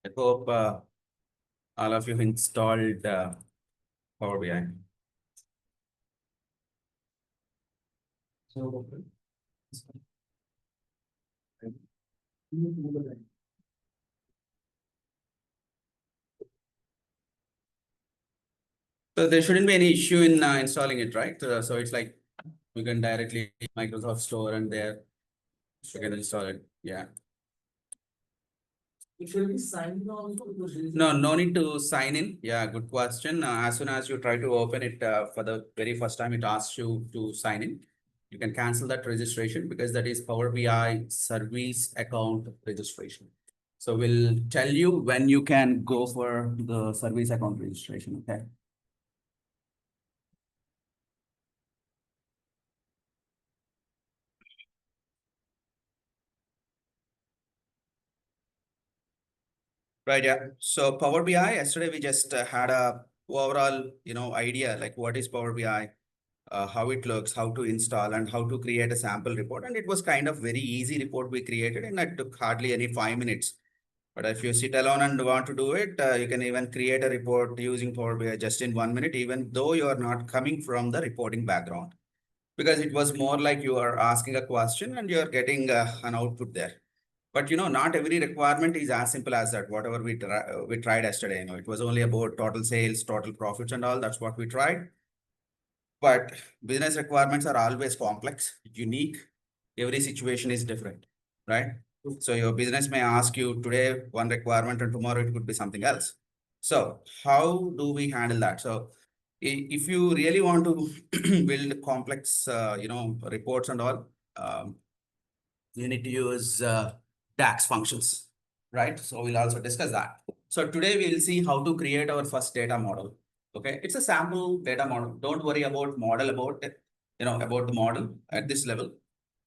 I hope all of you installed Power BI. So there shouldn't be any issue in installing it, right? So it's like we can directly Microsoft Store and there you can install it. Yeah. It should be signed in also. No need to sign in. Yeah, good question. As soon as you try to open it for the very first time, it asks you to sign in. You can cancel that registration because that is Power BI service account registration. So we'll tell you when you can go for the service account registration. Okay. Right, yeah. So Power BI, yesterday we just had a overall, idea like what is Power BI, how it looks, how to install and how to create a sample report. And it was kind of very easy report we created and it took hardly any 5 minutes. But if you sit alone and want to do it, you can even create a report using Power BI just in 1 minute, even though you are not coming from the reporting background. Because it was more like you are asking a question and you're getting an output there. But not every requirement is as simple as that. Whatever we tried yesterday, it was only about total sales, total profits and all. That's what we tried. But business requirements are always complex, unique. Every situation is different, right? So your business may ask you today one requirement and tomorrow it could be something else. So how do we handle that? So if you really want to build complex, reports and all, you need to use DAX functions, right? So we'll also discuss that. So today we'll see how to create our first data model. Okay, it's a sample data model. Don't worry about model about it, about the model at this level.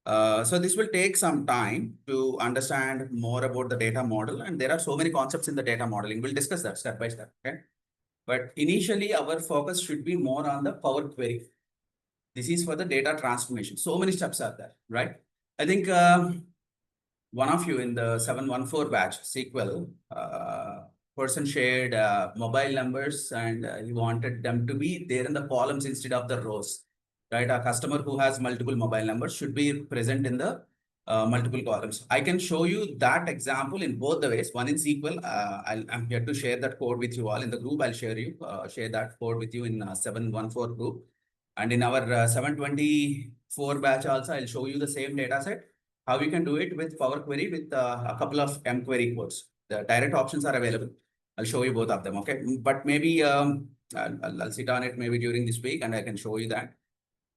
So this will take some time to understand more about the data model. And there are so many concepts in the data modeling. We'll discuss that step by step. Okay. But initially our focus should be more on the Power Query. This is for the data transformation. So many steps are there, right? I think one of you in the 714 batch SQL person shared mobile numbers and he wanted them to be there in the columns instead of the rows, right? A customer who has multiple mobile numbers should be present in the multiple columns. I can show you that example in both the ways. One in SQL, I'm here to share that code with you all in the group. I'll share that code with you in 714 group. And in our 724 batch also, I'll show you the same data set, how you can do it with Power Query with a couple of mQuery codes. The direct options are available. I'll show you both of them, okay? But maybe I'll sit on it maybe during this week and I can show you that.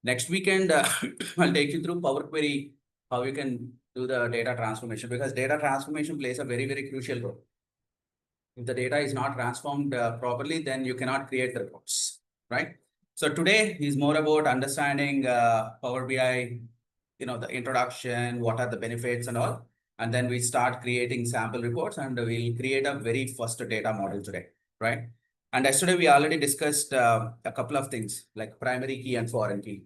Next weekend, I'll take you through Power Query, how you can do the data transformation, because data transformation plays a very, very crucial role. If the data is not transformed properly, then you cannot create the reports, right? So today is more about understanding Power BI, the introduction, what are the benefits and all. And then we start creating sample reports and we'll create a very first data model today, right? And yesterday we already discussed a couple of things like primary key and foreign key,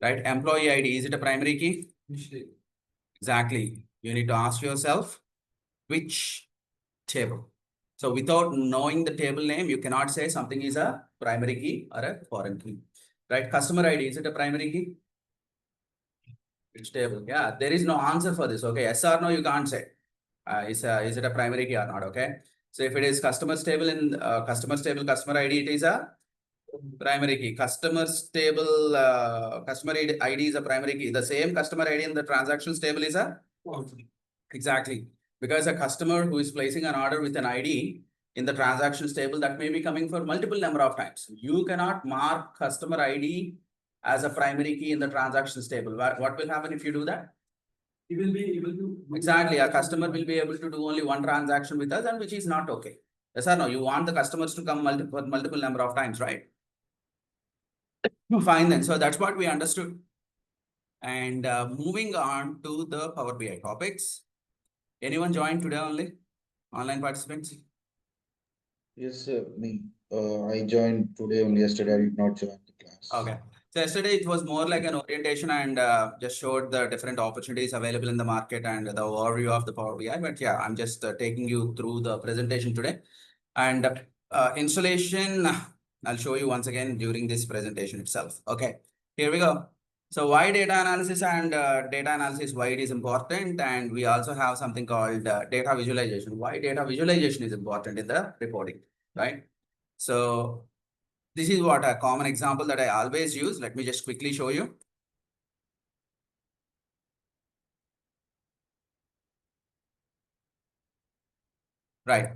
right? Employee ID, is it a primary key? Exactly. You need to ask yourself which table. So without knowing the table name, you cannot say something is a primary key or a foreign key, right? Customer ID, is it a primary key? Which table? Yeah, there is no answer for this. Okay, yes or no, you can't say. Is it a primary key or not? Okay. So if it is customers table in customers table, customer ID, it is a primary key. Customers table, customer ID is a primary key. The same customer ID in the transactions table is a exactly, because a customer who is placing an order with an ID in the transactions table, that may be coming for multiple number of times. You cannot mark customer ID as a primary key in the transactions table. What will happen if you do that? He will be able to. Exactly. A customer will be able to do only one transaction with us, and which is not okay. Yes or no? You want the customers to come multiple number of times, right? Fine then. So that's what we understood. And moving on to the Power BI topics. Anyone joined today only? Online participants? Yes, sir. Me. I joined today only. Yesterday I did not join the class. Okay. So yesterday it was more like an orientation and just showed the different opportunities available in the market and the overview of the Power BI. But yeah, I'm just taking you through the presentation today. And installation, I'll show you once again during this presentation itself. Okay, here we go. So why data analysis and data analysis, why it is important. And we also have something called data visualization. Why data visualization is important in the reporting, right? So this is what a common example that I always use. Let me just quickly show you. Right.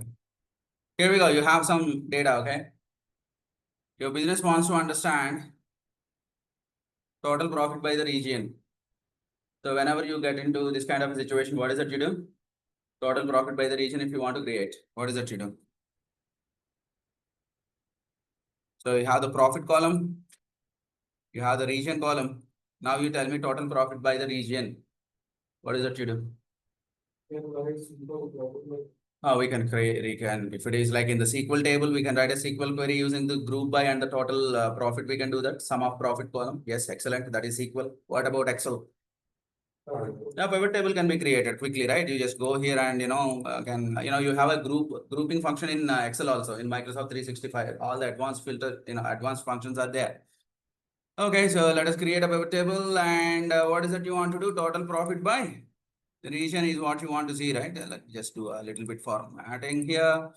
Here we go. You have some data, okay? Your business wants to understand total profit by the region. So whenever you get into this kind of a situation, what is it you do? Total profit by the region if you want to create. What is it you do? So you have the profit column. You have the region column. Now you tell me total profit by the region. What is it you do? We can create, if it is like in the SQL table, we can write a SQL query using the group by and the total profit. We can do that. Sum of profit column. Yes, excellent. That is SQL. What about Excel? Now pivot table can be created quickly, right? You just go here and, you have a grouping function in Excel also in Microsoft 365. All the advanced filter, advanced functions are there. Okay, so let us create a pivot table and what is it you want to do? Total profit by the region is what you want to see, right? Let's just do a little bit formatting here.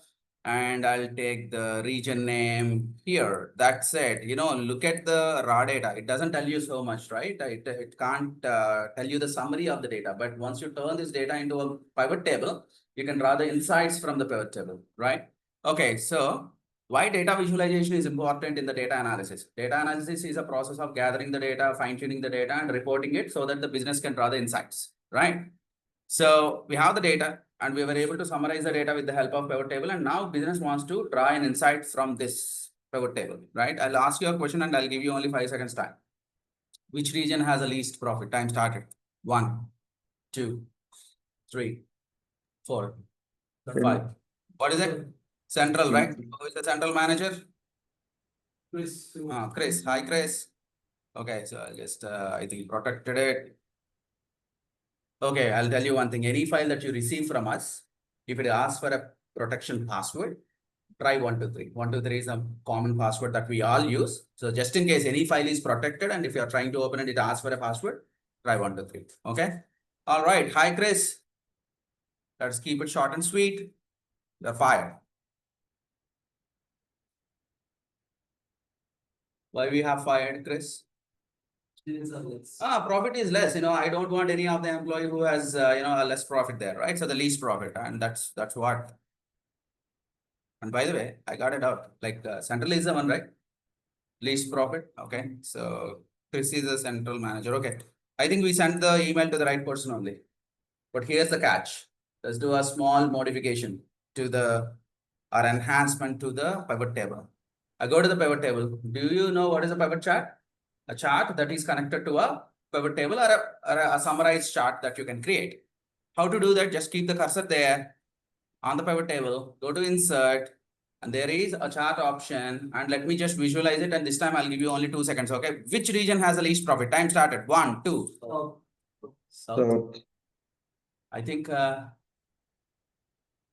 And I'll take the region name here. That said, look at the raw data. It doesn't tell you so much, right? It can't tell you the summary of the data. But once you turn this data into a pivot table, you can draw the insights from the pivot table, right? Okay, so why data visualization is important in the data analysis? Data analysis is a process of gathering the data, fine-tuning the data, and reporting it so that the business can draw the insights, right? So we have the data and we were able to summarize the data with the help of pivot table. And now business wants to draw an insight from this pivot table, right? I'll ask you a question and I'll give you only 5 seconds time. Which region has the least profit? Time started. 1, 2, 3, 4, 5. What is it? Central, right? Who is the central manager? Chris. Chris. Hi, Chris. Okay, so I'll just, I think protected it. Okay, I'll tell you one thing. Any file that you receive from us, if it asks for a protection password, try 123. 123 is a common password that we all use. So just in case any file is protected and if you are trying to open it, it asks for a password, try 123. Okay. All right. Hi, Chris. Let's keep it short and sweet. The fire. Why we have fired, Chris? Profit is less. I don't want any of the employee who has, a less profit there, right? So the least profit, and that's what. And by the way, I got it out. Like central is the one, right? Least profit. Okay. So Chris is the central manager. Okay. I think we sent the email to the right person only. But here's the catch. Let's do a small modification to or enhancement to the pivot table. I go to the pivot table. Do you know what is a pivot chart? A chart that is connected to a pivot table or a summarized chart that you can create. How to do that? Just keep the cursor there on the pivot table, go to insert, and there is a chart option. And let me just visualize it. And this time I'll give you only 2 seconds. Okay. Which region has the least profit? Time started. 1, 2. South. I think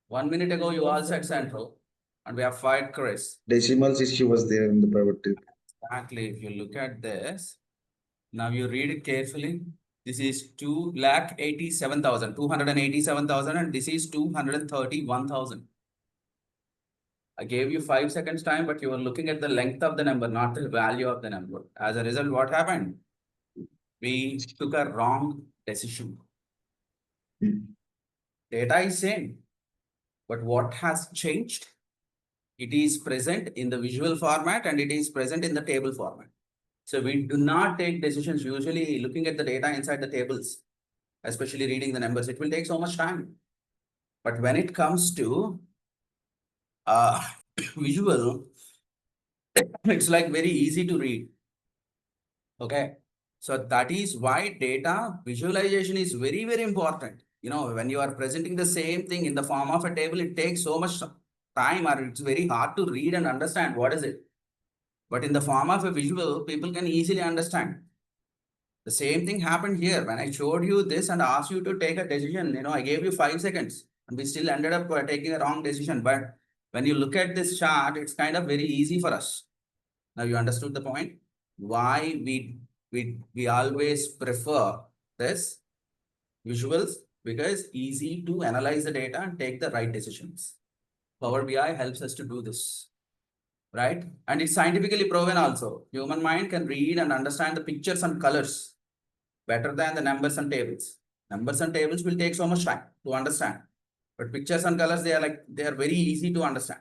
1 minute ago you all said central and we have fired Chris. Decimals issue was there in the pivot table. Exactly. If you look at this, now you read it carefully. This is 2,87,000, 287,000, and this is 231,000. I gave you 5 seconds time, but you were looking at the length of the number, not the value of the number. As a result, what happened? We took a wrong decision. Data is same, but what has changed? It is present in the visual format and it is present in the table format. So we do not take decisions usually looking at the data inside the tables, especially reading the numbers. It will take so much time. But when it comes to visual, it's like very easy to read. Okay. So that is why data visualization is very, very important. When you are presenting the same thing in the form of a table, it takes so much time or it's very hard to read and understand what is it. But in the form of a visual, people can easily understand. The same thing happened here when I showed you this and asked you to take a decision. I gave you 5 seconds and we still ended up taking a wrong decision. But when you look at this chart, it's kind of very easy for us. Now you understood the point? Why we always prefer this visuals, because easy to analyze the data and take the right decisions. Power BI helps us to do this, right? And it's scientifically proven also. Human mind can read and understand the pictures and colors better than the numbers and tables. Numbers and tables will take so much time to understand, but pictures and colors, they are very easy to understand,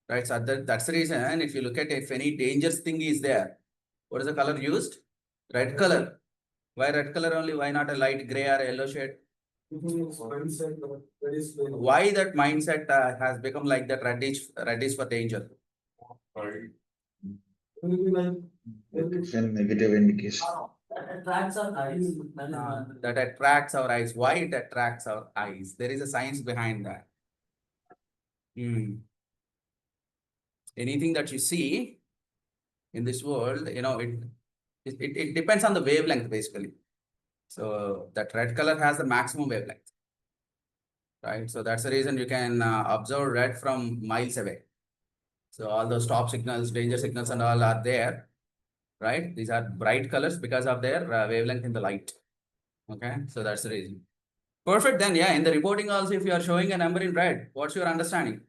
right? So that's the reason. And if you look at if any dangerous thing is there, what is the color used? Red color. Why red color only? Why not a light gray or a yellow shade? Why that mindset has become like that reddish for danger? It's a negative indication. That attracts our eyes. That attracts our eyes. Why it attracts our eyes? There is a science behind that. Anything that you see in this world, it depends on the wavelength basically. So that red color has the maximum wavelength, right? So that's the reason you can observe red from miles away. So all those stop signals, danger signals and all are there, right? These are bright colors because of their wavelength in the light. Okay, so that's the reason. Perfect. Then, yeah, in the reporting also, if you are showing a number in red, what's your understanding?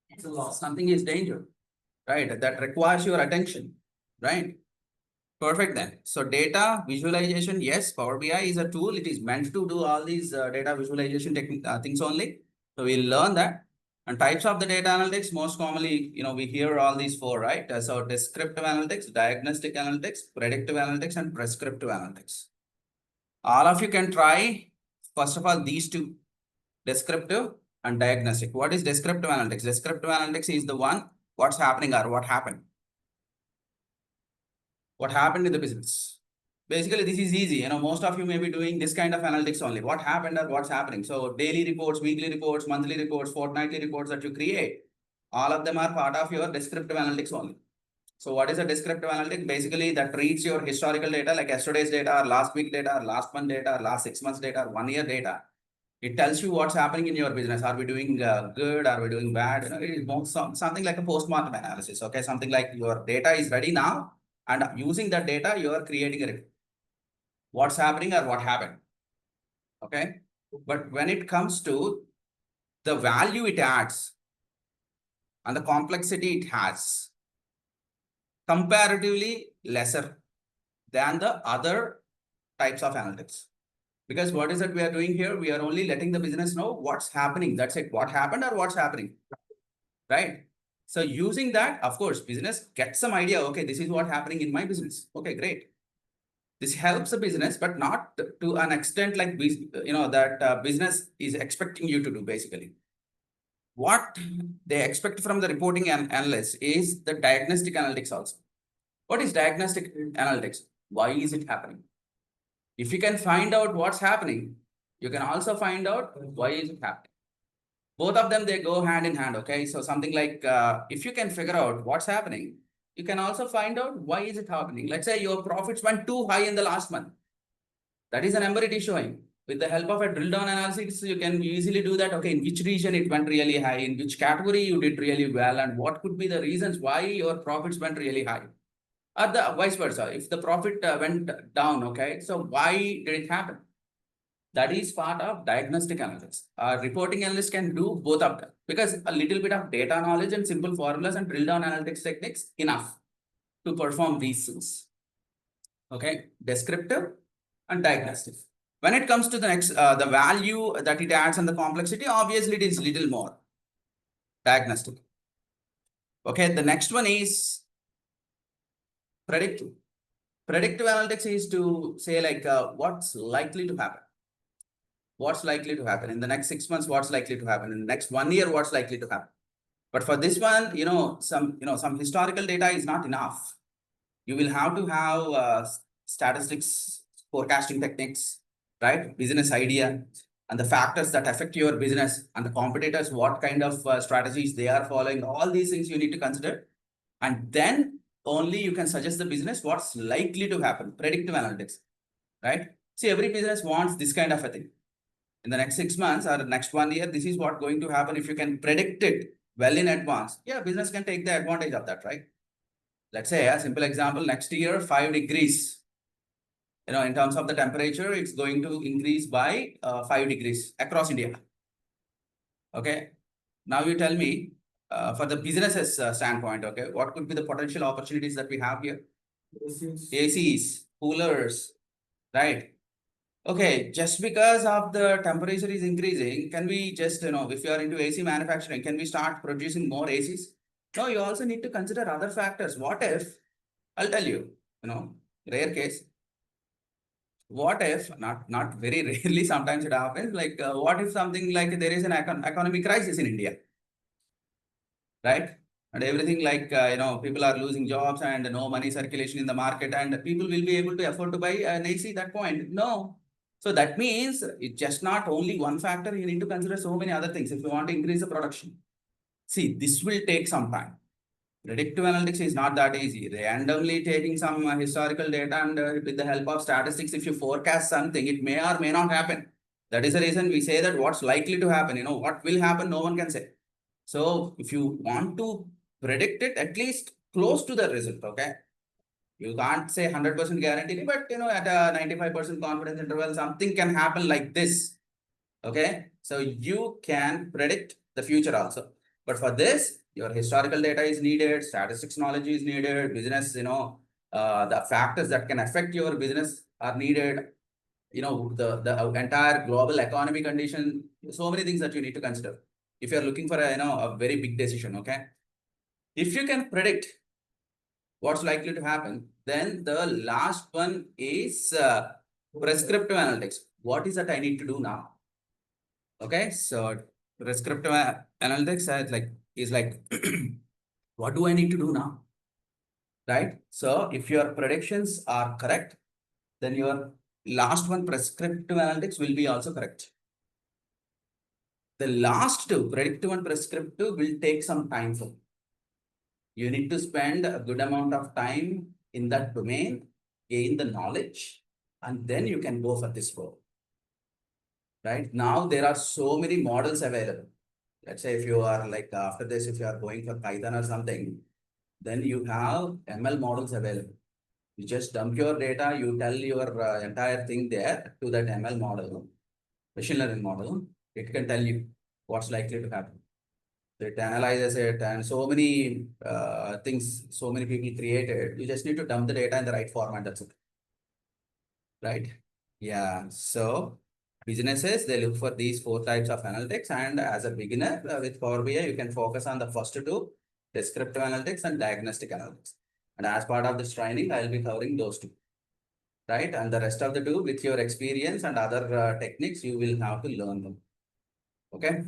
It's a loss. Something is danger, right? That requires your attention, right? Perfect then. So data visualization, yes, Power BI is a tool. It is meant to do all these data visualization things only. So we'll learn that. And types of the data analytics, most commonly, we hear all these four, right? So descriptive analytics, diagnostic analytics, predictive analytics, and prescriptive analytics. All of you can try, first of all, these two, descriptive and diagnostic. What is descriptive analytics? Descriptive analytics is the one, what's happening or what happened. What happened in the business. Basically, this is easy. Most of you may be doing this kind of analytics only. What happened or what's happening. So daily reports, weekly reports, monthly reports, fortnightly reports that you create, all of them are part of your descriptive analytics only. So what is a descriptive analytics? Basically, that reads your historical data, like yesterday's data, or last week data, or last month data, or last 6 months data, or 1 year data. It tells you what's happening in your business. Are we doing good? Are we doing bad? It is more something like a postmortem analysis. Okay, something like your data is ready now, and using that data, you are creating a report. What's happening or what happened. Okay, but when it comes to the value it adds and the complexity it has, comparatively lesser than the other types of analytics. Because what is it we are doing here? We are only letting the business know what's happening. That's it. What happened or what's happening, right? So using that, of course, business gets some idea. Okay, this is what's happening in my business. Okay, great. This helps the business, but not to an extent like that business is expecting you to do. Basically, what they expect from the reporting analyst is the diagnostic analytics also. What is diagnostic analytics? Why is it happening? If you can find out what's happening, you can also find out why is it happening. Both of them, they go hand in hand. Okay, so something like if you can figure out what's happening, you can also find out why is it happening. Let's say your profits went too high in the last month. That is a number it is showing. With the help of a drill down analysis, you can easily do that. Okay, in which region it went really high, in which category you did really well, and what could be the reasons why your profits went really high. Or the vice versa, if the profit went down, okay, so why did it happen? That is part of diagnostic analytics. Reporting analyst can do both of them because a little bit of data knowledge and simple formulas and drill down analytics techniques enough to perform these things. Okay, descriptive and diagnostic. When it comes to the next, the value that it adds and the complexity, obviously it is little more diagnostic. Okay, the next one is predictive. Predictive analytics is to say like what's likely to happen. What's likely to happen in the next 6 months? What's likely to happen in the next 1 year? What's likely to happen? But for this one, some historical data is not enough. You will have to have statistics, forecasting techniques, right? Business idea and the factors that affect your business and the competitors, what kind of strategies they are following. All these things you need to consider. And then only you can suggest the business what's likely to happen, predictive analytics, right? See, every business wants this kind of a thing. In the next 6 months or next 1 year, this is what going to happen. If you can predict it well in advance, yeah, business can take the advantage of that, right? Let's say a simple example, next year, 5 degrees, in terms of the temperature, it's going to increase by 5 degrees across India. Okay. Now you tell me, for the businesses standpoint, okay, what could be the potential opportunities that we have here? ACs, coolers, right? Okay, just because of the temperature is increasing, can we just, if you are into AC manufacturing, can we start producing more ACs? No, you also need to consider other factors. What if, I'll tell you, rare case. What if, not very rarely, sometimes it happens, like what if something like there is an economic crisis in India, right? And everything like, people are losing jobs and no money circulation in the market, and people will be able to afford to buy an AC at that point. No. So that means it's just not only one factor, you need to consider so many other things if you want to increase the production. See, this will take some time. Predictive analytics is not that easy. Randomly taking some historical data and with the help of statistics, if you forecast something, it may or may not happen. That is the reason we say that what's likely to happen, what will happen, no one can say. So if you want to predict it, at least close to the result, okay? You can't say 100% guarantee, but at a 95% confidence interval, something can happen like this. Okay, so you can predict the future also. But for this, your historical data is needed, statistics knowledge is needed, business, the factors that can affect your business are needed. The entire global economy condition, so many things that you need to consider if you're looking for a very big decision. Okay, if you can predict what's likely to happen, then the last one is prescriptive analytics. What is that I need to do now? Okay, so prescriptive analytics is like what do I need to do now? Right? So if your predictions are correct, then your last one, prescriptive analytics, will be also correct. The last two, predictive and prescriptive, will take some time for you. You need to spend a good amount of time in that domain, gain the knowledge, and then you can go for this role. Right? Now there are so many models available. Let's say if you are like after this, if you are going for Python or something, then you have ML models available. You just dump your data, you tell your entire thing there to that ML model, machine learning model. It can tell you what's likely to happen. It analyzes it, and so many things, so many people created. You just need to dump the data in the right format. That's it. Right? Yeah. So businesses, they look for these 4 types of analytics, and as a beginner with Power BI, you can focus on the first 2, descriptive analytics and diagnostic analytics. And as part of this training, I'll be covering those 2, right? And the rest of the 2, with your experience and other techniques, you will have to learn them. Okay.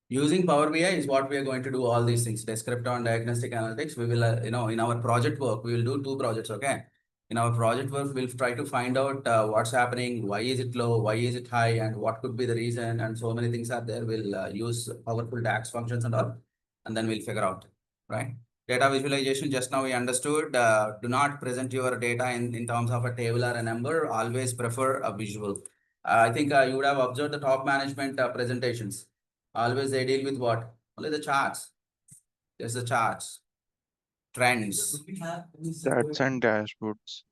Using Power BI is what we are going to do all these things, descriptive and diagnostic analytics. We will, in our project work, we will do 2 projects. Okay. In our project work, we'll try to find out what's happening, why is it low, why is it high, and what could be the reason, and so many things are there. We'll use powerful DAX functions and all, and then we'll figure out, right? Data visualization, just now we understood, do not present your data in terms of a table or a number, always prefer a visual. I think you would have observed the top management presentations. Always they deal with what? Only the charts. There's the charts, trends. Charts and dashboards.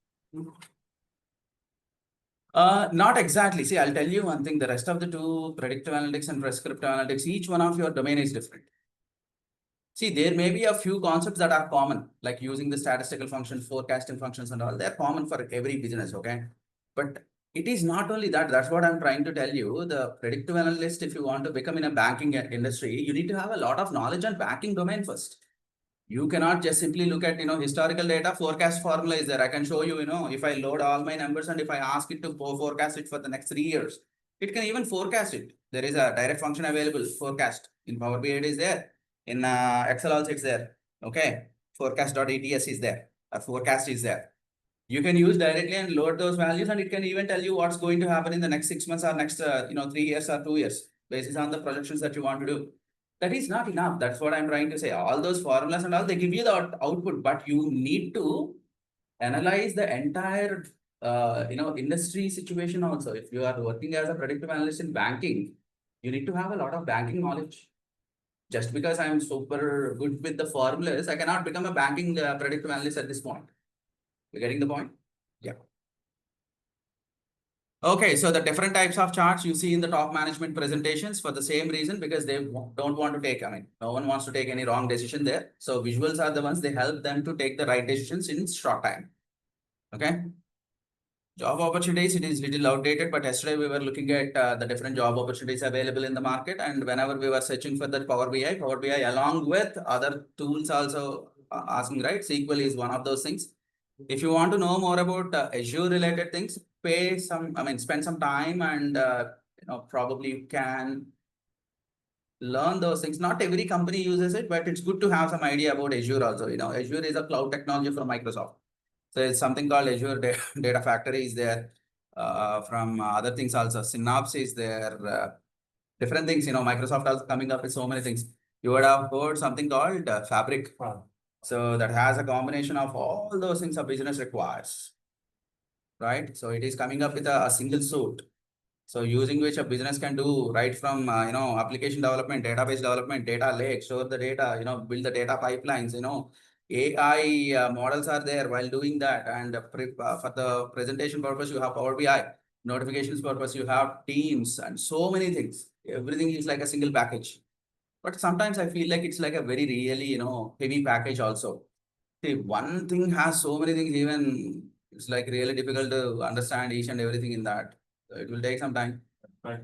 Not exactly. See, I'll tell you one thing. The rest of the 2, predictive analytics and prescriptive analytics, each one of your domain is different. See, there may be a few concepts that are common, like using the statistical functions, forecasting functions and all. They're common for every business, okay? But it is not only that. That's what I'm trying to tell you. The predictive analyst, if you want to become in a banking industry, you need to have a lot of knowledge on banking domain first. You cannot just simply look at, historical data. Forecast formula is there. I can show you, if I load all my numbers and if I ask it to forecast it for the next 3 years, it can even forecast it. There is a direct function available, forecast. In Power BI, it is there. In Excel also it's there. Okay. Forecast.ets is there. A forecast is there. You can use directly and load those values, and it can even tell you what's going to happen in the next 6 months or next, 3 years or 2 years, based on the projections that you want to do. that is not enough. That's what I'm trying to say. All those formulas and all, they give you the output, but you need to analyze the entire industry situation also. If you are working as a predictive analyst in banking, you need to have a lot of banking knowledge. Just because I'm super good with the formulas, I cannot become a banking predictive analyst at this point. You're getting the point? Yeah. Okay, so the different types of charts you see in the top management presentations for the same reason, because they don't want to take, no one wants to take any wrong decision there. So visuals are the ones, they help them to take the right decisions in short time. Okay. Job opportunities, it is little outdated, but yesterday we were looking at the different job opportunities available in the market. And whenever we were searching for that Power BI along with other tools also asking, right? SQL is one of those things. If you want to know more about Azure related things, spend some time and, probably you can learn those things. Not every company uses it, but it's good to have some idea about Azure also. Azure is a cloud technology from Microsoft. So it's something called Azure Data Factory is there. From other things also, Synapse is there. Different things, Microsoft also coming up with so many things. You would have heard something called Fabric. So that has a combination of all those things a business requires, right? So it is coming up with a single suite. So using which a business can do right from, application development, database development, data lake, store the data, build the data pipelines, AI models are there while doing that. And for the presentation purpose, you have Power BI, notifications purpose, you have Teams and so many things. Everything is like a single package. But sometimes I feel like it's like a very really, heavy package also. See, one thing has so many things, even it's like really difficult to understand each and everything in that. So it will take some time. So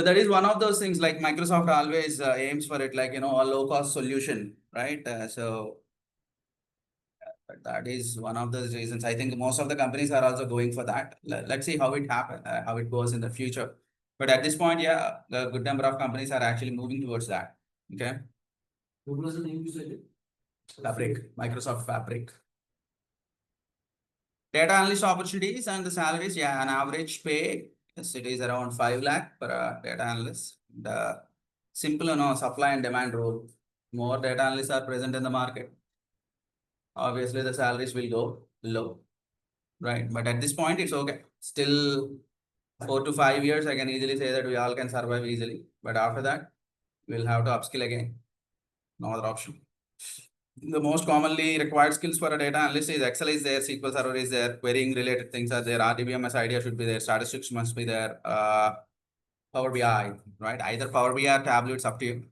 that is one of those things, like Microsoft always aims for it, like, a low cost solution, right? So that is one of those reasons. I think most of the companies are also going for that. Let's see how it happens, how it goes in the future. But at this point, yeah, the good number of companies are actually moving towards that. Okay. What was the name you said? Fabric, Microsoft Fabric. Data analyst opportunities and the salaries, yeah, an average pay, yes, it is around 5 lakh per data analyst. The simple, supply and demand role. More data analysts are present in the market. Obviously, the salaries will go low, right? But at this point, it's okay. Still 4 to 5 years, I can easily say that we all can survive easily. But after that, we'll have to upskill again. No other option. The most commonly required skills for a data analyst is Excel is there, SQL Server is there, querying related things are there, RDBMS idea should be there, statistics must be there, Power BI, right? Either Power BI or Tableau, it's up to you,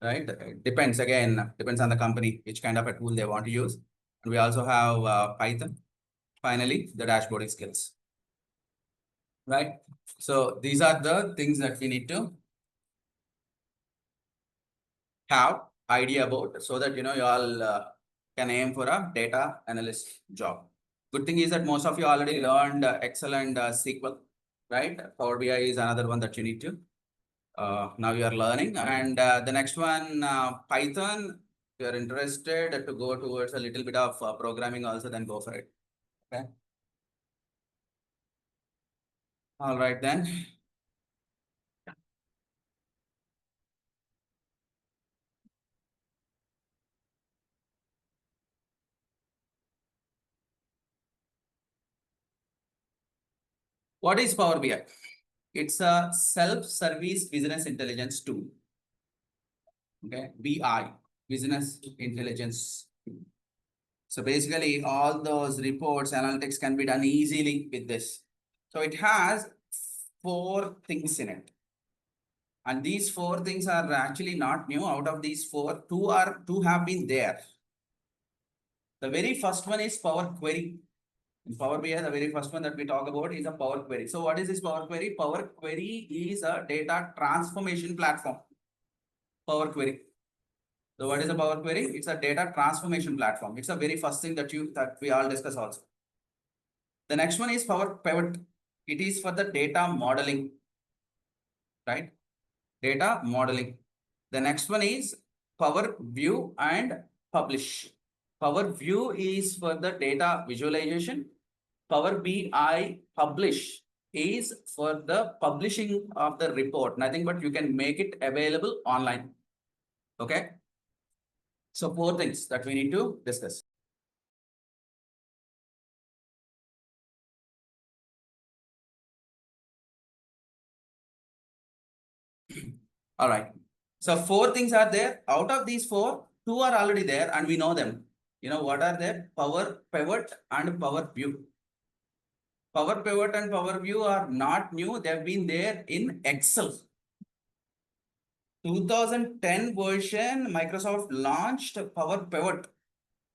right? It depends on the company, which kind of a tool they want to use. And we also have Python. Finally, the dashboarding skills, right? So these are the things that we need to have idea about, so that you all can aim for a data analyst job. Good thing is that most of you already learned Excel and SQL, right? Power BI is another one that you need to. Now you are learning, and the next one, Python. If you are interested to go towards a little bit of programming also, then go for it. Okay. All right then. What is Power BI? It's a self-service business intelligence tool. Okay, BI, business intelligence. So basically, all those reports, analytics can be done easily with this. So it has 4 things in it. And these 4 things are actually not new. Out of these 4, 2 have been there. The very first one is Power Query. In Power BI, the very first one that we talk about is a Power Query. So what is this Power Query? Power Query is a data transformation platform. Power Query. So what is a Power Query? It's a data transformation platform. It's the very first thing that we all discuss also. The next one is Power Pivot. It is for the data modeling, right? Data modeling. The next one is Power View and Publish. Power View is for the data visualization. Power BI Publish is for the publishing of the report, nothing but you can make it available online. Okay. So 4 things that we need to discuss. All right. So 4 things are there. Out of these 4, 2 are already there and we know them. You know what are they? Power Pivot and Power View. Power Pivot and Power View are not new. They've been there in Excel. 2010 version, Microsoft launched Power Pivot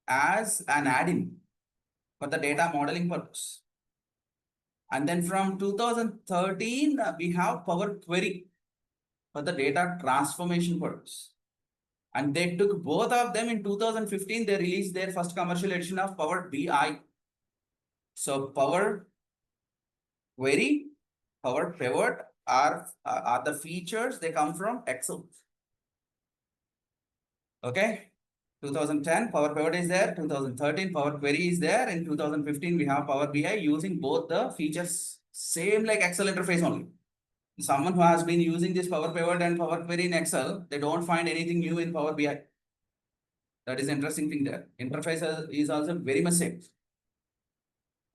as an add-in for the data modeling purpose. And then from 2013, we have Power Query for the data transformation purpose. And they took both of them in 2015. They released their first commercial edition of Power BI. So Power Query, Power Pivot are the features. They come from Excel. Okay. 2010 Power Pivot is there. 2013 Power Query is there. In 2015 we have Power BI using both the features. Same like Excel interface only. Someone who has been using this Power Pivot and Power Query in Excel, they don't find anything new in Power BI. That is the interesting thing there. Interface is also very much same.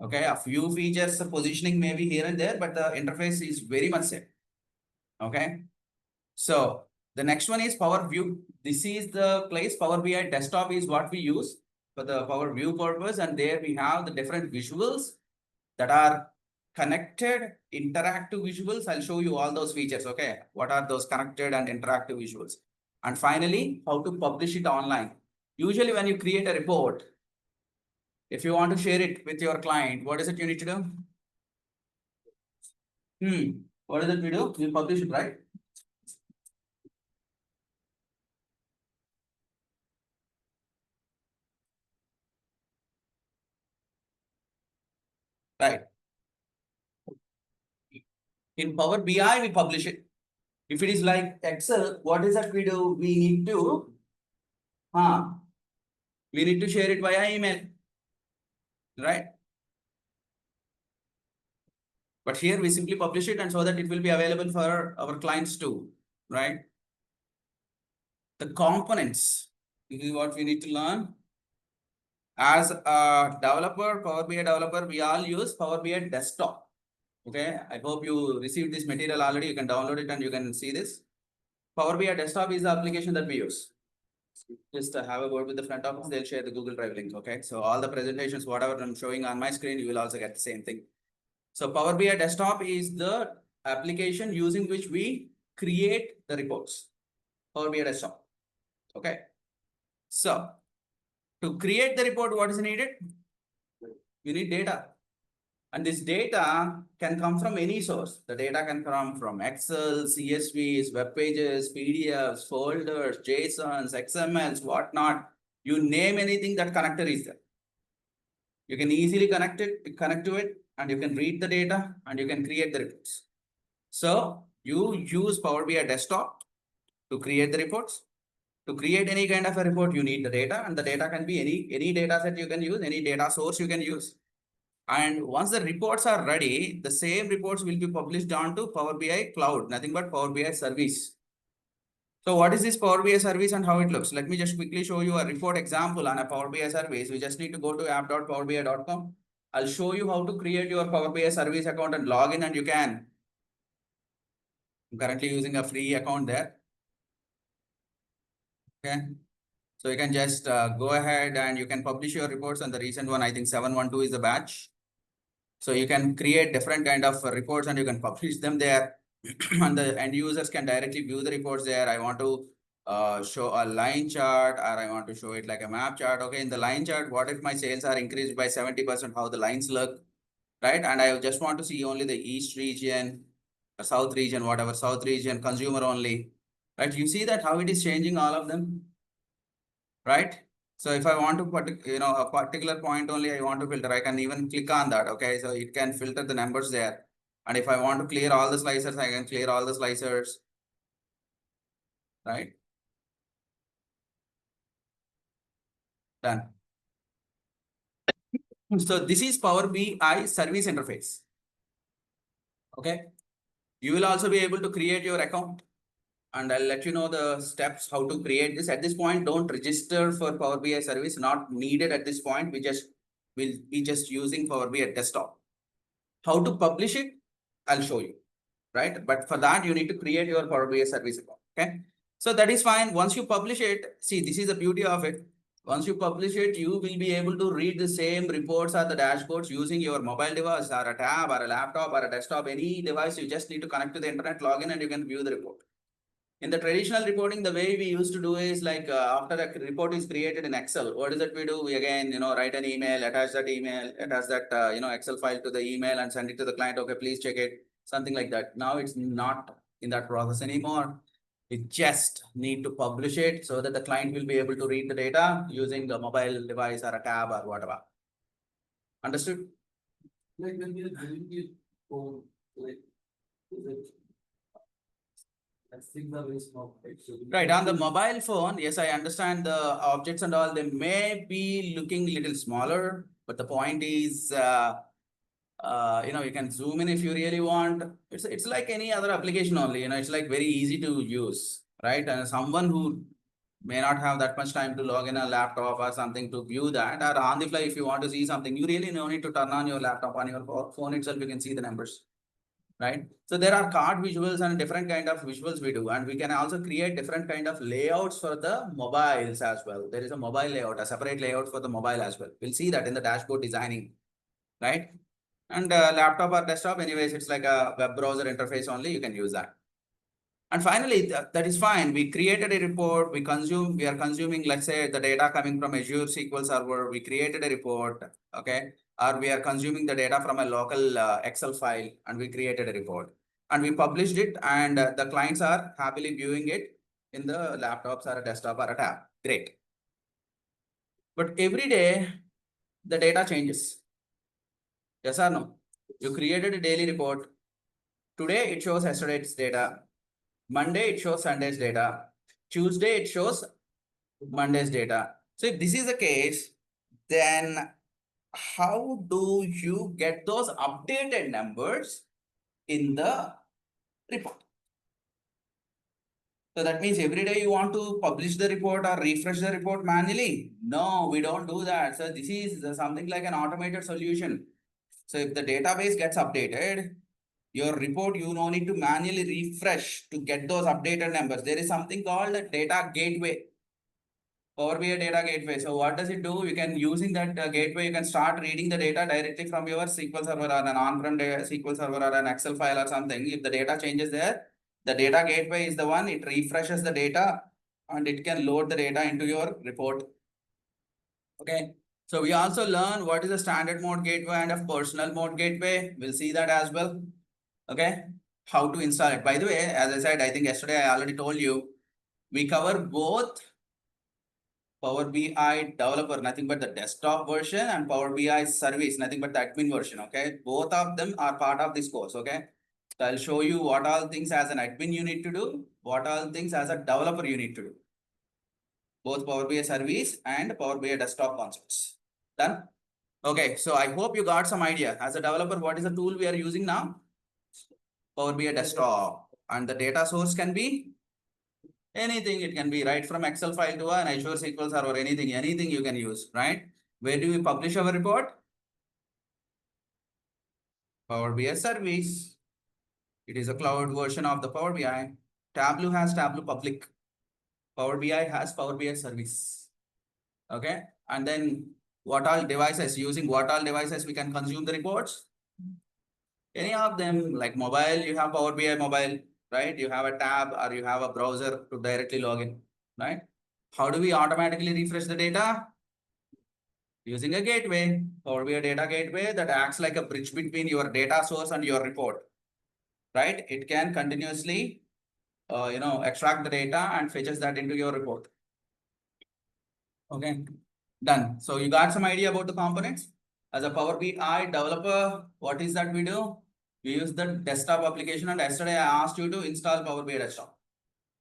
Okay, a few features, positioning may be here and there, but the interface is very much same. Okay, so the next one is Power View. This is the place. Power BI desktop is what we use for the Power View purpose, and there we have the different visuals that are connected, interactive visuals. I'll show you all those features. Okay, what are those connected and interactive visuals? And finally, how to publish it online. Usually when you create a report, if you want to share it with your client, what is it you need to do? What is it we do? We publish it, right? Right. In Power BI, we publish it. If it is like Excel, what is that we do? We need to, we need to share it via email, right? But here we simply publish it and so that it will be available for our clients too, right? The components, this is what we need to learn. As a developer, Power BI developer, we all use Power BI desktop. Okay, I hope you received this material already. You can download it and you can see this. Power BI desktop is the application that we use. Just have a word with the front office, they'll share the Google Drive link. Okay, so all the presentations, whatever I'm showing on my screen, you will also get the same thing. So Power BI desktop is the application using which we create the reports. Power BI desktop. Okay, so to create the report, what is needed? You need data. And this data can come from any source. The data can come from Excel, CSVs, web pages, PDFs, folders, JSONs, XMLs, whatnot. You name anything, that connector is there. You can easily connect to it, and you can read the data and you can create the reports. So you use Power BI desktop to create the reports. To create any kind of a report, you need the data, and the data can be any data set you can use, any data source you can use. And once the reports are ready, the same reports will be published onto Power BI Cloud, nothing but Power BI service. So what is this Power BI service and how it looks? Let me just quickly show you a report example on a Power BI service. We just need to go to app.powerbi.com. I'll show you how to create your Power BI service account and log in, and you can. I'm currently using a free account there. Okay. So you can just go ahead and you can publish your reports, and the recent one, I think 712 is the batch. So you can create different kind of reports and you can publish them there. And the end users can directly view the reports there. I want to show a line chart, or I want to show it like a map chart. Okay, in the line chart, what if my sales are increased by 70%, how the lines look, right? And I just want to see only the East region, South region, whatever, South region, consumer only, right? You see that how it is changing all of them, right? So if I want to put, a particular point only, I want to filter, I can even click on that. Okay, so it can filter the numbers there. And if I want to clear all the slicers, I can clear all the slicers, right? Done. So this is Power BI service interface. Okay. You will also be able to create your account, and I'll let you know the steps how to create this. At this point, don't register for Power BI service, not needed at this point. Will be just using Power BI desktop. How to publish it, I'll show you, right? But for that, you need to create your Power BI service account, okay? So that is fine. Once you publish it, see, this is the beauty of it. Once you publish it, you will be able to read the same reports or the dashboards using your mobile device or a tab or a laptop or a desktop, any device. You just need to connect to the internet, log in, and you can view the report. In the traditional reporting, the way we used to do is like after a report is created in Excel, what is it we do? We again, write an email, attach that Excel file to the email and send it to the client. Okay, please check it, something like that. Now it's not in that process anymore. We just need to publish it so that the client will be able to read the data using the mobile device or a tab or whatever. Understood? Like when we are doing it for like, is it? Like things are very small, right? So we Right, can on the do- mobile phone, yes, I understand the objects and all, they may be looking little smaller, but the point is, you can zoom in if you really want. It's like any other application only, it's like very easy to use, right? And someone who may not have that much time to log in a laptop or something to view that, or on the fly, if you want to see something, you really no need to turn on your laptop. On your phone itself, you can see the numbers. Right? So there are card visuals and different kind of visuals we do, and we can also create different kind of layouts for the mobiles as well. There is a mobile layout, a separate layout for the mobile as well. We'll see that in the dashboard designing, right? And laptop or desktop, anyways, it's like a web browser interface only. You can use that. And finally, that is fine. We created a report. We are consuming, let's say, the data coming from Azure SQL Server. We created a report, okay? Or we are consuming the data from a local Excel file, and we created a report. And we published it, and the clients are happily viewing it in the laptops or a desktop or a tab. Great. But every day, the data changes. Yes or no? You created a daily report. Today, it shows yesterday's data. Monday, it shows Sunday's data. Tuesday, it shows Monday's data. So if this is the case, then how do you get those updated numbers in the report? So that means every day you want to publish the report or refresh the report manually? No, we don't do that. So this is something like an automated solution. So if the database gets updated, your report, you no need to manually refresh to get those updated numbers. There is something called a data gateway. Power BI data gateway. So what does it do? You can, using that gateway, you can start reading the data directly from your SQL server or an on-prem SQL server or an Excel file or something. If the data changes there, the data gateway is the one, it refreshes the data and it can load the data into your report. Okay. So we also learn what is a standard mode gateway and a personal mode gateway. We'll see that as well. Okay. How to install it. By the way, as I said, I think yesterday I already told you, we cover both Power BI developer, nothing but the desktop version, and Power BI service, nothing but the admin version. Okay. Both of them are part of this course. Okay. So I'll show you what all things as an admin you need to do, what all things as a developer you need to do. Both Power BI service and Power BI desktop concepts. Done? Okay. So I hope you got some idea. As a developer, what is the tool we are using now? Power BI desktop. And the data source can be anything. It can be right from Excel file to an Azure SQL Server, anything you can use, right? Where do we publish our report? Power BI service. It is a cloud version of the Power BI. Tableau has Tableau public. Power BI has Power BI service. Okay. And then what all devices, using what all devices we can consume the reports? Any of them, like mobile, you have Power BI mobile, right? You have a tab or you have a browser to directly log in, right? How do we automatically refresh the data? Using a gateway, Power BI data gateway that acts like a bridge between your data source and your report, right? It can continuously, extract the data and fetches that into your report. Okay, done. So you got some idea about the components. As a Power BI developer, what is that we do? We use the desktop application, and yesterday I asked you to install Power BI desktop.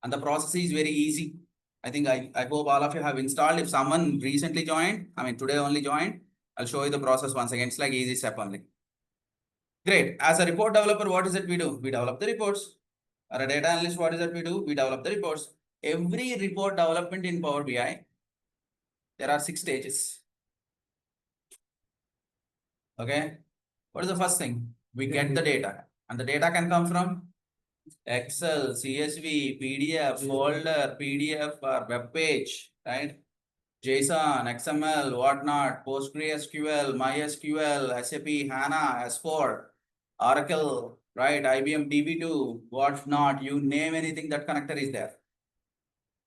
And the process is very easy. I think I hope all of you have installed. If someone recently joined, I mean today only joined, I'll show you the process once again. It's like easy step only. Great. As a report developer, what is it we do? We develop the reports. Or a data analyst, what is it we do? We develop the reports. Every report development in Power BI, there are 6 stages. Okay. What is the first thing? We get the data. And the data can come from Excel, CSV, PDF, folder, PDF or web page, right? JSON, XML, whatnot, PostgreSQL, MySQL, SAP, HANA, S4, Oracle, right? IBM DB2, whatnot, you name anything, that connector is there,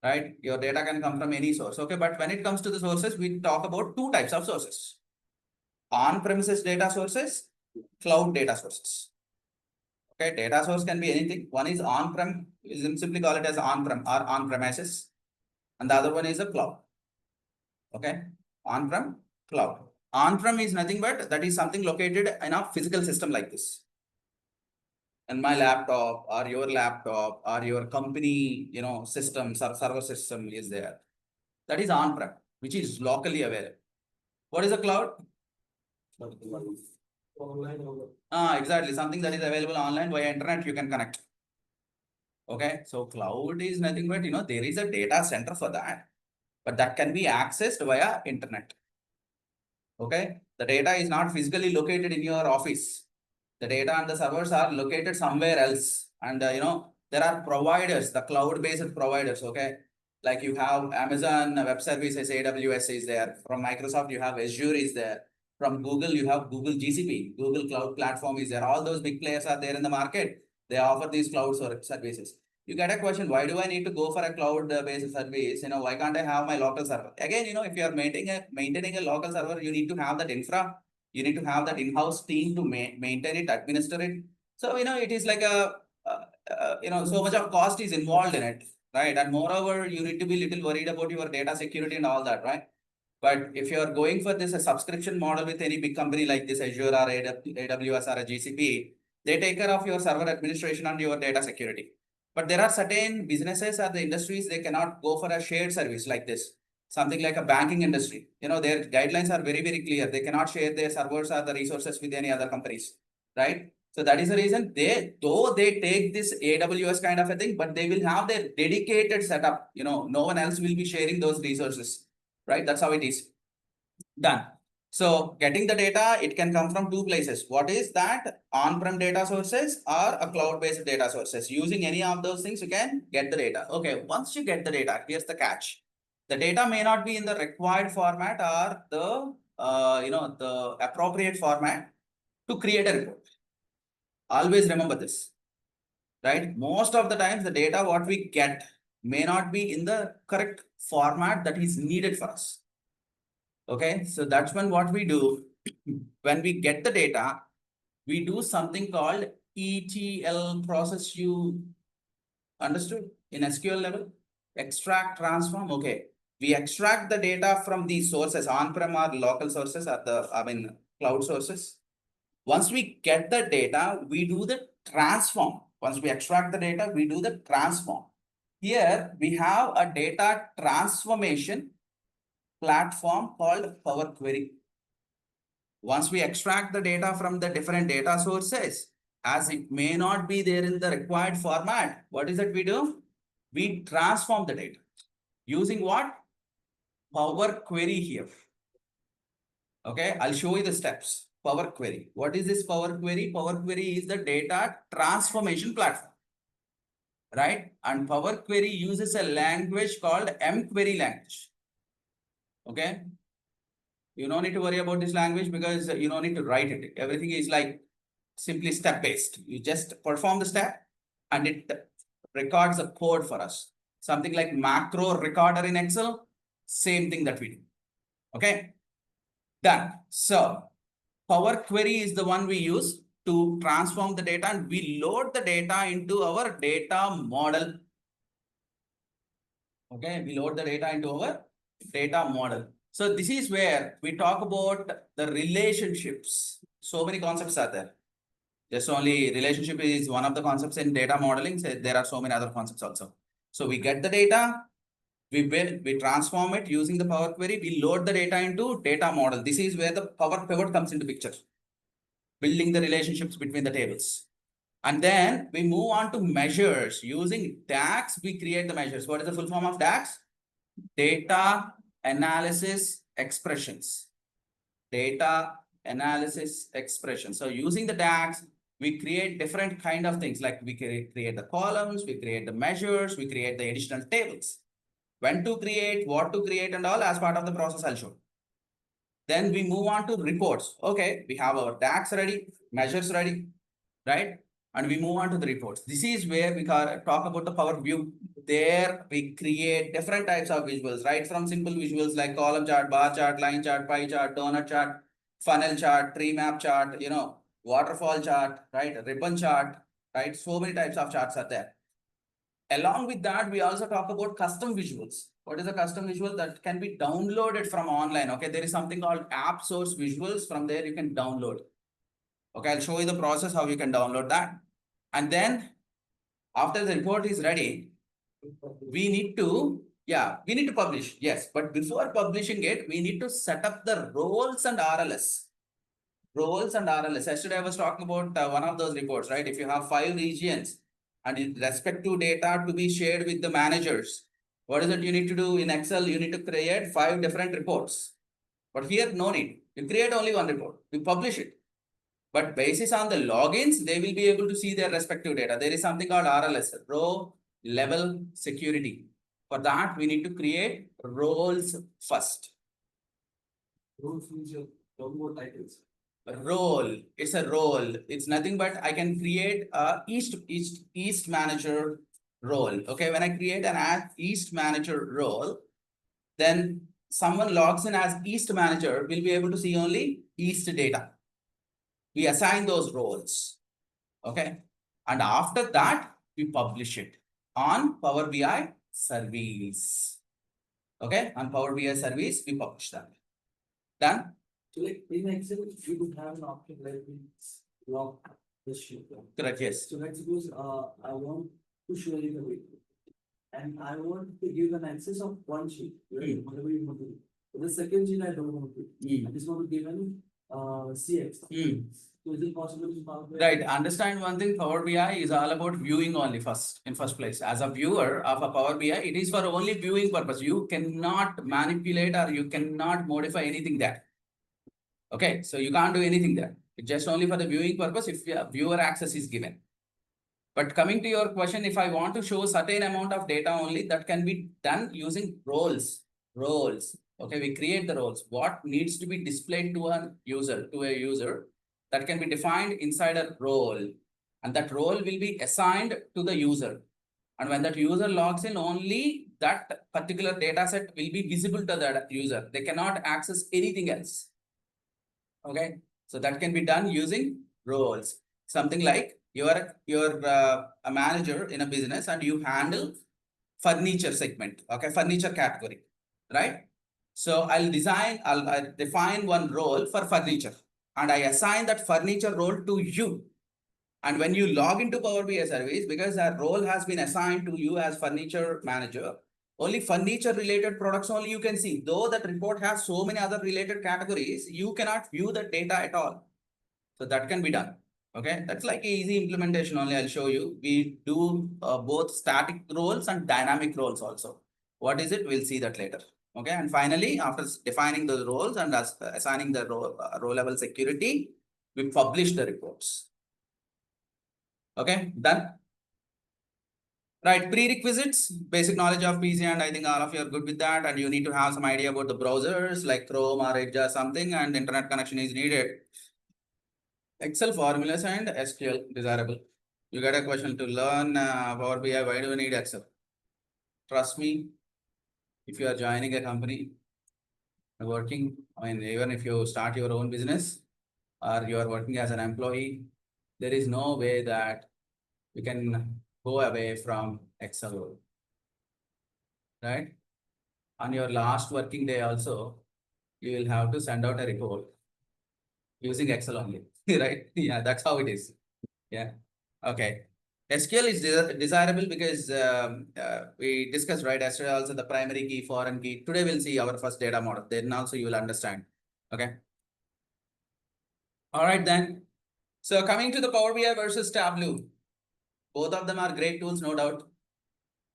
right? Your data can come from any source. Okay, but when it comes to the sources, we talk about 2 types of sources: on-premises data sources, cloud data sources. Okay, data source can be anything. One is on-prem, we simply call it as on-prem or on-premises, and the other one is a cloud. Okay, on-prem, cloud. On-prem is nothing but that is something located in a physical system like this. And my laptop or your laptop or your company, systems or server system is there. That is on-prem, which is locally available. What is a cloud? Online. Exactly. Something that is available online via internet, you can connect. Okay. So cloud is nothing but, there is a data center for that, but that can be accessed via internet. Okay. The data is not physically located in your office. The data and the servers are located somewhere else. And, there are providers, the cloud-based providers. Okay. Like you have Amazon Web Services, AWS is there. From Microsoft, you have Azure is there. From Google, you have Google GCP, Google Cloud Platform is there. All those big players are there in the market. They offer these cloud services. You get a question, why do I need to go for a cloud-based service? Why can't I have my local server? Again, if you are maintaining a local server, you need to have that infra. You need to have that in-house team to maintain it, administer it. So, it is like so much of cost is involved in it, right? And moreover, you need to be little worried about your data security and all that, right? But if you are going for this a subscription model with any big company like this, Azure or AWS or a GCP, they take care of your server administration and your data security. But there are certain businesses or the industries, they cannot go for a shared service like this. Something like a banking industry, their guidelines are very, very clear. They cannot share their servers or the resources with any other companies, right? So that is the reason though they take this AWS kind of a thing, but they will have their dedicated setup. No one else will be sharing those resources, right? That's how it is done. So getting the data, it can come from 2 places. What is that? On-prem data sources or a cloud-based data sources. Using any of those things, you can get the data. Okay, once you get the data, here's the catch. The data may not be in the required format or the appropriate format to create a report. Always remember this, right? Most of the times the data what we get may not be in the correct format that is needed for us. Okay, so that's when what we do, when we get the data, we do something called ETL process. You understood in SQL level? Extract, transform. Okay, we extract the data from these sources, on-prem or local sources or cloud sources. Once we get the data, we do the transform. Once we extract the data, we do the transform. Here we have a data transformation platform called Power Query. Once we extract the data from the different data sources, as it may not be there in the required format, what is it we do? We transform the data. Using what? Power Query here. Okay, I'll show you the steps. Power Query. What is this Power Query? Power Query is the data transformation platform, right? And Power Query uses a language called mQuery language. Okay, you don't need to worry about this language because you don't need to write it. Everything is like simply step-based. You just perform the step and it records the code for us. Something like macro recorder in Excel, same thing that we do. Okay, done. So Power Query is the one we use to transform the data, and we load the data into our data model. Okay, we load the data into our data model. So this is where we talk about the relationships. So many concepts are there. Just only relationship is one of the concepts in data modeling. So there are so many other concepts also. So we get the data, we transform it using the Power Query, we load the data into data model. This is where the Power Pivot comes into picture. building the relationships between the tables. And then we move on to measures. Using DAX, we create the measures. What is the full form of DAX? Data Analysis Expressions. Data Analysis Expressions. So using the DAX, we create different kind of things, like we create the columns, we create the measures, we create the additional tables. When to create, what to create, and all as part of the process I'll show. Then we move on to reports. Okay, we have our DAX ready, measures ready, right? And we move on to the reports. This is where we talk about the Power View. There we create different types of visuals, right? From simple visuals like column chart, bar chart, line chart, pie chart, donut chart, funnel chart, tree map chart, waterfall chart, right? Ribbon chart, right? So many types of charts are there. Along with that, we also talk about custom visuals. What is a custom visual? That can be downloaded from online. Okay, there is something called app source visuals. From there, you can download. Okay, I'll show you the process how you can download that. And then after the report is ready, we need to publish. Yes, but before publishing it, we need to set up the roles and RLS. Roles and RLS. Yesterday I was talking about one of those reports, right? If you have 5 regions and in respect to data to be shared with the managers, what is it you need to do in Excel? You need to create 5 different reports. But here, no need. You create only one report. You publish it. But basis on the logins, they will be able to see their respective data. There is something called RLS, row level security. For that, we need to create roles first. Roles means your more titles. Role, it's a role. It's nothing but I can create a East manager role. Okay, when I create an East manager role, then someone logs in as East manager will be able to see only East data. We assign those roles. Okay, and after that, we publish it on Power BI service. Okay, on Power BI service, we publish that. Done? So like in Excel, you could have an option where we log the sheet. Correct, yes. So let's suppose I want to show you the way. And I want to give an access of one sheet, right? Whatever you want to do. For the second sheet, I don't want to. I just want to give an CX. So is it possible to Power BI? Right. Understand one thing, Power BI is all about viewing only in first place. As a viewer of a Power BI, it is for only viewing purpose. You cannot manipulate or you cannot modify anything there. Okay, so you can't do anything there. It's just only for the viewing purpose if viewer access is given. But coming to your question, if I want to show certain amount of data only, that can be done using roles. Okay, we create the roles. What needs to be displayed to a user, that can be defined inside a role. And that role will be assigned to the user. And when that user logs in, only that particular data set will be visible to that user. They cannot access anything else. Okay, so that can be done using roles. Something like you're a manager in a business and you handle furniture segment, okay, furniture category, right? So I'll define one role for furniture and I assign that furniture role to you. And when you log into Power BI service, because that role has been assigned to you as furniture manager, only furniture related products only you can see. Though that report has so many other related categories, you cannot view the data at all. So that can be done. Okay, that's like easy implementation only. I'll show you. We do both static roles and dynamic roles also. What is it? We'll see that later. Okay, and finally, after defining the roles and assigning the row level security, we publish the reports. Okay, done. Right, prerequisites, basic knowledge of PC, and I think all of you are good with that. And you need to have some idea about the browsers like Chrome or Edge or something, and internet connection is needed. Excel formulas and SQL desirable. You get a question to learn Power BI. Why do you need Excel? Trust me, if you are joining a company, working, I mean, even if you start your own business or you are working as an employee, there is no way that you can go away from Excel, right? On your last working day also, you will have to send out a report using Excel only, right? Yeah, that's how it is. Yeah. Okay. SQL is desirable because we discussed right yesterday also the primary key, foreign key. Today we'll see our first data model. Then also you will understand. Okay. All right then. So coming to the Power BI versus Tableau, both of them are great tools, no doubt.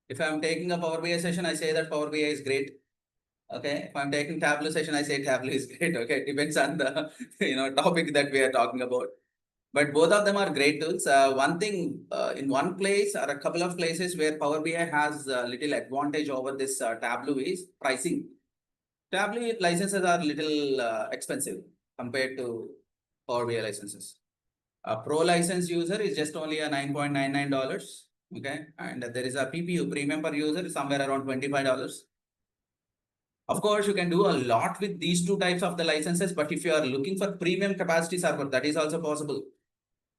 If I'm taking a Power BI session, I say that Power BI is great. Okay, if I'm taking Tableau session, I say Tableau is great. Okay, it depends on the topic that we are talking about. But both of them are great tools. One thing, in one place or a couple of places where Power BI has a little advantage over this Tableau is pricing. Tableau licenses are little expensive compared to Power BI licenses. A pro license user is just only a $9.99. Okay, and there is a PPU, premium per user, somewhere around $25. Of course, you can do a lot with these two types of the licenses, but if you are looking for premium capacity server, that is also possible.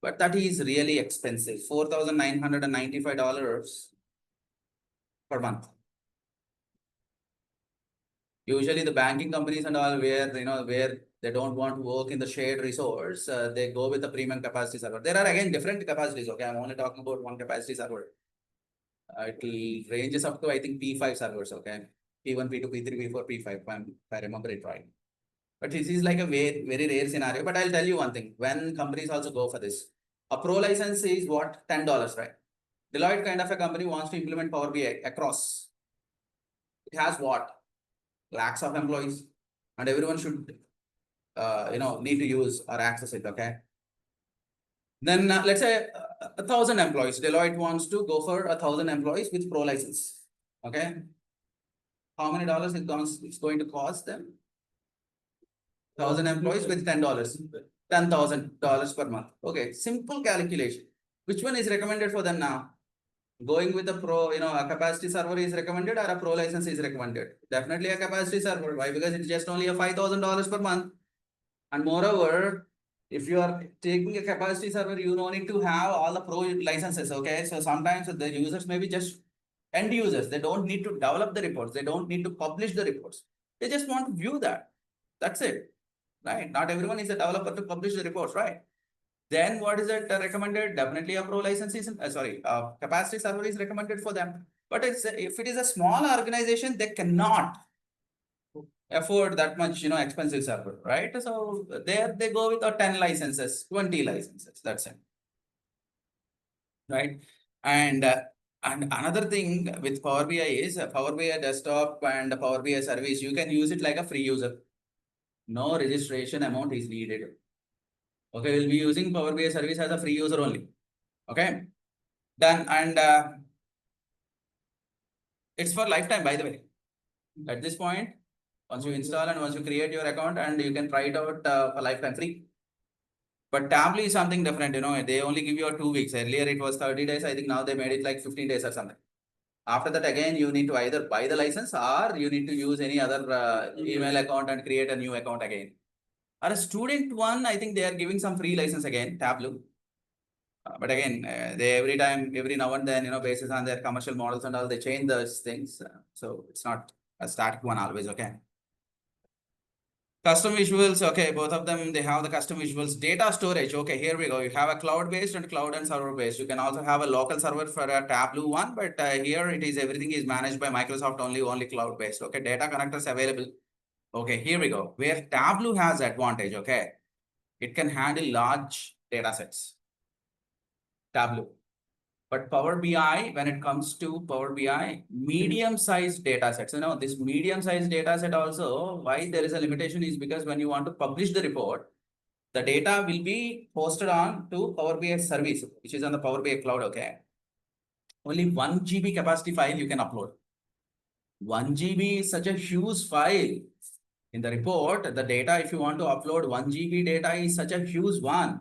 But that is really expensive, $4,995 per month. Usually the banking companies and all where they don't want to work in the shared resource, they go with the premium capacity server. There are again different capacities. Okay, I'm only talking about one capacity server. It ranges up to I think P5 servers. Okay, P1, P2, P3, P4, P5. If I remember it right. But this is like a very, very rare scenario. But I'll tell you one thing: when companies also go for this, a pro license is what, $10, right? Deloitte kind of a company wants to implement Power BI across. It has what? Lakhs of employees, and everyone should need to use or access it. Okay. Then let's say 1,000 employees. Deloitte wants to go for 1,000 employees with pro license. Okay. How many dollars it's going to cost them? 1,000 employees with $10. $10,000 per month. Okay. Simple calculation. Which one is recommended for them now? Going with a pro, a capacity server is recommended or a pro license is recommended? Definitely a capacity server. Why? Because it's just only a $5,000 per month. And moreover, if you are taking a capacity server, you don't need to have all the pro licenses. Okay. So sometimes the users may be just end users. They don't need to develop the reports. They don't need to publish the reports. They just want to view that. That's it. Right. Not everyone is a developer to publish the reports, right? Then what is it recommended? Definitely a pro license is, capacity server is recommended for them. But if it is a small organization, they cannot afford that much, expensive server, right? So there they go with 10 licenses, 20 licenses. That's it, right? And another thing with Power BI is Power BI desktop and Power BI service. You can use it like a free user. No registration amount is needed. Okay, we'll be using Power BI service as a free user only. Okay, done. And it's for lifetime, by the way. At this point, once you install and once you create your account, and you can try it out for lifetime free. But Tableau is something different. They only give you 2 weeks. Earlier it was 30 days. I think now they made it like 15 days or something. After that, again, you need to either buy the license or you need to use any other email account and create a new account again. Or a student one, I think they are giving some free license again, Tableau. But again, they every now and then, basis on their commercial models and all, they change those things. So it's not a static one always. Okay. Custom visuals. Okay. Both of them, they have the custom visuals. Data storage. Okay. Here we go. You have a cloud-based and cloud and server-based. You can also have a local server for a Tableau one, but here it is, everything is managed by Microsoft only cloud-based. Okay. Data connectors available. Okay. Here we go. Where Tableau has advantage. Okay. It can handle large data sets. Tableau. But Power BI, when it comes to Power BI, medium-sized data sets, this medium-sized data set also, why there is a limitation is because when you want to publish the report, the data will be posted on to Power BI service, which is on the Power BI cloud, okay? Only 1 GB capacity file you can upload. 1 GB is such a huge file. In the report, the data, if you want to upload 1 GB data is such a huge one,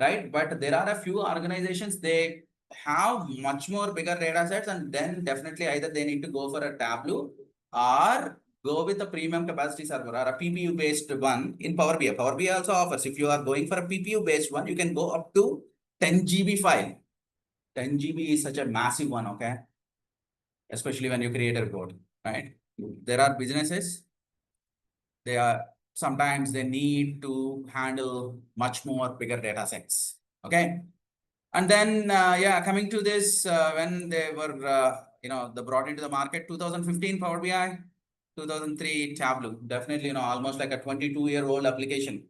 right? But there are a few organizations, they have much more bigger data sets, and then definitely either they need to go for a Tableau or go with a premium capacity server or a PPU based one in Power BI. Power BI also offers, if you are going for a PPU based one, you can go up to 10 GB file. 10 GB is such a massive one, okay? Especially when you create a report, right? There are businesses, sometimes they need to handle much more bigger data sets, okay? And then, coming to this, when they were, they brought into the market, 2015 Power BI, 2003 Tableau, definitely, almost like a 22-year-old application.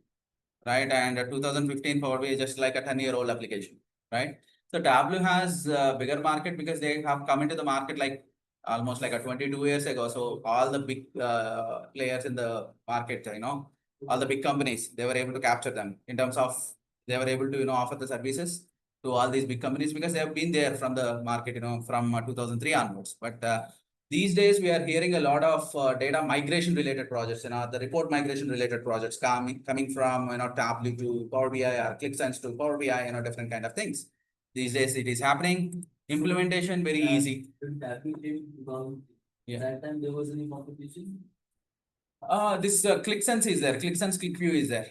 right? And 2015 Power BI is just like a 10-year-old application, right? So Tableau has a bigger market because they have come into the market like almost like a 22 years ago. So all the big players in the market, all the big companies, they were able to capture them in terms of they were able to, offer the services to all these big companies because they have been there from the market, from 2003 onwards. But these days, we are hearing a lot of data migration related projects, the report migration related projects coming from, Tableau to Power BI or ClickSense to Power BI, different kind of things. These days, it is happening. Implementation very easy. When Tableau came, Yeah. that time there was any competition? This ClickSense is there. ClickSense ClickView is there.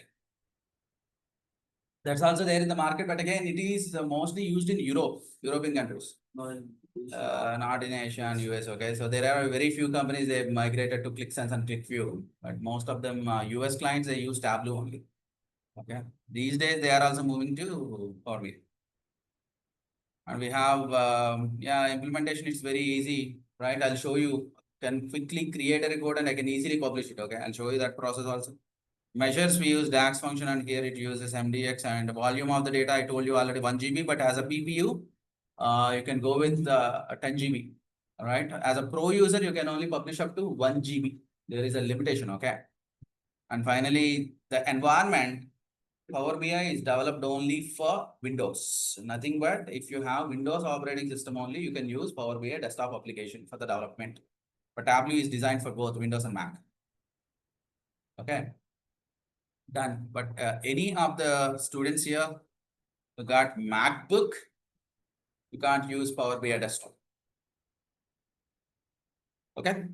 That's also there in the market, but again, it is mostly used in European countries. No, in Not in Asia and US. Okay, so there are very few companies they migrated to ClickSense and ClickView, but most of them US clients they use Tableau only. Okay, these days they are also moving to Power BI. And we have implementation. It's very easy, right? I'll show you. Can quickly create a report and I can easily publish it. Okay, I'll show you that process also. Measures we use DAX function and here it uses MDX and volume of the data. I told you already 1 GB, but as a PPU, you can go with 10 GB. All right. As a pro user, you can only publish up to 1 GB. There is a limitation. Okay. And finally, the environment Power BI is developed only for Windows. Nothing but if you have Windows operating system only, you can use Power BI desktop application for the development. But Tableau is designed for both Windows and Mac. Okay. Done. But any of the students here who got MacBook, you can't use Power BI desktop. Okay.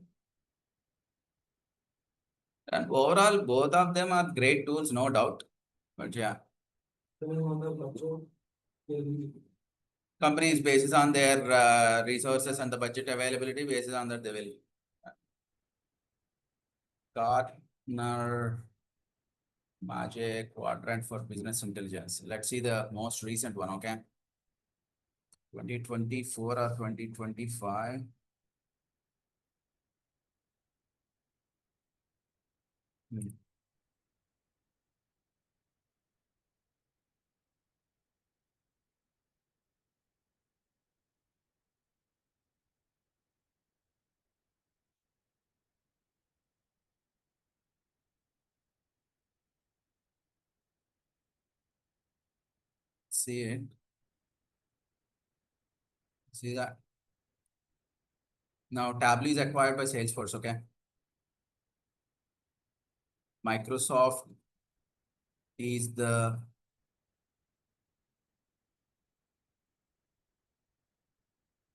And overall, both of them are great tools, no doubt. But yeah, companies basis on their resources and the budget availability, basis on that they will. Gartner Magic Quadrant for Business Intelligence. Let's see the most recent one, okay? 2024 or 2025. See it. See that. Now Tableau is acquired by Salesforce, okay? Microsoft is the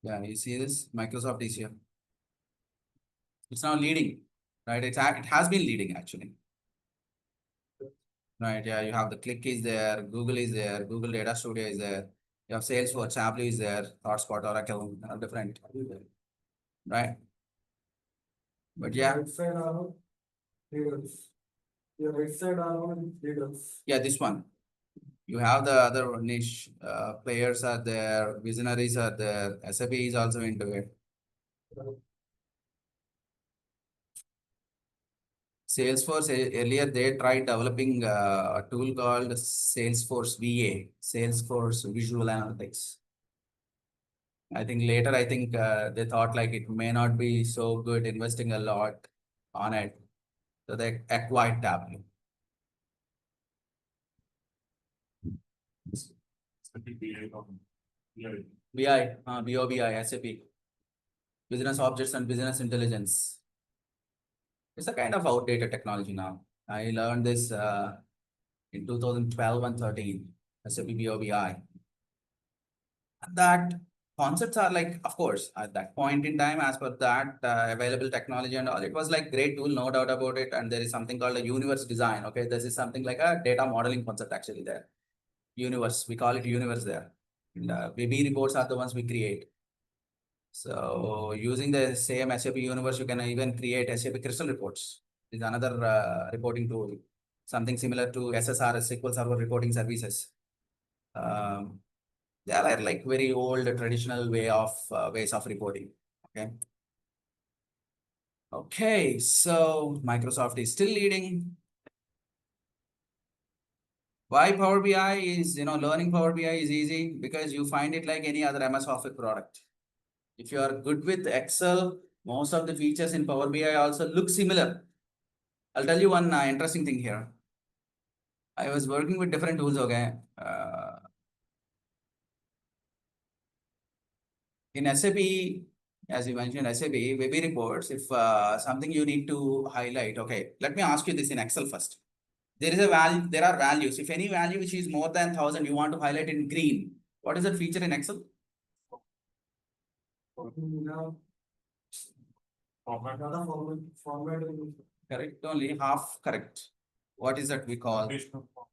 you see this? Microsoft is here. It's now leading, right? It has been leading actually. Right, yeah, you have the Click is there, Google is there, Google Data Studio is there, you have Salesforce, Tableau is there, ThoughtSpot, Oracle, different, right? But yeah. Right side are leaders. Your right side are leaders. Yeah, this one. You have the other niche players are there, visionaries are there, SAP is also into it. Salesforce earlier they tried developing a tool called Salesforce VA, Salesforce Visual Analytics. I think later, they thought like it may not be so good investing a lot on it. So they acquired Tableau. BI, BOBI, SAP, Business Objects and Business Intelligence. It's a kind of outdated technology now. I learned this in 2012 and 13, SAP BOBI. That concepts are like, of course, at that point in time, as per that available technology and all, it was like great tool, no doubt about it. And there is something called a universe design. Okay, this is something like a data modeling concept actually there. Universe, we call it universe there. And BB reports are the ones we create. So using the same SAP universe, you can even create SAP crystal reports. Is another reporting tool, something similar to SSRS, SQL Server reporting services. They are like very old traditional ways of reporting. Okay. Okay, so Microsoft is still leading. Why Power BI is, learning Power BI is easy because you find it like any other MS Office product. If you are good with Excel, most of the features in Power BI also look similar. I'll tell you one interesting thing here. I was working with different tools, okay? In SAP, as you mentioned, SAP, Webby reports, if something you need to highlight, okay, let me ask you this in Excel first. There is a value, there are values. If any value which is more than 1,000, you want to highlight in green. What is that feature in Excel? Now, format. Correct, only half correct. What is that we call?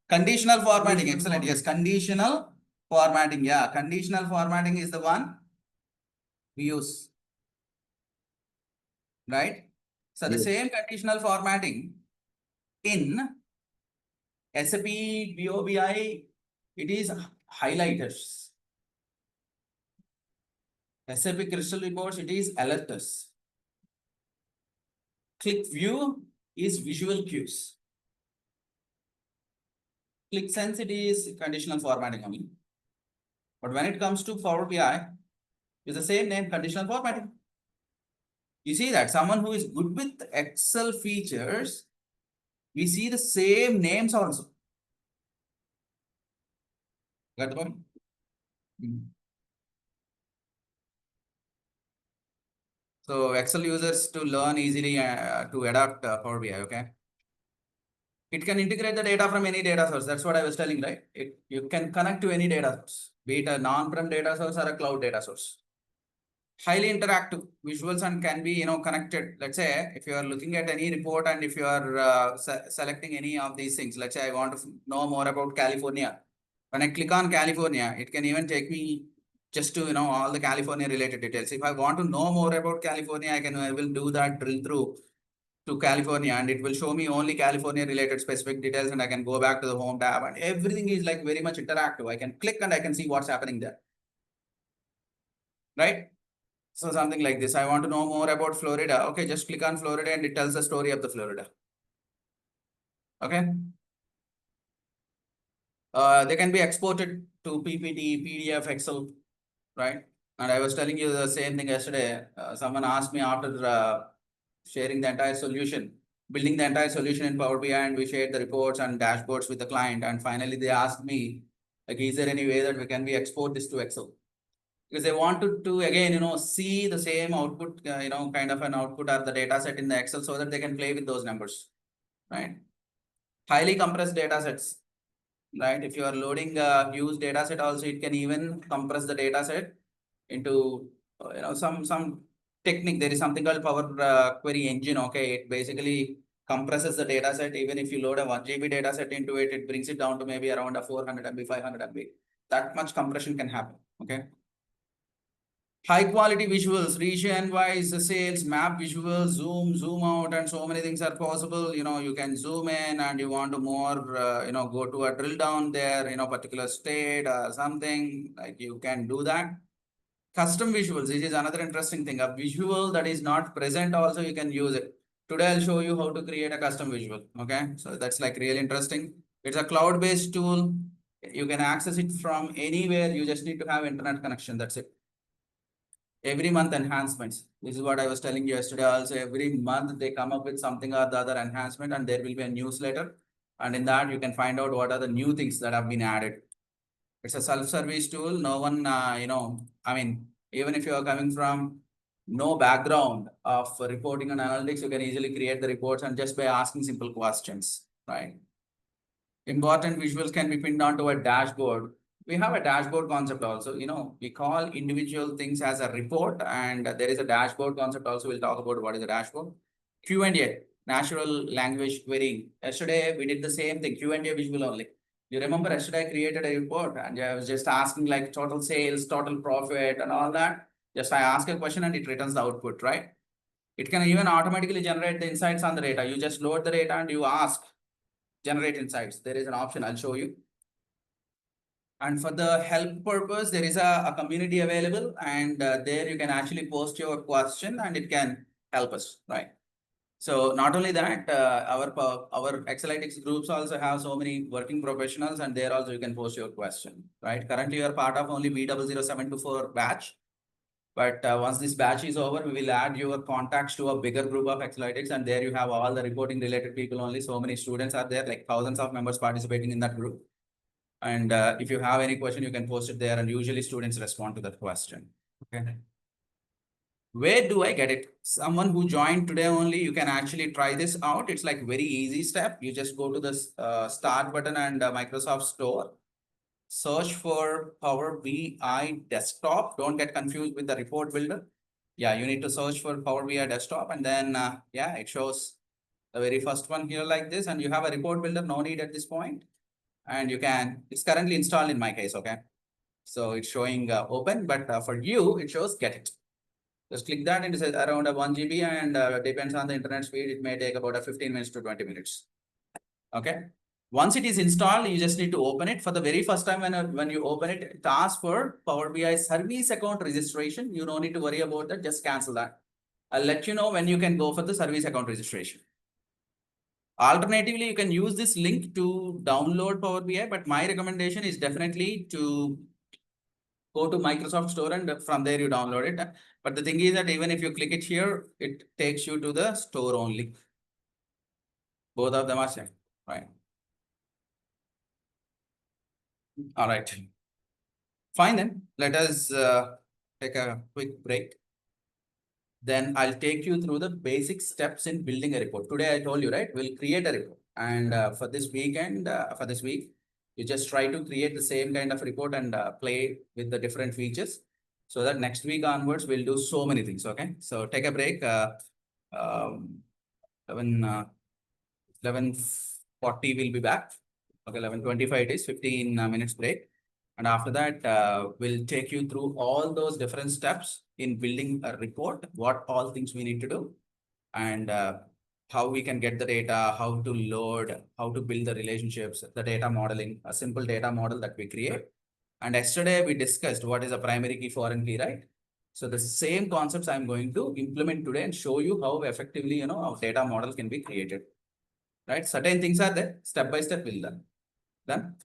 Conditional formatting. Excellent. Yes, conditional formatting. Yeah, conditional formatting is the one we use. Right? So the Yes. same conditional formatting in SAP BOBI, it is highlighters. SAP Crystal Reports, it is alerters. Click view is visual cues. Click sense, it is conditional formatting only. But when it comes to Power BI, it's the same name, conditional formatting. You see that someone who is good with Excel features, we see the same names also. Got the point? So Excel users to learn easily to adapt Power BI, okay? It can integrate the data from any data source. That's what I was telling, right? You can connect to any data source, be it a non-prem data source or a cloud data source. Highly interactive visuals and can be, connected. Let's say if you are looking at any report and if you are selecting any of these things, let's say I want to know more about California. When I click on California, it can even take me just to, all the California related details. If I want to know more about California, I will do that drill through to California and it will show me only California related specific details and I can go back to the home tab and everything is like very much interactive. I can click and I can see what's happening there. Right? So something like this, I want to know more about Florida. Okay, just click on Florida and it tells the story of the Florida. Okay. They can be exported to PPT, PDF, Excel, right? And I was telling you the same thing yesterday. Someone asked me after sharing the entire solution, building the entire solution in Power BI, and we shared the reports and dashboards with the client. And finally, they asked me, like, is there any way that we can export this to Excel? Because they wanted to again, see the same output, kind of an output or the data set in the Excel so that they can play with those numbers, right? Highly compressed data sets, right? If you are loading a huge data set also, it can even compress the data set into, some technique. There is something called Power Query Engine, okay? It basically compresses the data set. Even if you load a 1 GB data set into it, it brings it down to maybe around a 400 MB, 500 MB. That much compression can happen, okay? High quality visuals, region wise sales, map visuals, zoom out, and so many things are possible. You can zoom in and you want to more, go to a drill down there, particular state or something, like you can do that. Custom visuals, this is another interesting thing. A visual that is not present also, you can use it. Today, I'll show you how to create a custom visual, okay? So that's like really interesting. It's a cloud-based tool. You can access it from anywhere. You just need to have internet connection, that's it. Every month enhancements. This is what I was telling you yesterday also. Every month they come up with something or the other enhancement and there will be a newsletter. And in that you can find out what are the new things that have been added. It's a self-service tool. No one, even if you are coming from no background of reporting and analytics, you can easily create the reports and just by asking simple questions, right? Important visuals can be pinned onto a dashboard. We have a dashboard concept also. We call individual things as a report, and there is a dashboard concept also. We'll talk about what is a dashboard. Q&A, natural language querying. Yesterday, we did the same thing, Q&A visual only. You remember yesterday I created a report and I was just asking like total sales, total profit and all that. Just I ask a question and it returns the output, right? It can even automatically generate the insights on the data. You just load the data and you ask, generate insights. There is an option, I'll show you. And for the help purpose, there is a community available and there you can actually post your question and it can help us, right? So not only that, our Excelytics groups also have so many working professionals, and there also you can post your question, right? Currently, you are part of only B00724 batch. But once this batch is over, we will add your contacts to a bigger group of Excelytics, and there you have all the reporting related people only. So many students are there, like thousands of members participating in that group. And if you have any question, you can post it there, and usually students respond to that question. Okay. Where do I get it? Someone who joined today only, you can actually try this out. It's like very easy step. You just go to the start button and Microsoft Store. Search for Power BI Desktop. Don't get confused with the report builder. Yeah, you need to search for Power BI Desktop, and then yeah, it shows the very first one here like this, and you have a report builder, no need at this point. And you can, it's currently installed in my case, okay? So it's showing open, but for you, it shows get it. Just click that and it says around a 1 GB, and depends on the internet speed, it may take about a 15 minutes to 20 minutes. Okay. Once it is installed, you just need to open it. For the very first time, when you open it, it asks for Power BI service account registration. You don't need to worry about that. Just cancel that. I'll let you know when you can go for the service account registration. Alternatively, you can use this link to download Power BI, but my recommendation is definitely to go to Microsoft Store, and from there you download it. But the thing is that even if you click it here, it takes you to the store only. Both of them are same, right? All right. Fine then, let us take a quick break. Then I'll take you through the basic steps in building a report. Today I told you, right? We'll create a report. And for this weekend, for this week, you just try to create the same kind of report and play with the different features, so that next week onwards, we'll do so many things, okay? So take a break. 11:40 will be back. Okay, 11:25 it is, 15 minutes break. And after that, we'll take you through all those different steps in building a report, what all things we need to do, and how we can get the data, how to load, how to build the relationships, the data modeling, a simple data model that we create. And yesterday we discussed what is a primary key, foreign key, right? So the same concepts I'm going to implement today and show you how effectively, our data model can be created, right? Certain things are there, step by step we'll learn. Done?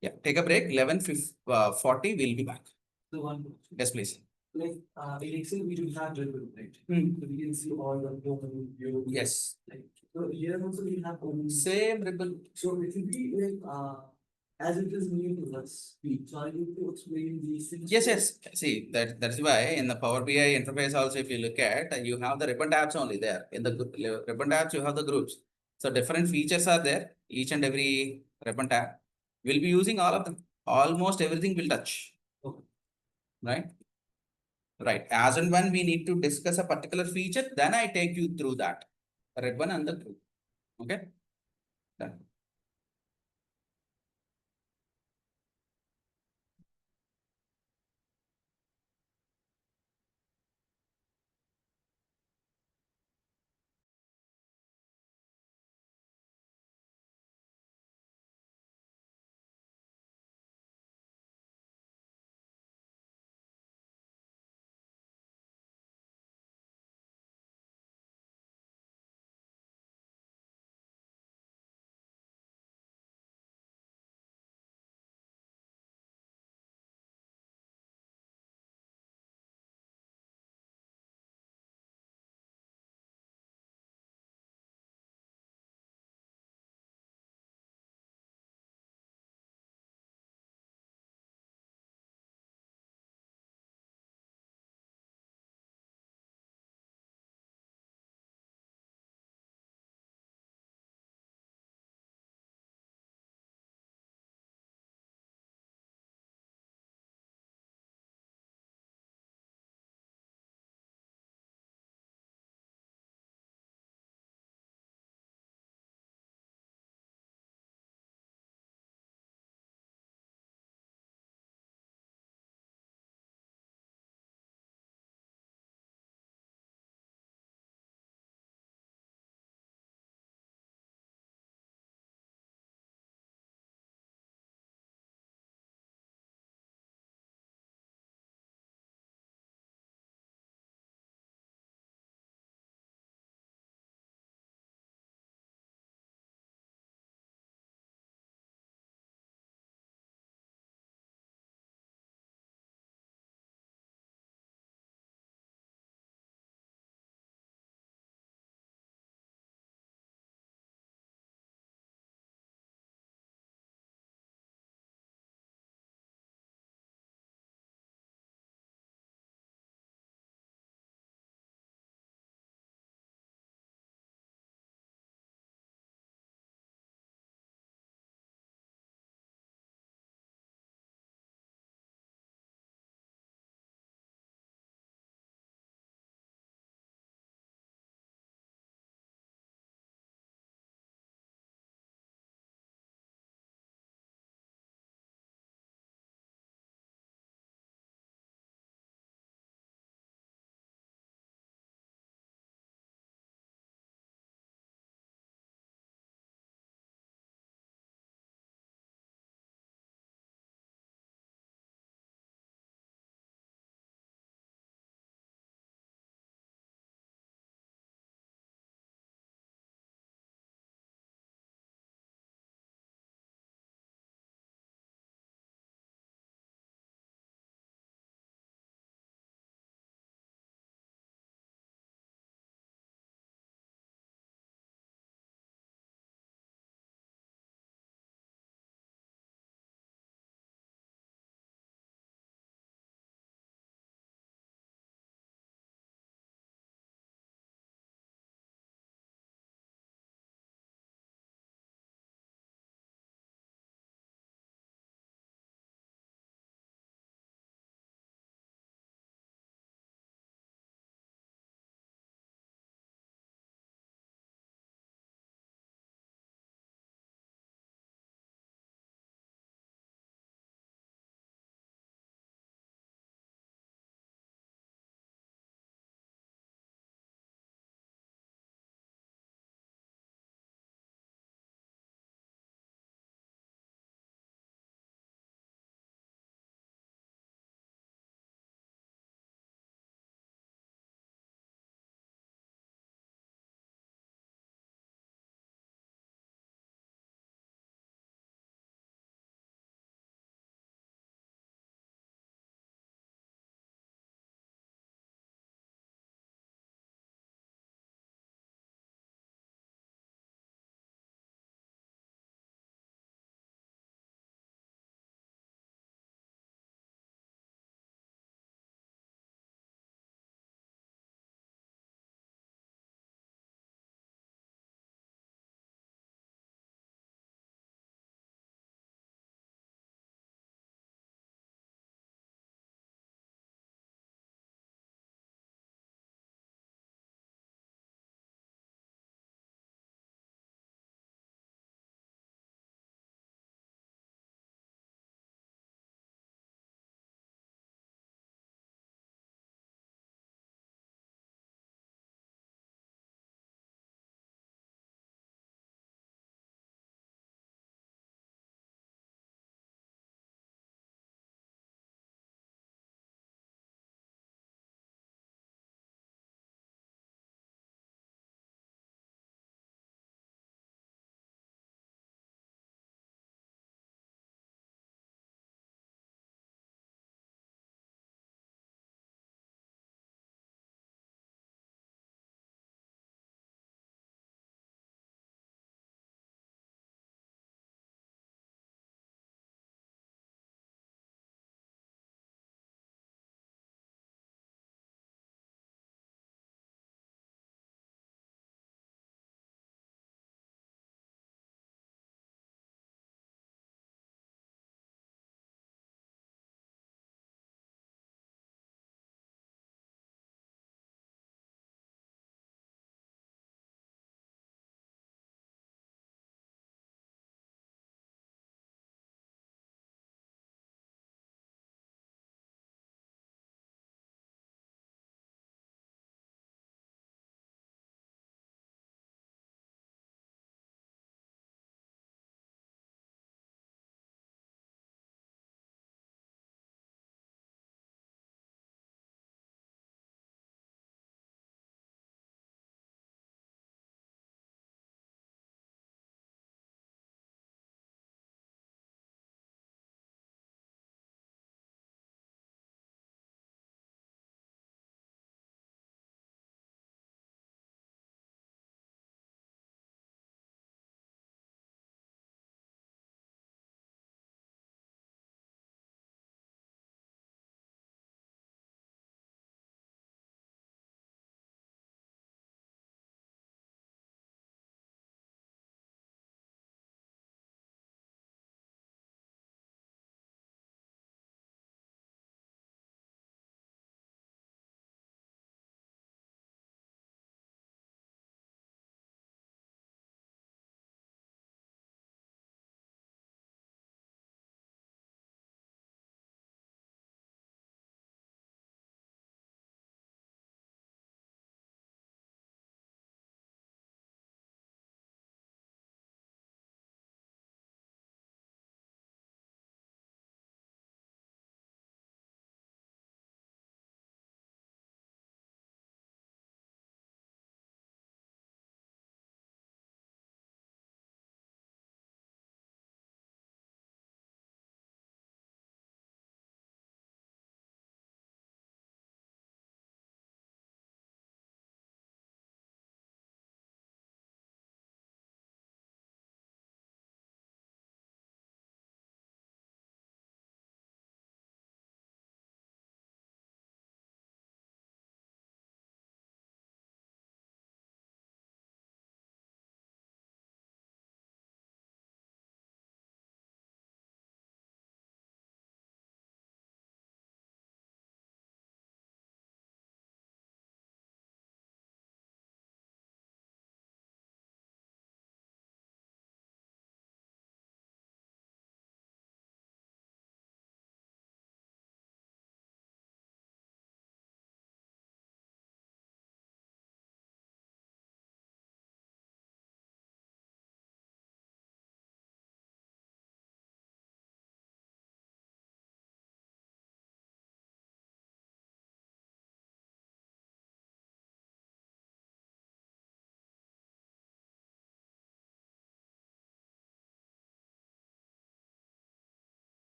Yeah, take a break. 11:40, we'll be back. The one question. Yes, please. Like in Excel, we do have ribbon, right? Hmm. So we can see all the view. Yes. Like so here also we have only. Same ribbon. So it will be like as it is new to us. So I need to explain these things. Yes, yes. See, that's why in the Power BI interface also, if you look at, you have the ribbon tabs only there. In the ribbon tabs, you have the groups. So different features are there. Each and every ribbon tab. We'll be using all of them. Almost everything will touch. Okay. Right? Right. As and when we need to discuss a particular feature, then I take you through that. Ribbon and the group. Okay? Done.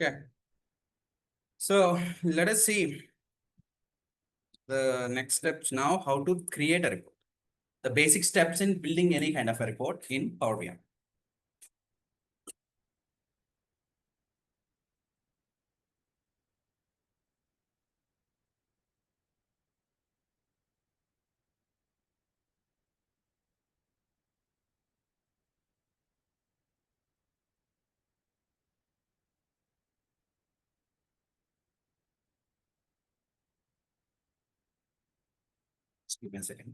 Okay. So let us see the next steps now, how to create a report. The basic steps in building any kind of a report in Power BI. Just give me a second.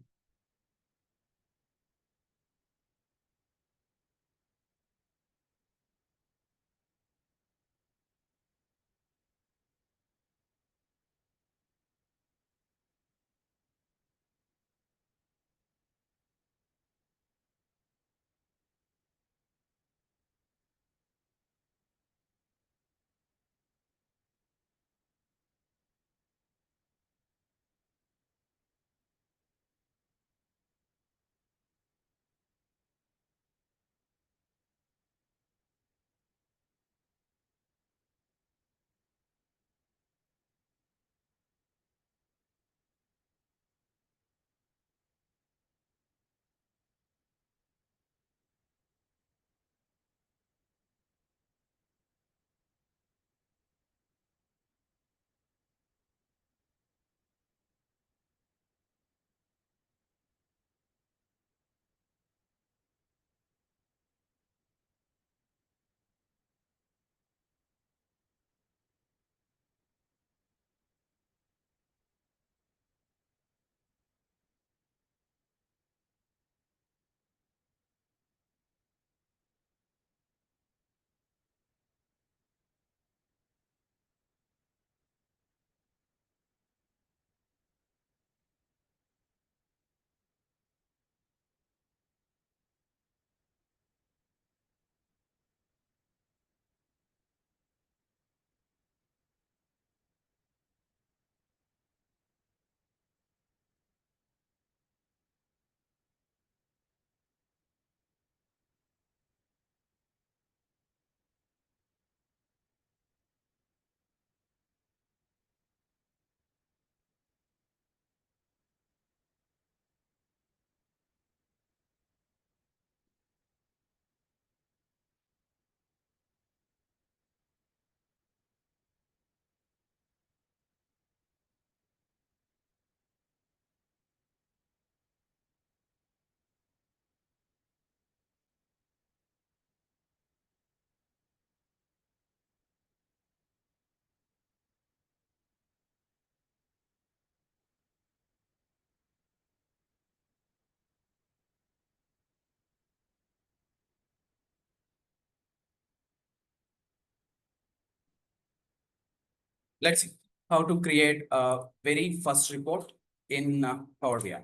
Let's see how to create a very first report in Power BI.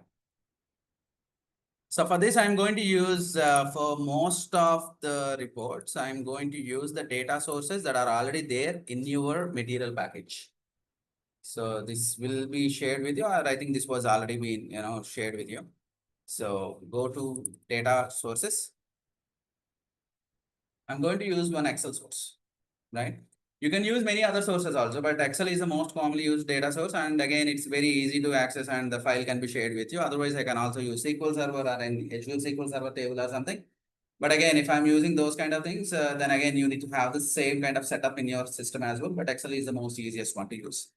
So for this, I'm going to use for most of the reports, I'm going to use the data sources that are already there in your material package. So this will be shared with you, or I think this was already been, shared with you. So go to data sources. I'm going to use one Excel source, right? You can use many other sources also, but Excel is the most commonly used data source. And again, it's very easy to access and the file can be shared with you. Otherwise, I can also use SQL Server or an HL SQL Server table or something. But again, if I'm using those kind of things, then again, you need to have the same kind of setup in your system as well. But Excel is the most easiest one to use.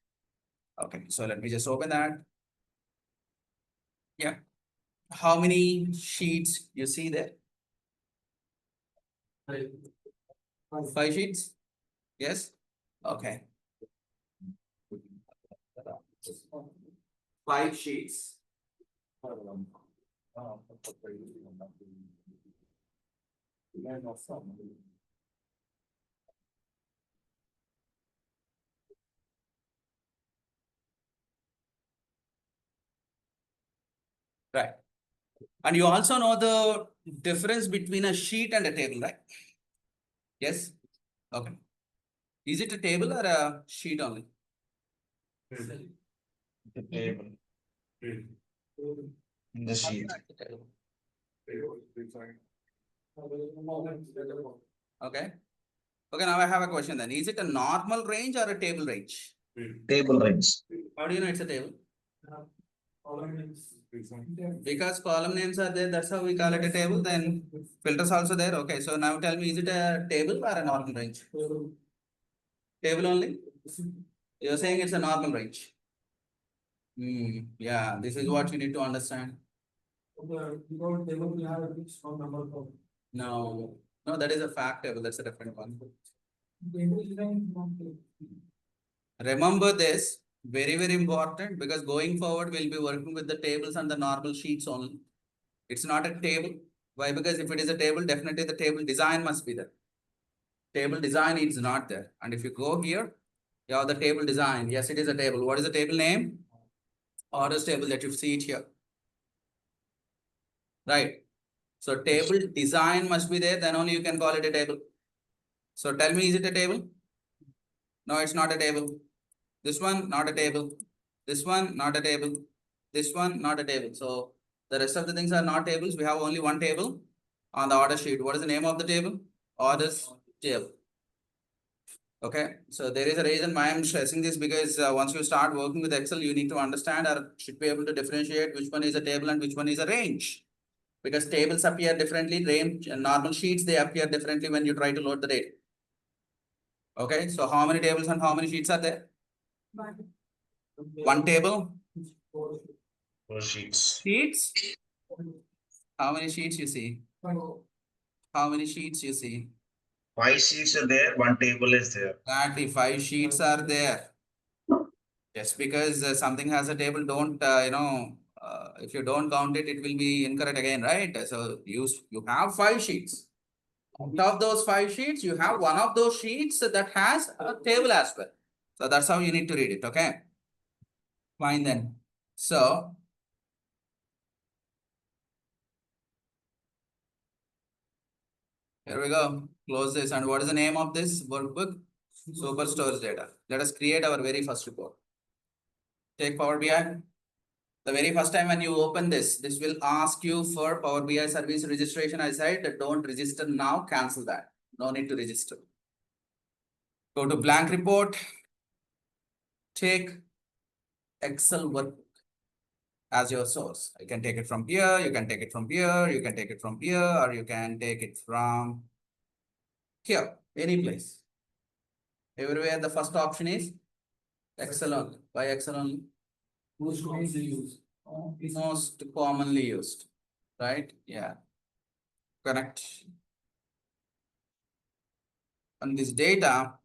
Okay, so let me just open that. Yeah. How many sheets you see there? 5 sheets? Yes? Okay. 5 sheets. Right. And you also know the difference between a sheet and a table, right? Yes? Okay. Is it a table or a sheet only? The table in the sheet. Okay. Okay, now I have a question then. Is it a normal range or a table range? Table range. How do you know it's a table? Column names. Because column names are there, that's how we call it a table. Then filters also there. Okay, so now tell me, is it a table or a normal range? Table only? You're saying it's a normal range. Yeah, this is what you need to understand. Because table will have a fixed number of. No, no, that is a fact table. That's a different one. Table is not. Remember this, very, very important, because going forward, we'll be working with the tables and the normal sheets only. It's not a table. Why? Because if it is a table, definitely the table design must be there. Table design is not there. And if you go here, you have the table design. Yes, it is a table. What is the table name? Orders table that you see it here. Right. So table design must be there, then only you can call it a table. So tell me, is it a table? No, it's not a table. This one, not a table. This one, not a table. This one, not a table. So the rest of the things are not tables. We have only one table on the order sheet. What is the name of the table? Orders table. Okay, so there is a reason why I'm stressing this, because once you start working with Excel, you need to understand or should be able to differentiate which one is a table and which one is a range. Because tables appear differently, range and normal sheets, they appear differently when you try to load the data. Okay, so how many tables and how many sheets are there? One table, Four sheets. sheets. How many sheets you see? How many sheets you see? 5 sheets are there, one table is there. Exactly, 5 sheets are there. Just because something has a table, don't, if you don't count it, it will be incorrect again, right? So you have 5 sheets. Out of those 5 sheets, you have one of those sheets that has a table as well. So that's how you need to read it, okay? Fine then. So here we go. Close this. And what is the name of this workbook? Super Stores Data. Let us create our very first report. Take Power BI. The very first time when you open this will ask you for Power BI service registration. I said, don't register now, cancel that. No need to register. Go to blank report. Take Excel workbook as your source. You can take it from here, you can take it from here, you can take it from here, or you can take it from here, any place. Everywhere the first option is Excel only. Why Excel only? Most commonly used. Most commonly used, right? Yeah. Correct. And this data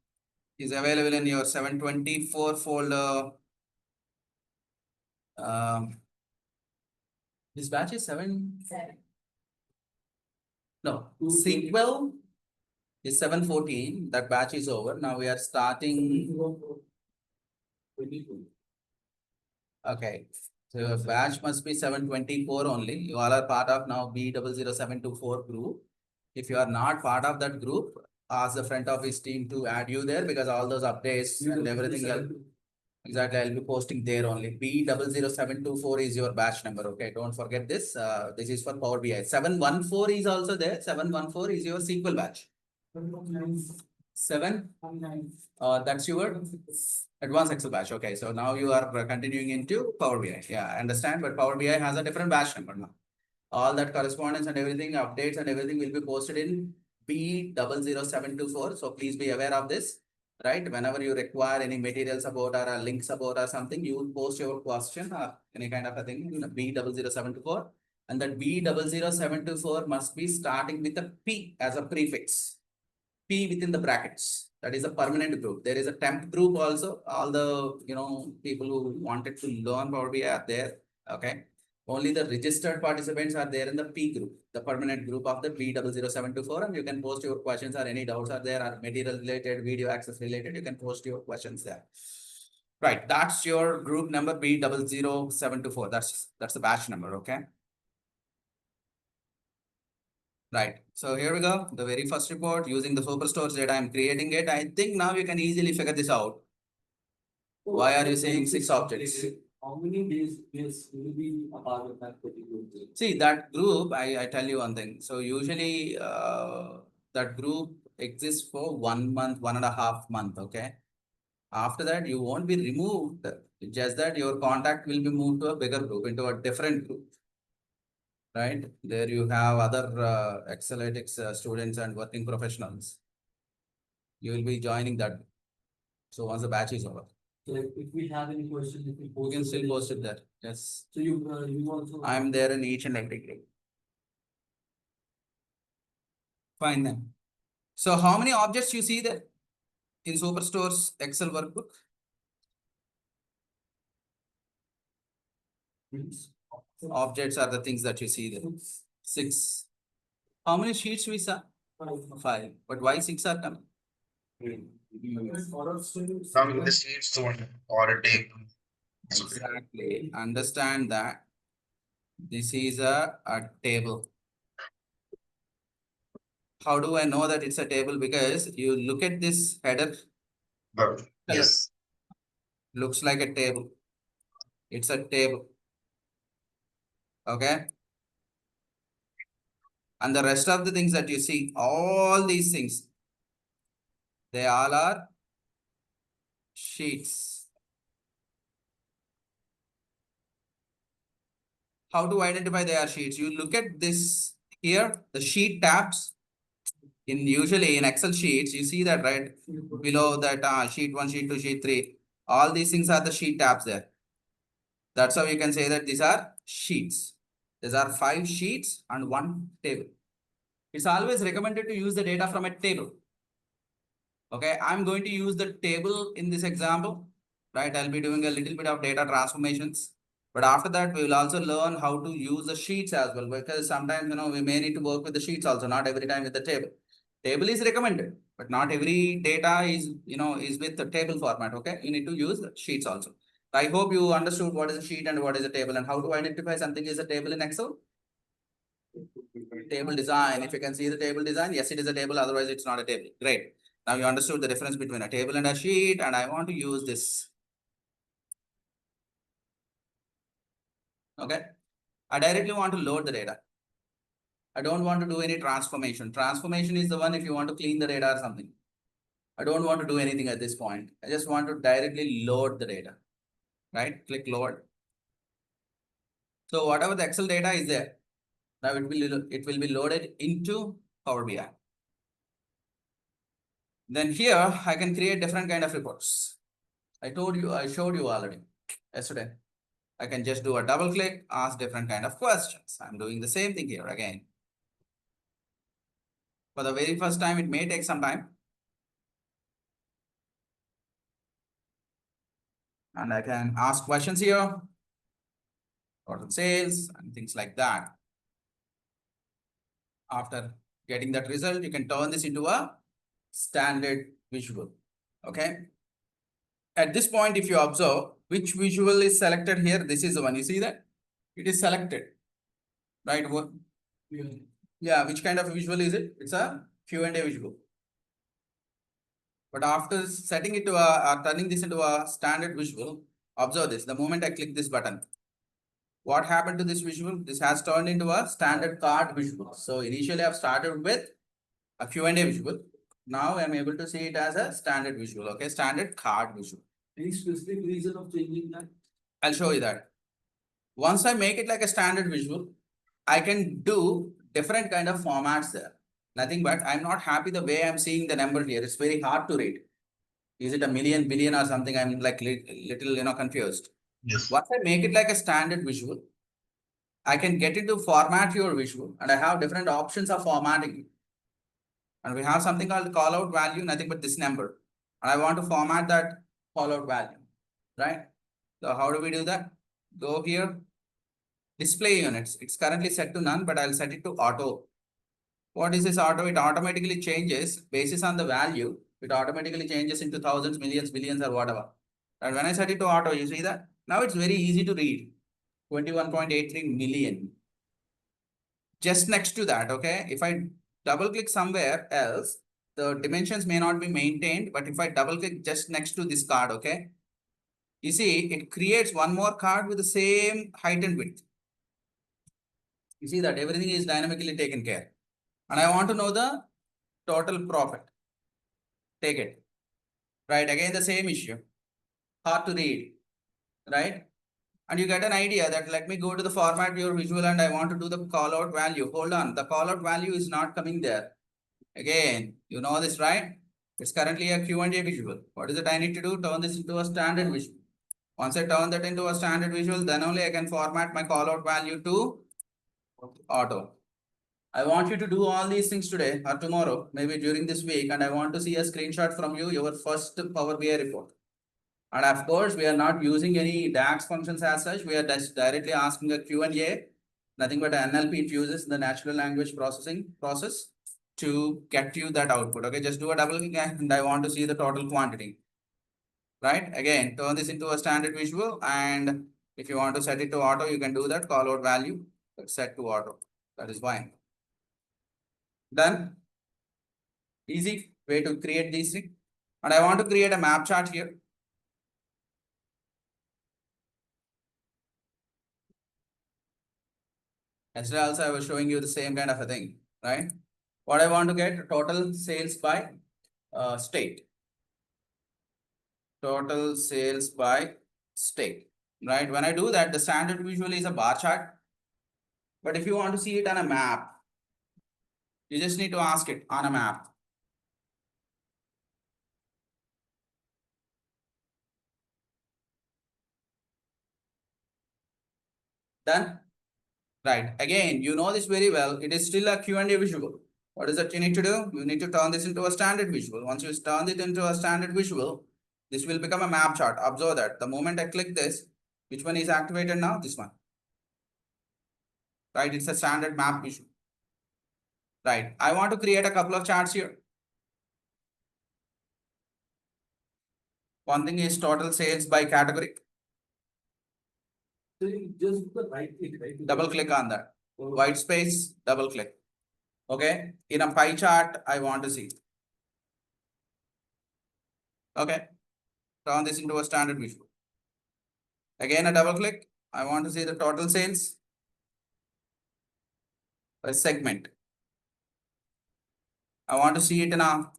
is available in your 724 folder. This batch is 7. No, SQL is 714. That batch is over. Now we are starting. Okay. So your batch must be 724 only. You all are part of now B00724 group. If you are not part of that group, ask the front office team to add you there, because all those updates and everything else. Exactly, I'll be posting there only. B00724 is your batch number. Okay, don't forget this. This is for Power BI. 714 is also there. 714 is your SQL batch. 7. That's your advanced Excel batch. Okay, so now you are continuing into Power BI. Yeah, I understand, but Power BI has a different batch number now. All that correspondence and everything, updates and everything will be posted in B00724. So please be aware of this, right? Whenever you require any materials about or links about or something, you will post your question or any kind of a thing in B00724. And that B00724 must be starting with a P as a prefix. P within the brackets. That is a permanent group. There is a temp group also. All the people who wanted to learn Power BI are there. Okay. Only the registered participants are there in the P group, the permanent group of the B00724, and you can post your questions or any doubts are there, or material related, video access related, you can post your questions there. Right, that's your group number B00724. That's the batch number, okay? Right, so here we go. The very first report using the Superstores data, I'm creating it. I think now you can easily figure this out. Why are you saying 6 objects? How many days will be a part of that particular group? See, that group, I tell you one thing. So usually that group exist for 1 month, 1.5 month, okay? After that, you won't be removed, just that your contact will be moved to a bigger group, into a different group. Right? There you have other Excelytics students and working professionals. You will be joining that. So once the batch is over, So like, if we have any questions, if we you post can it still in- post it there. Yes, So you also. I'm there in each and every group. Fine then. So how many objects you see there in Superstore's Excel workbook? Objects are the things that you see there. 6. How many sheets we saw? 5. But why 6 are coming? Some of the sheets or a table. Exactly. Understand that this is a table. How do I know that it's a table? Because you look at this header, Yes. looks like a table. It's a table. Okay. And the rest of the things that you see, all these things, they all are sheets. How to identify they are sheets? You look at this here, the sheet tabs. Usually in Excel sheets, you see that right below that sheet 1, sheet 2, sheet 3. All these things are the sheet tabs there. That's how you can say that these are sheets. These are 5 sheets and 1 table. It's always recommended to use the data from a table. Okay, I'm going to use the table in this example, right? I'll be doing a little bit of data transformations. But after that, we will also learn how to use the sheets as well, because sometimes, we may need to work with the sheets also, not every time with the table. Table is recommended, but not every data is, is with the table format, okay? You need to use the sheets also. I hope you understood what is a sheet and what is a table and how to identify something is a table in Excel. Table design, if you can see the table design, yes, it is a table, otherwise it's not a table. Great. Now you understood the difference between a table and a sheet, and I want to use this. Okay. I directly want to load the data. I don't want to do any transformation. Transformation is the one if you want to clean the data or something. I don't want to do anything at this point. I just want to directly load the data. Right? Click load. So whatever the Excel data is there, now it will be loaded into Power BI. Then here I can create different kind of reports. I showed you already yesterday. I can just do a double click, ask different kind of questions. I'm doing the same thing here again. For the very first time, it may take some time. And I can ask questions here, total sales and things like that. After getting that result, you can turn this into a standard visual. Okay. At this point, if you observe which visual is selected here, this is the one. You see that? It is selected. Right? Yeah, which kind of visual is it? It's a Q&A visual. But after setting it to turning this into a standard visual, observe this. The moment I click this button, what happened to this visual? This has turned into a standard card visual. So initially I've started with a Q&A visual. Now I'm able to see it as a standard visual. Okay, standard card visual. Any specific reason of changing that? I'll show you that. Once I make it like a standard visual, I can do different kind of formats there. Nothing but I'm not happy the way I'm seeing the number here. It's very hard to read. Is it a million, billion or something? I'm like little, confused. Yes. Once I make it like a standard visual, I can get into format your visual and I have different options of formatting. And we have something called call out value, nothing but this number. And I want to format that call out value, right? So how do we do that? Go here, display units. It's currently set to none, but I'll set it to auto. What is this auto? It automatically changes basis on the value. It automatically changes into thousands, millions, billions or whatever. And when I set it to auto, you see that? Now it's very easy to read. 21.83 million. Just next to that, okay? If I double click somewhere else, the dimensions may not be maintained, but if I double click just next to this card, okay? You see, it creates one more card with the same height and width. You see that everything is dynamically taken care. And I want to know the total profit. take it. Right, again the same issue. Hard to read, right? And you get an idea that let me go to the format viewer visual and I want to do the call out value. Hold on, the call out value is not coming there. Again, you know this, right? It's currently a Q&A visual. What is it I need to do? Turn this into a standard visual. Once I turn that into a standard visual, then only I can format my call out value to auto. I want you to do all these things today or tomorrow, maybe during this week, and I want to see a screenshot from you, your first Power BI report. And of course, we are not using any DAX functions as such. We are just directly asking a Q&A, nothing but NLP. It uses the natural language processing process to get you that output. Okay, just do a double click and I want to see the total quantity. Right, again, turn this into a standard visual, and if you want to set it to auto, you can do that. Call out value, set to auto. That is fine. Done. Easy way to create these things. And I want to create a map chart here. Yesterday also I was showing you the same kind of a thing, right? What I want to get total sales by state. Total sales by state, right? When I do that, the standard visual is a bar chart. But if you want to see it on a map, you just need to ask it on a map. Done? Right. Again, you know this very well. It is still a Q&A visual. What is that you need to do? You need to turn this into a standard visual. Once you turn it into a standard visual, this will become a map chart. Observe that. The moment I click this, which one is activated now? This one. Right. It's a standard map visual. Right. I want to create a couple of charts here. One thing is total sales by category. So you just do the right click, right? Double click on that. White space, double click. Okay. In a pie chart, I want to see. Okay. Turn this into a standard visual. Again, a double click. I want to see the total sales by segment. I want to see it in a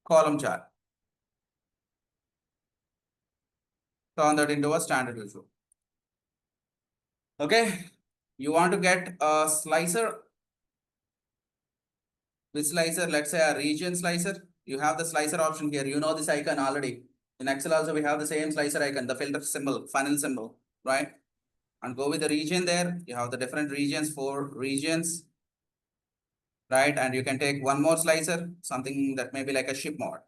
column chart. Turn that into a standard visual. Okay. You want to get a slicer. This slicer, let's say a region slicer. You have the slicer option here. You know this icon already. In Excel also, we have the same slicer icon, the filter symbol, funnel symbol, right? And go with the region there. You have the different regions, 4 regions, right? And you can take one more slicer, something that may be like a ship mod.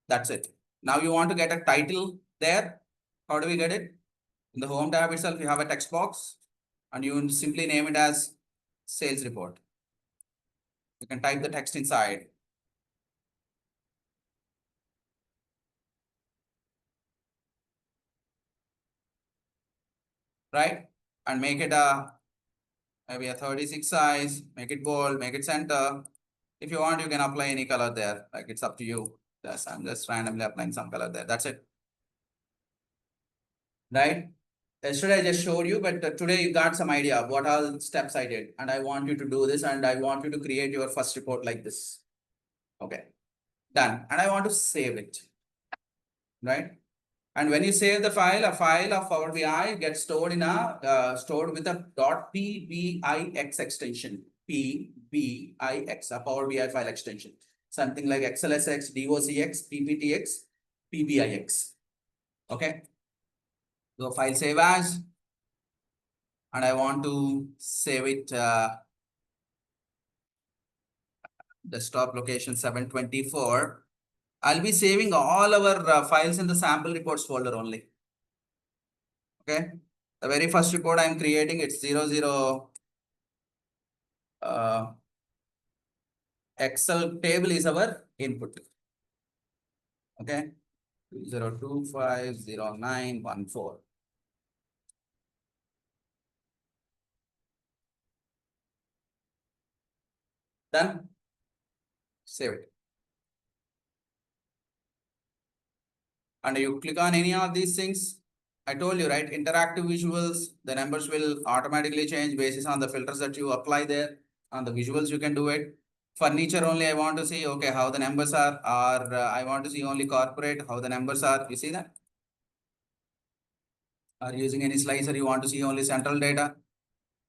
That's it. Now you want to get a title there. How do we get it? In the home tab itself, you have a text box and you simply name it as sales report. You can type the text inside. Right? And make it a maybe a 36 size, make it bold, make it center. If you want, you can apply any color there. Like it's up to you. I'm just randomly applying some color there. That's it. Right? Yesterday I just showed you, but today you got some idea of what all steps I did. And I want you to do this and I want you to create your first report like this. Okay. Done. And I want to save it. Right? And when you save the file, a file of Power BI gets stored in a stored with a .pbix extension. PBIX, a Power BI file extension. Something like Excelytics DOCX, PPTX, PBIX. Okay. So file save as, and I want to save it desktop location 724. I'll be saving all our files in the sample reports folder only. Okay. The very first report I'm creating, it's 00 Excel table is our input. Okay. 0250914. Done. Save it. And you click on any of these things. I told you, right? Interactive visuals, the numbers will automatically change based on the filters that you apply there. On the visuals, you can do it. Furniture only I want to see, okay, how the numbers are, or I want to see only corporate, how the numbers are. You see that? Or using any slicer, you want to see only central data,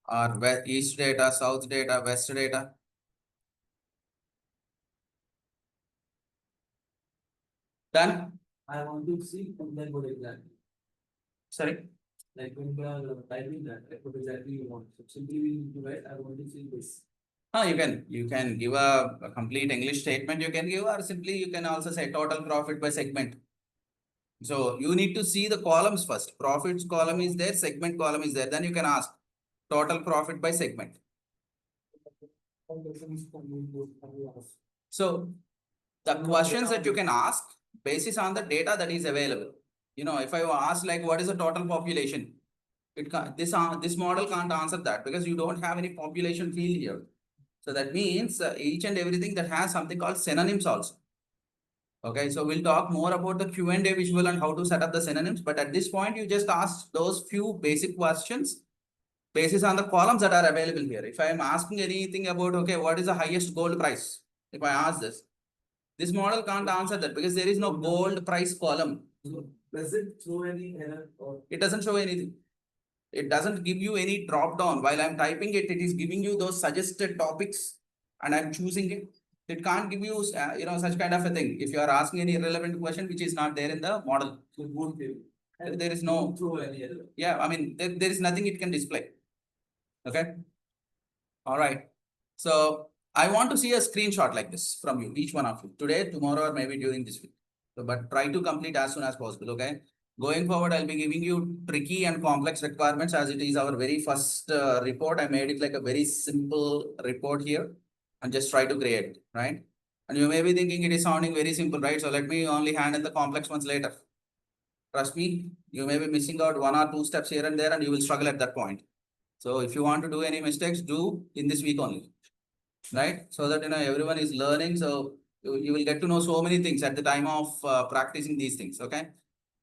or east data, south data, west data. Done? I want to see and then what exactly. Sorry? Like when we are typing that, like what exactly you want. So simply we need to write, I want to see this. You can give a complete English statement you can give, or simply you can also say total profit by segment. So you need to see the columns first. Profits column is there, segment column is there. Then you can ask total profit by segment. So the questions that you can ask basis on the data that is available. You know, if I ask like what is the total population, it can't, this model can't answer that because you don't have any population field here. So that means each and everything that has something called synonyms also. Okay, so we'll talk more about the Q&A visual and how to set up the synonyms. But at this point, you just ask those few basic questions basis on the columns that are available here. If I am asking anything about, okay, what is the highest gold price? If I ask this model can't answer that because there is no gold price column. Does it throw any error or? It doesn't show anything. It doesn't give you any drop down. While I'm typing it, it is giving you those suggested topics and I'm choosing it. It can't give you, such kind of a thing. If you are asking any irrelevant question, which is not there in the model. So it won't give. There is no, Won't throw any error. yeah, I mean, there is nothing it can display. Okay. All right. So I want to see a screenshot like this from you, each one of you, today, tomorrow, or maybe during this week. So, but try to complete as soon as possible. Okay. Going forward, I'll be giving you tricky and complex requirements as it is our very first report. I made it like a very simple report here and just try to create it, right? And you may be thinking it is sounding very simple, right? So let me only handle the complex ones later. Trust me, you may be missing out one or two steps here and there and you will struggle at that point. So if you want to do any mistakes, do in this week only, right? So that, everyone is learning. So you will get to know so many things at the time of practicing these things, okay?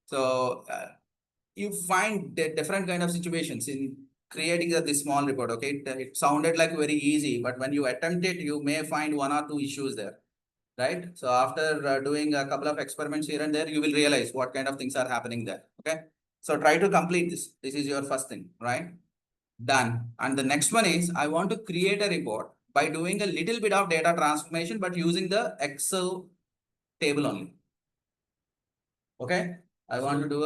So you find different kind of situations in creating this small report, okay? It sounded like very easy, but when you attempt it, you may find one or two issues there, right? So after doing a couple of experiments here and there, you will realize what kind of things are happening there, okay? So try to complete this. This is your first thing, right? Done. And the next one is I want to create a report by doing a little bit of data transformation, but using the Excel table only. Okay. I want to do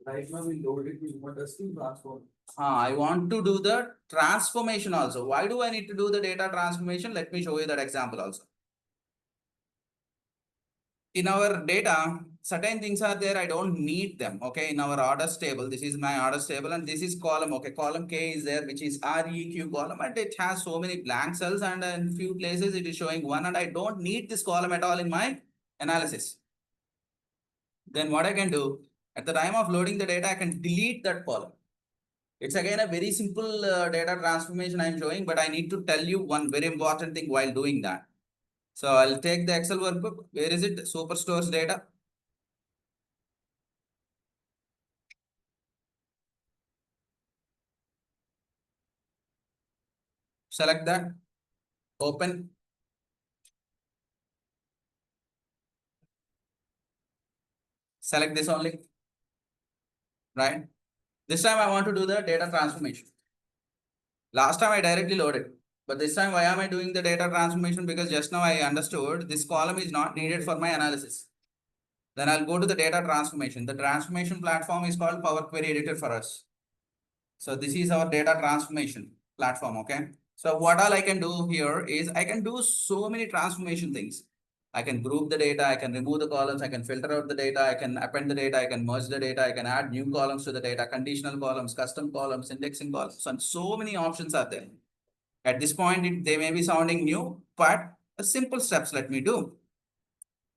Right now we load it, we want us to transform. I want to do the transformation also. Why do I need to do the data transformation? Let me show you that example also. In our data, certain things are there. I don't need them. Okay. In our orders table, this is my orders table and this is column. Okay. Column K is there, which is REQ column, and it has so many blank cells, and in few places it is showing one, and I don't need this column at all in my analysis. Then what I can do at the time of loading the data, I can delete that column. It's again a very simple data transformation I'm showing, but I need to tell you one very important thing while doing that. So I'll take the Excel workbook. Where is it? Superstores data. Select that. Open. Select this only. Right. This time I want to do the data transformation. Last time I directly loaded. But this time, why am I doing the data transformation? Because just now I understood this column is not needed for my analysis. Then I'll go to the data transformation. The transformation platform is called Power Query Editor for us. So this is our data transformation platform, okay? So what all I can do here is I can do so many transformation things. I can group the data, I can remove the columns, I can filter out the data, I can append the data, I can merge the data, I can add new columns to the data, conditional columns, custom columns, indexing columns, and so many options are there. At this point, they may be sounding new, but simple steps let me do.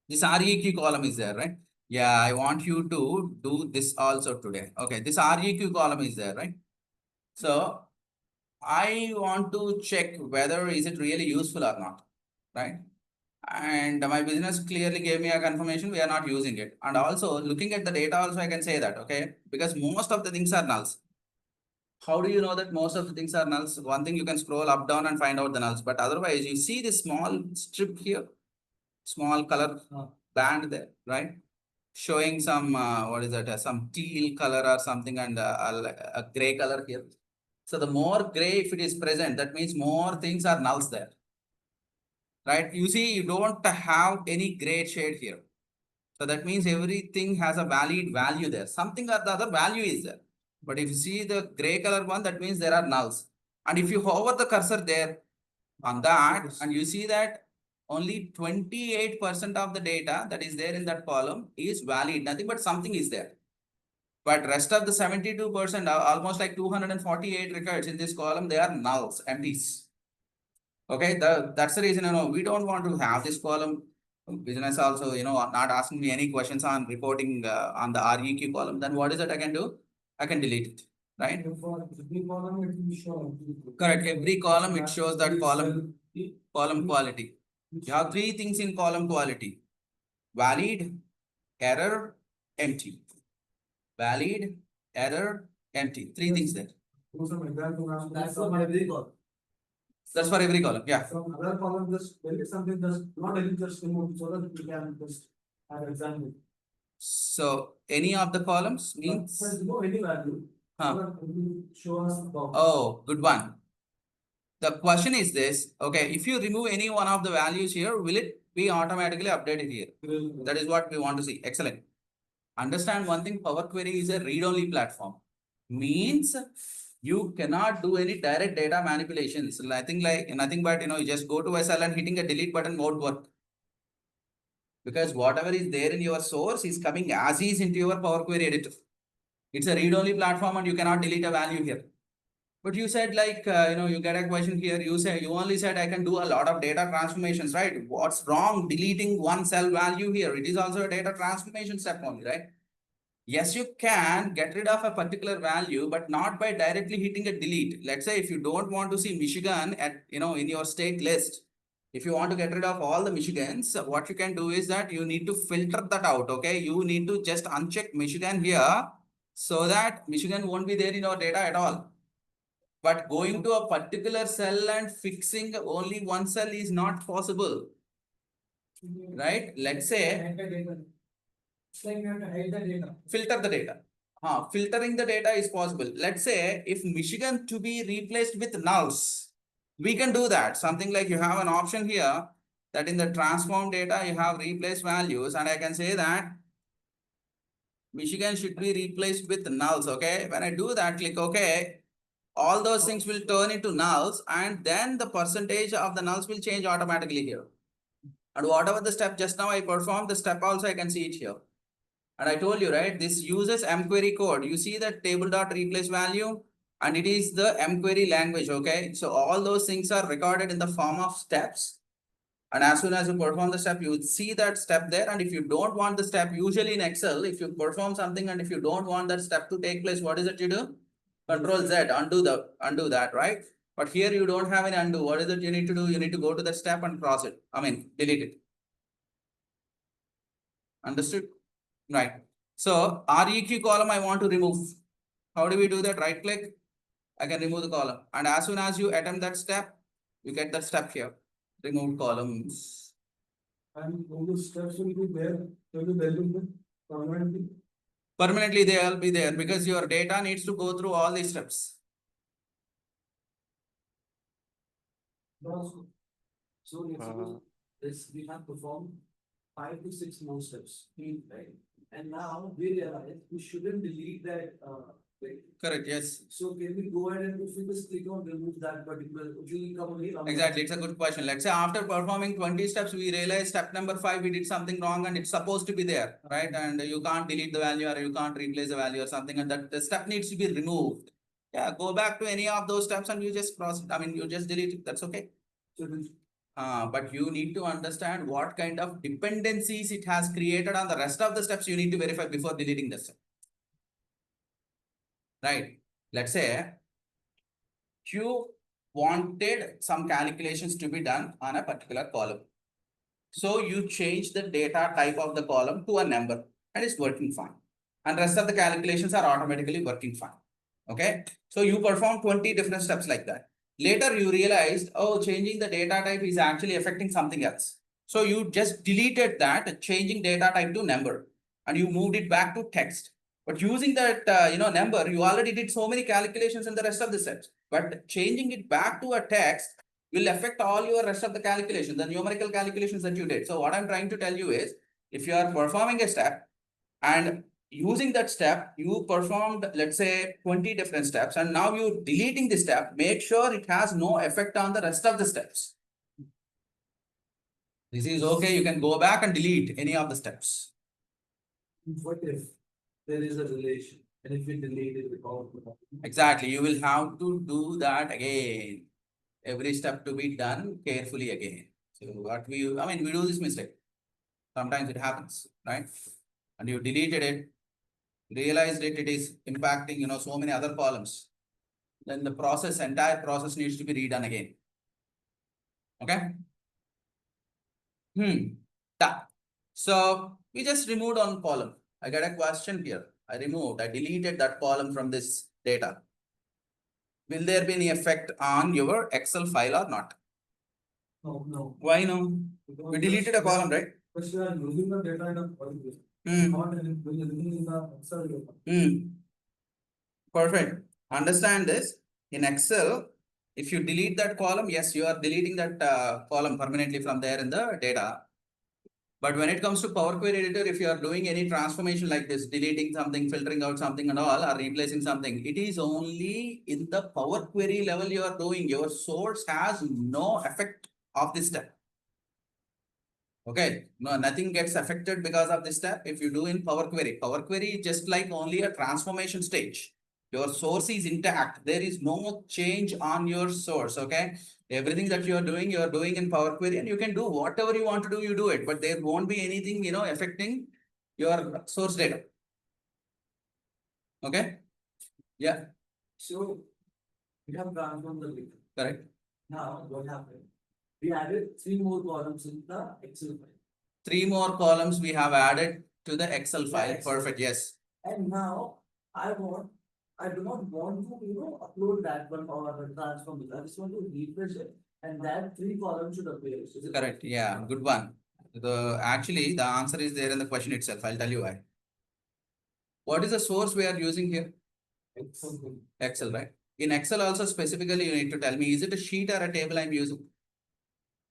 This REQ column is there, right? Yeah, I want you to do this also today. Okay, this REQ column is there, right? So I want to check whether is it really useful or not, right? And my business clearly gave me a confirmation we are not using it. And also looking at the data also I can say that, okay? Because most of the things are nulls. how do you know that most of the things are nulls? One thing, you can scroll up, down and find out the nulls, but otherwise you see this small strip here, small color band there, right? Showing some, what is that, some teal color or something, and a gray color here. So the more gray, if it is present, that means more things are nulls there, right? You see, you don't have any gray shade here. So that means everything has a valid value there. Something or the other value is there. But if you see the gray color one, that means there are nulls. And if you hover the cursor there on that, and you see that only 28% of the data that is there in that column is valid, nothing but something is there. But rest of the 72%, almost like 248 records in this column, they are nulls, empties. Okay, that's the reason, we don't want to have this column. Business also, not asking me any questions on reporting on the REQ column. Then what is it I can do? I can delete it, right? For every column, it will show. Correct. Every column, it shows that column quality. You have three things in column quality: valid, error, empty. Valid, error, empty. Three things there. That's for every column. That's for every column. Yeah. From other column, just delete something, just not delete, just remove, so that we can just have example. So any of the columns means. Just remove any value. Huh. So that it will show us the box. Oh, good one. The question is this. Okay, if you remove any one of the values here, will it be automatically updated here? That is what we want to see. Excellent. Understand one thing, Power Query is a read-only platform. Means you cannot do any direct data manipulations. Nothing but, you just go to SL and hitting a delete button won't work. Because whatever is there in your source is coming as is into your Power Query editor. It's a read-only platform and you cannot delete a value here. But you said you get a question here, you only said I can do a lot of data transformations, right? What's wrong deleting one cell value here? It is also a data transformation step only, right? Yes, you can get rid of a particular value, but not by directly hitting a delete. Let's say if you don't want to see Michigan in your state list, if you want to get rid of all the Michigans, what you can do is that you need to filter that out, okay? You need to just uncheck Michigan here so that Michigan won't be there in your data at all. But going to a particular cell and fixing only one cell is not possible, right? Let's say It's like you have to hide the data. filter the data. Filtering the data is possible. Let's say if Michigan to be replaced with nulls, we can do that. Something like you have an option here that in the transform data, you have replace values, and I can say that Michigan should be replaced with nulls, okay? When I do that, click OK. All those things will turn into nulls, and then the percentage of the nulls will change automatically here. And whatever the step just now I performed, the step also I can see it here. And I told you, right, this uses mQuery code. You see that table.replace value, and it is the mQuery language, okay? So all those things are recorded in the form of steps. And as soon as you perform the step, you would see that step there. And if you don't want the step, usually in Excel, if you perform something and if you don't want that step to take place, what is it you do? Control Z, undo that, right? But here you don't have any undo. What is it you need to do? You need to go to the step and cross it. Delete it. Understood? Right. So REQ column I want to remove. How do we do that? Right click. I can remove the column. And as soon as you attempt that step, you get that step here. Remove columns. And all those steps will be there, will be there permanently. Permanently they will be there because your data needs to go through all these steps. So let's we have performed 5 to 6 more steps, right? And now we realize we shouldn't delete that. Correct. Yes. So can we go ahead and if we just click on remove that particular, it will come again. Exactly. It's a good question. Let's say after performing 20 steps, we realize step number 5, we did something wrong and it's supposed to be there, right? And you can't delete the value or you can't replace the value or something, and that the step needs to be removed. Yeah, go back to any of those steps and you just cross it. You just delete it. That's okay. So But you need to understand what kind of dependencies it has created on the rest of the steps you need to verify before deleting the step. Right. Let's say you wanted some calculations to be done on a particular column. So you change the data type of the column to a number and it's working fine. And rest of the calculations are automatically working fine. Okay, so you perform 20 different steps like that. Later you realized, oh, changing the data type is actually affecting something else. So you just deleted that, changing data type to number, and you moved it back to text. But using that number, you already did so many calculations in the rest of the steps. But changing it back to a text will affect all your rest of the calculations, the numerical calculations that you did. So what I'm trying to tell you is, if you are performing a step and using that step, you performed, let's say, 20 different steps, and now you're deleting the step, make sure it has no effect on the rest of the steps. This is okay, you can go back and delete any of the steps. What if there is a relation and if we delete it without? Exactly, you will have to do that again. Every step to be done carefully again. So what we do this mistake. Sometimes it happens, right? And you deleted it, realized it is impacting, so many other columns. Then the entire process needs to be redone again. Okay. Done. So we just removed one column. I got a question here. I deleted that column from this data. Will there be any effect on your Excel file or not? No. Why no? We deleted a column, right? But you are using the data in a quality. Hmm. Not in the Excel data. Perfect. Understand this. In Excel, if you delete that column, yes, you are deleting that column permanently from there in the data. But when it comes to Power Query Editor, if you are doing any transformation like this, deleting something, filtering out something and all, or replacing something, it is only in the Power Query level you are doing. Your source has no effect of this step. Okay, no, nothing gets affected because of this step. If you do in Power Query is just like only a transformation stage. Your source is intact. There is no change on your source. Okay, everything that you are doing in Power Query, and you can do whatever you want to do, you do it. But there won't be anything, affecting your source data. Okay, yeah. So we have transformed the data. Correct. Now what happened? We added 3 more columns in the Excel file. 3 more columns we have added to the Excel file. Excel. Perfect. Yes. And now I do not want to, upload that one or transform it. I just want to refresh it. And that 3 columns should appear. Is it Correct. Yeah. Good one. Actually, the answer is there in the question itself. I'll tell you why. What is the source we are using here? Excel. Excel, right? In Excel also specifically, you need to tell me, is it a sheet or a table I'm using?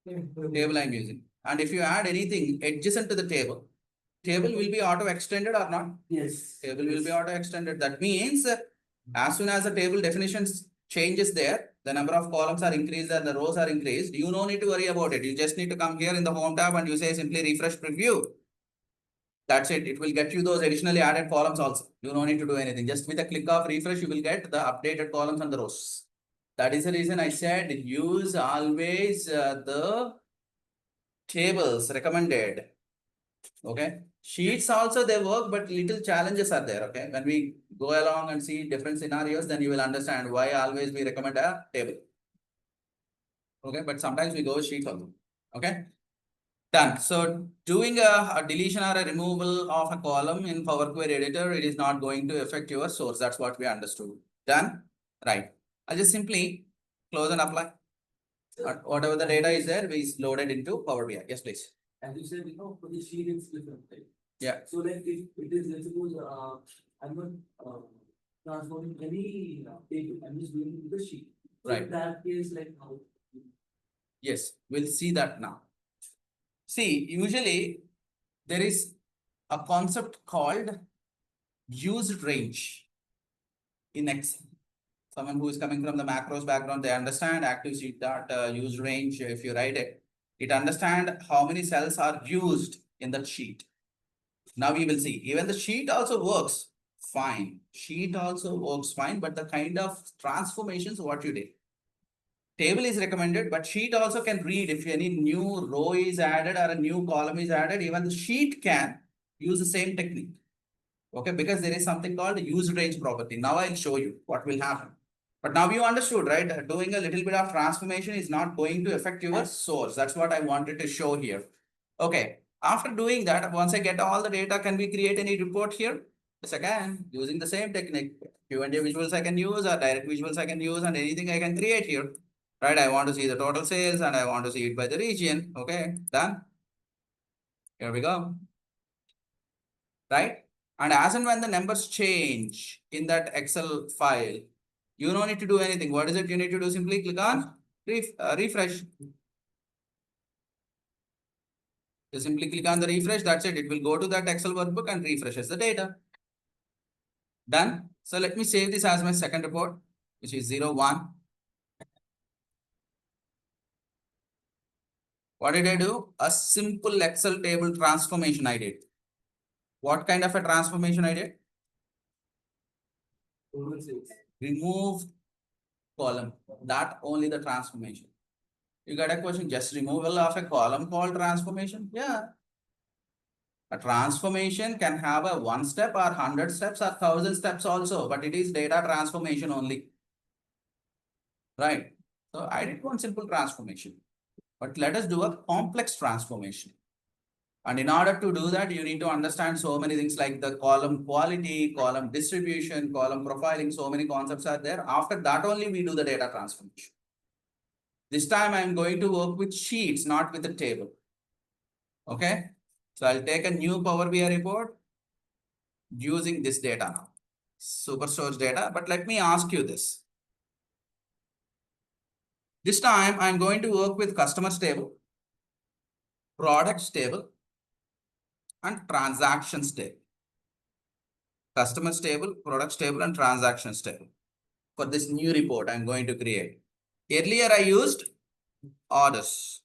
Table I'm using. And if you add anything adjacent to the table will be auto extended or not? Yes. Table will be auto extended. That means as soon as the table definitions changes there, the number of columns are increased and the rows are increased. You don't need to worry about it. You just need to come here in the home tab and you say simply refresh preview. That's it. It will get you those additionally added columns also. You don't need to do anything. Just with a click of refresh, you will get the updated columns and the rows. That is the reason I said use always the tables recommended. Okay. Sheets also they work, but little challenges are there. Okay. When we go along and see different scenarios, then you will understand why always we recommend a table. Okay. But sometimes we go sheet also. Okay. Done. So doing a deletion or a removal of a column in Power Query Editor, it is not going to affect your source. That's what we understood. Done. Right. I'll just simply close and apply. Whatever the data is there, we load it into Power BI. Yes, please. As you said, for the sheet it's different, right? Yeah. So like if it is, let's suppose, I'm not transforming any table, I'm just doing it with the sheet. So Right. in that case, like how? Yes, we'll see that now. See, usually there is a concept called used range in Excel. Someone who is coming from the macros background, they understand active sheet that used range. If you write it, it understand how many cells are used in that sheet. Now we will see. Even the sheet also works fine. Sheet also works fine, but the kind of transformations what you did. Table is recommended, but sheet also can read if any new row is added or a new column is added, even the sheet can use the same technique. Okay, because there is something called used range property. Now I'll show you what will happen. But now you understood, right? Doing a little bit of transformation is not going to affect your source. That's what I wanted to show here. Okay, after doing that, once I get all the data, can we create any report here? Yes, I can, using the same technique. Q&A visuals I can use, or direct visuals I can use, and anything I can create here. Right, I want to see the total sales and I want to see it by the region. Okay, done. Here we go. Right? And as and when the numbers change in that Excel file, you don't need to do anything. What is it you need to do? Simply click on refresh. You simply click on the refresh, that's it. It will go to that Excel workbook and refreshes the data. Done. So let me save this as my second report, which is 01. What did I do? A simple Excel table transformation I did. What kind of a transformation I did? Total sales. Remove column. That only the transformation. You got a question, just removal of a column called transformation? Yeah. A transformation can have a 1 step or 100 steps or 1000 steps also, but it is data transformation only. Right. So I did one simple transformation, but let us do a complex transformation. And in order to do that, you need to understand so many things like the column quality, column distribution, column profiling, so many concepts are there. After that only we do the data transformation. This time I'm going to work with sheets, not with the table. Okay. So I'll take a new Power BI report using this data now. Superstores data, but let me ask you this. This time I'm going to work with customers table, products table, and transactions table. Customers table, products table, and transactions table. For this new report I'm going to create. Earlier I used orders.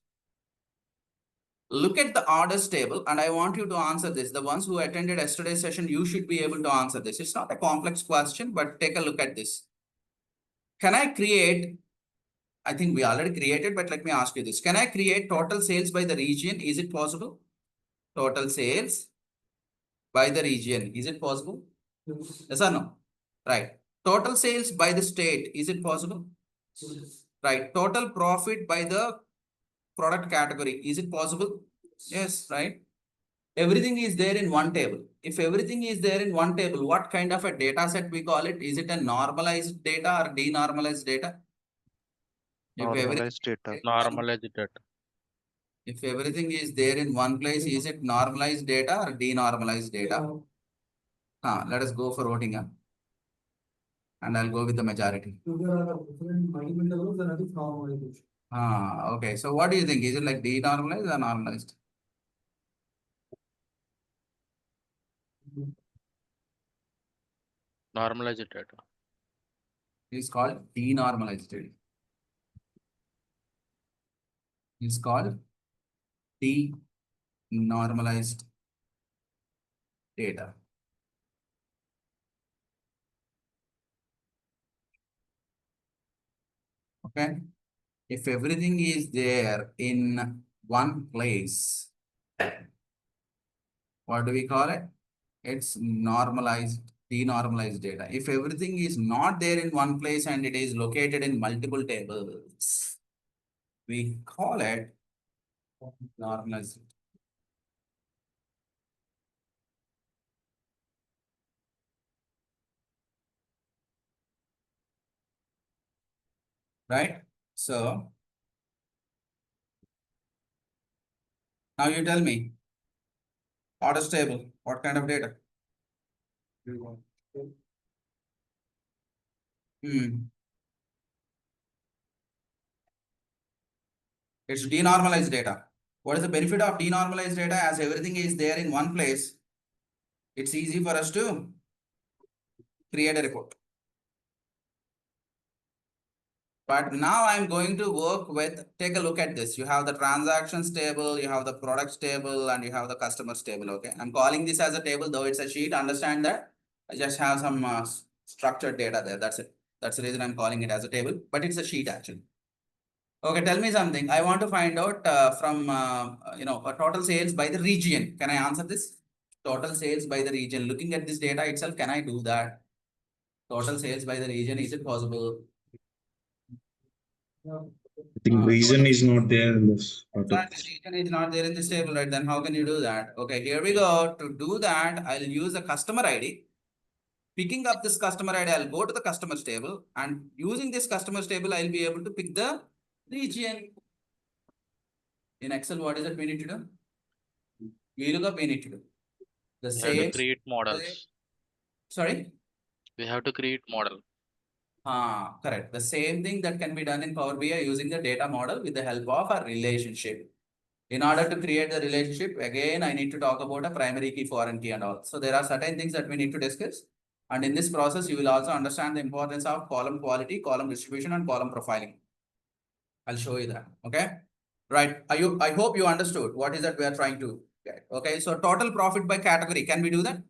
Look at the orders table and I want you to answer this. The ones who attended yesterday's session, you should be able to answer this. It's not a complex question, but take a look at this. Can I create, I think we already created, but let me ask you this. Can I create total sales by the region? Is it possible? Total sales by the region. Is it possible? Yes or no? Right. Total sales by the state. Is it possible? Right. Total profit by the product category. Is it possible? Yes, right. Everything is there in one table. If everything is there in one table, what kind of a data set we call it? Is it a normalized data or denormalized data? Normalized data. Normalized data. If everything is there in one place, is it normalized data or denormalized data? Let us go for voting. And I'll go with the majority. Okay. So what do you think? Is it like denormalized or normalized? Normalized data. It's called denormalized data. It's called denormalized data. Okay. If everything is there in one place, what do we call it? It's normalized, denormalized data. If everything is not there in one place and it is located in multiple tables, we call it normalized. Right? So now you tell me, orders table, what kind of data? It's denormalized data. What is the benefit of denormalized data? As everything is there in one place, it's easy for us to create a report. But now I'm going to work with, take a look at this. You have the transactions table, you have the products table, and you have the customers table. Okay. I'm calling this as a table, though it's a sheet. Understand that I just have some structured data there. That's it. That's the reason I'm calling it as a table, but it's a sheet actually. Okay. Tell me something. I want to find out from, a total sales by the region. Can I answer this? Total sales by the region. Looking at this data itself, can I do that? Total sales by the region. Is it possible? I think reason is not there in this. Exactly, region is not there in this table, right? Then how can you do that? Okay, here we go. To do that, I'll use a customer ID. Picking up this customer ID, I'll go to the customers table, and using this customers table, I'll be able to pick the region. In Excel, what is it we need to do? VLOOKUP we need to do. The We have to same. create models. Sorry? We have to create model. Correct. The same thing that can be done in Power BI using the data model with the help of a relationship. In order to create the relationship, again, I need to talk about a primary key, foreign key and all. So there are certain things that we need to discuss. And in this process, you will also understand the importance of column quality, column distribution, and column profiling. I'll show you that. Okay. Right. I hope you understood what is that we are trying to get. Okay. So total profit by category. Can we do that?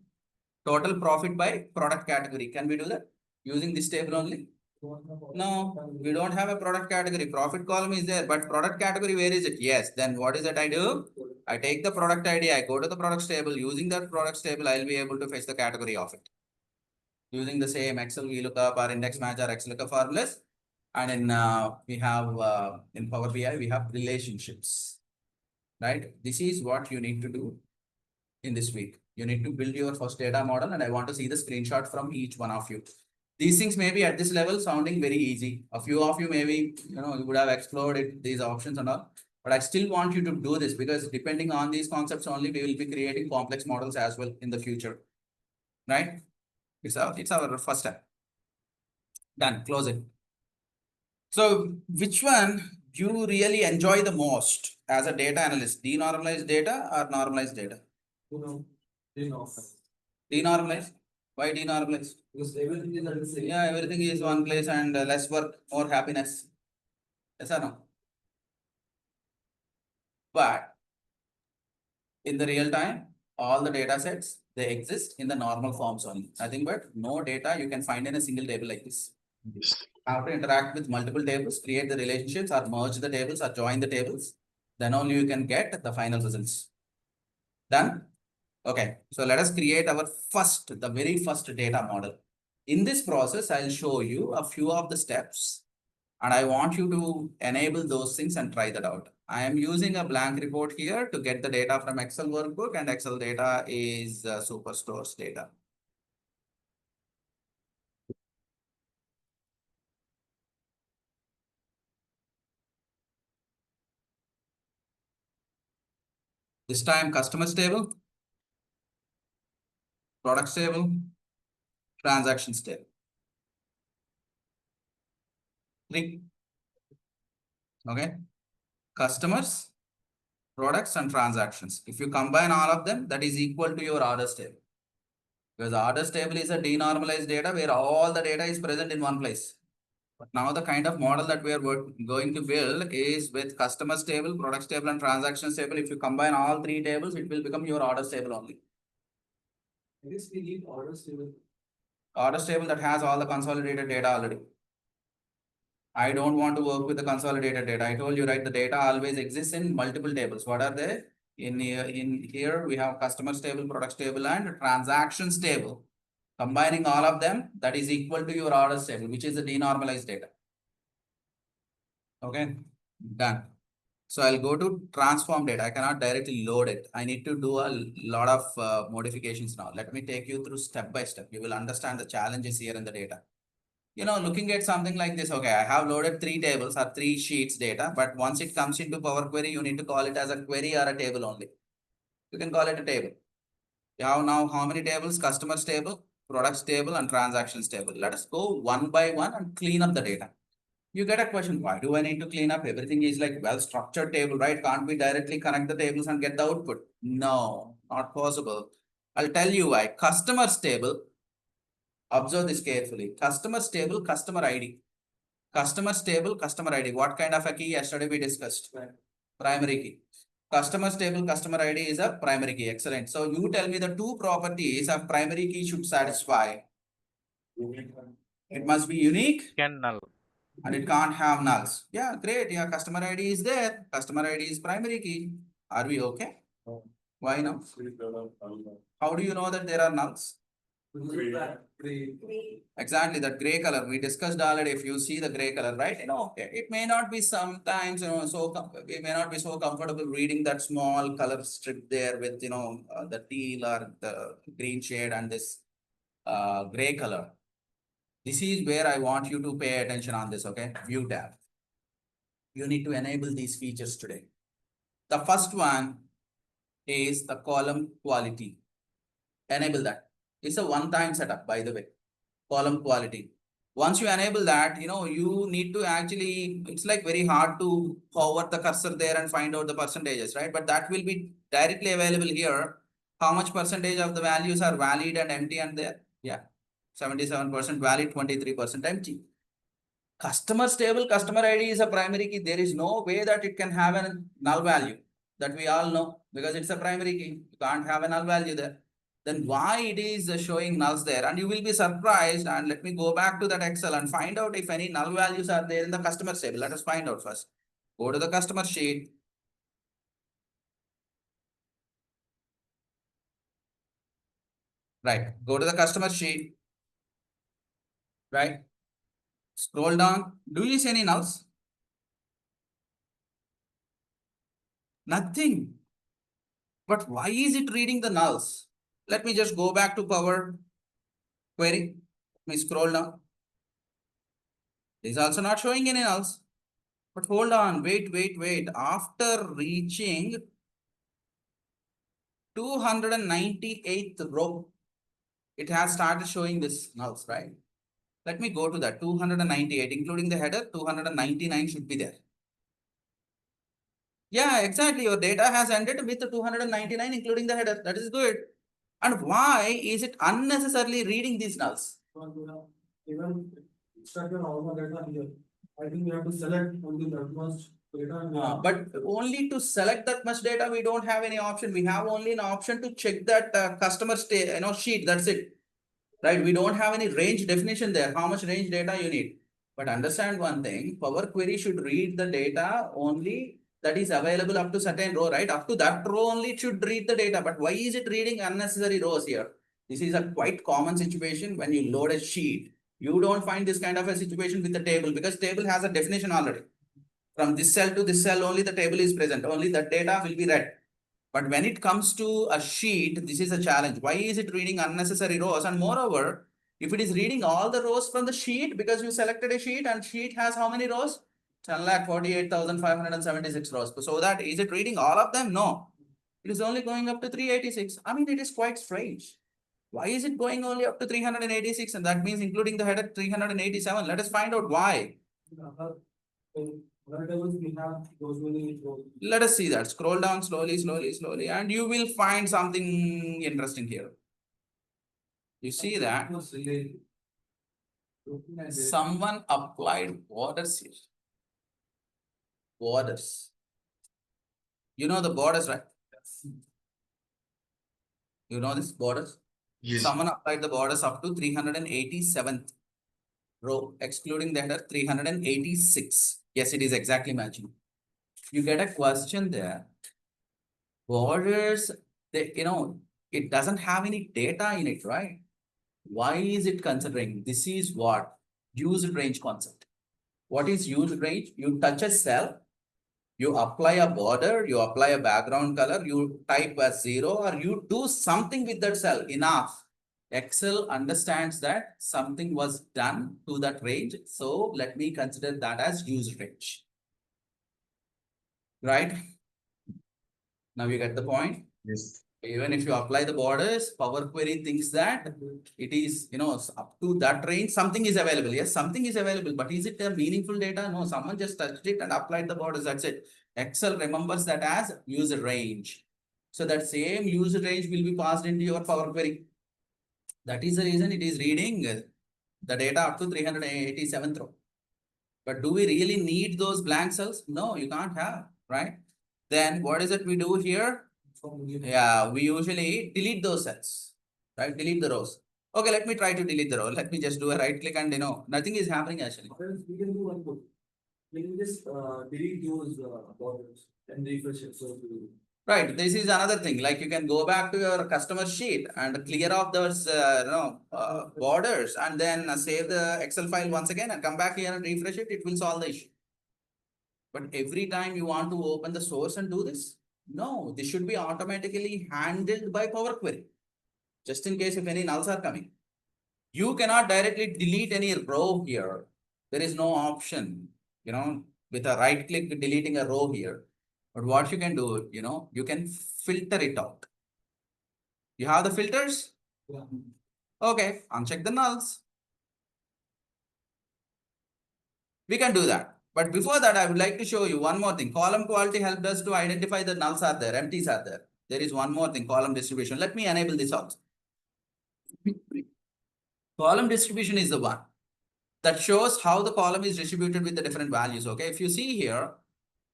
Total profit by product category. Can we do that? Using this table only? No, we don't have a product category. Profit column is there, but product category, where is it? Yes. Then what is it I do? I take the product ID, I go to the products table. Using that products table, I'll be able to fetch the category of it. Using the same Excel VLOOKUP or index match or XLOOKUP formulas. And in we have in Power BI, we have relationships. Right? This is what you need to do in this week. You need to build your first data model, and I want to see the screenshot from each one of you. These things may be at this level sounding very easy. A few of you maybe, you would have explored it, these options and all. But I still want you to do this, because depending on these concepts only, we will be creating complex models as well in the future. Right? It's our first step. Done. Close it. So which one do you really enjoy the most as a data analyst? Denormalized data or normalized data? Denormalized. Why denormalized? Because everything is at the same. Yeah, everything is one place and less work, more happiness. Yes or no? But in the real time, all the data sets, they exist in the normal forms only. Nothing but no data you can find in a single table like this. Yes. Have to interact with multiple tables, create the relationships, or merge the tables, or join the tables. Then only you can get the final results. Done? Okay, so let us create our the very first data model. In this process, I'll show you a few of the steps, and I want you to enable those things and try that out. I am using a blank report here to get the data from Excel workbook, and Excel data is Superstores data. This time customers table, products table, transactions table. 3. Okay. Customers, products, and transactions. If you combine all of them, that is equal to your orders table. Because the orders table is a denormalized data where all the data is present in one place. But now the kind of model that we are going to build is with customers table, products table, and transactions table. If you combine all 3 tables, it will become your orders table only. I guess we need orders table. Orders table that has all the consolidated data already. I don't want to work with the consolidated data. I told you, right? The data always exists in multiple tables. What are they? In here, we have customers table, products table, and transactions table. Combining all of them, that is equal to your orders table, which is the denormalized data. Okay, done. So I'll go to transform data. I cannot directly load it. I need to do a lot of modifications now. Let me take you through step by step. You will understand the challenges here in the data. Looking at something like this, okay, I have loaded 3 tables or 3 sheets data, but once it comes into Power Query, you need to call it as a query or a table only. You can call it a table. You have now how many tables? Customers table, products table, and transactions table. Let us go one by one and clean up the data. You get a question, why do I need to clean up? Everything is like well-structured table, right? Can't we directly connect the tables and get the output? No, not possible. I'll tell you why. Customers table, observe this carefully. Customers table, customer ID. Customers table, customer ID. What kind of a key? Yesterday we discussed. Primary key. Customers table, customer ID is a primary key. Excellent. So you tell me the 2 properties of primary key should satisfy. It must be unique. Can null. And it can't have nulls. Yeah, great. Yeah, customer ID is there. Customer ID is primary key. Are we okay? Why no? How do you know that there are nulls? Exactly, that gray color we discussed already. If you see the gray color, right? It may not be sometimes, we may not be so comfortable reading that small color strip there with, the teal or the green shade and this gray color. This is where I want you to pay attention on this, okay? View tab. You need to enable these features today. The first one is the column quality. Enable that. It's a one-time setup, by the way. Column quality. Once you enable that, you need to actually, it's like very hard to hover the cursor there and find out the percentages, right? But that will be directly available here. How much percentage of the values are valid and empty and there? Yeah, 77% valid, 23% empty. Customer stable, customer ID is a primary key. There is no way that it can have a null value, that we all know, because it's a primary key. You can't have a null value there. Then why it is showing nulls there? And you will be surprised. And let me go back to that Excel and find out if any null values are there in the customer table. Let us find out first. Go to the customer sheet. Right. Go to the customer sheet. Right. Scroll down. Do you see any nulls? Nothing. But why is it reading the nulls? Let me just go back to Power Query. Let me scroll down. It is also not showing any nulls. But hold on, wait. After reaching 298th row, it has started showing this nulls, right? Let me go to that 298, including the header, 299 should be there. Yeah, exactly. Your data has ended with 299, including the header. That is good. And why is it unnecessarily reading these nulls? Even extracted all the data here. I think we have to select only that much data. But only to select that much data, we don't have any option. We have only an option to check that customer sheet. That's it, right? We don't have any range definition there. How much range data you need? But understand one thing: Power Query should read the data only that is available up to certain row, right? Up to that row only it should read the data. But why is it reading unnecessary rows here? This is a quite common situation when you load a sheet. You don't find this kind of a situation with the table, because table has a definition already. From this cell to this cell only the table is present. Only that data will be read. But when it comes to a sheet, this is a challenge. Why is it reading unnecessary rows? And moreover, if it is reading all the rows from the sheet, because you selected a sheet and sheet has how many rows? 10,48,576 rows. So that is it reading all of them? No. It is only going up to 386. I mean, it is quite strange. Why is it going only up to 386? And that means including the header 387. Let us find out why. We have those many rows. Let us see that. Scroll down slowly, and you will find something interesting here. You see that someone applied borders here. Borders. You know the borders, right? You know this borders? Yes. Someone applied the borders up to 387th row, excluding the header 386. Yes, it is exactly matching. You get a question there. Borders, it doesn't have any data in it, right? Why is it considering? This is what? Used range concept. What is used range? You touch a cell, you apply a border, you apply a background color, you type a 0, or you do something with that cell enough. Excel understands that something was done to that range. So let me consider that as used range. Right? Now you get the point? Yes. Even if you apply the borders, Power Query thinks that it is, up to that range, something is available. Yes, something is available, but is it a meaningful data? No, someone just touched it and applied the borders. That's it. Excel remembers that as user range. So that same user range will be passed into your Power Query. That is the reason it is reading the data up to 387th row. But do we really need those blank cells? No, you can't have, right? Then what is it we do here? Yeah, we usually delete those cells, right? Delete the rows. Okay, let me try to delete the row. Let me just do a right click and nothing is happening actually. We can do one more. We can just delete those borders and refresh it. So Right, this is another thing. Like you can go back to your customer sheet and clear off those borders, and then save the Excel file once again and come back here and refresh it. It will solve the issue. But every time you want to open the source and do this, no, this should be automatically handled by Power Query, just in case if any nulls are coming. You cannot directly delete any row here. There is no option, with a right click deleting a row here. But what you can do, you can filter it out. You have the filters? Yeah. Okay, uncheck the nulls. We can do that. But before that, I would like to show you one more thing. Column quality helped us to identify the nulls are there, empties are there. There is one more thing, column distribution. Let me enable this also. Column distribution is the one that shows how the column is distributed with the different values. Okay, if you see here,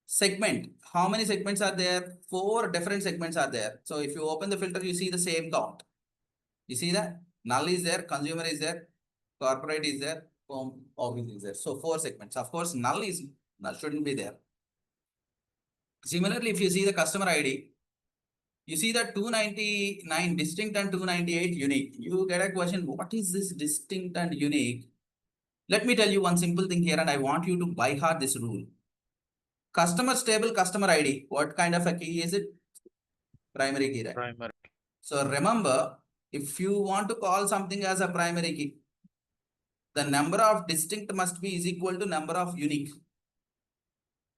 segment, how many segments are there? 4 different segments are there. So if you open the filter, you see the same count. You see that? Null is there, consumer is there, corporate is there, home office is there. So 4 segments. Of course, null shouldn't be there. Similarly, if you see the customer ID, you see that 299 distinct and 298 unique. You get a question, what is this distinct and unique? Let me tell you one simple thing here, and I want you to by heart this rule. Customer stable customer ID, what kind of a key is it? Primary key, right? Primary. So remember, if you want to call something as a primary key, the number of distinct must be is equal to number of unique.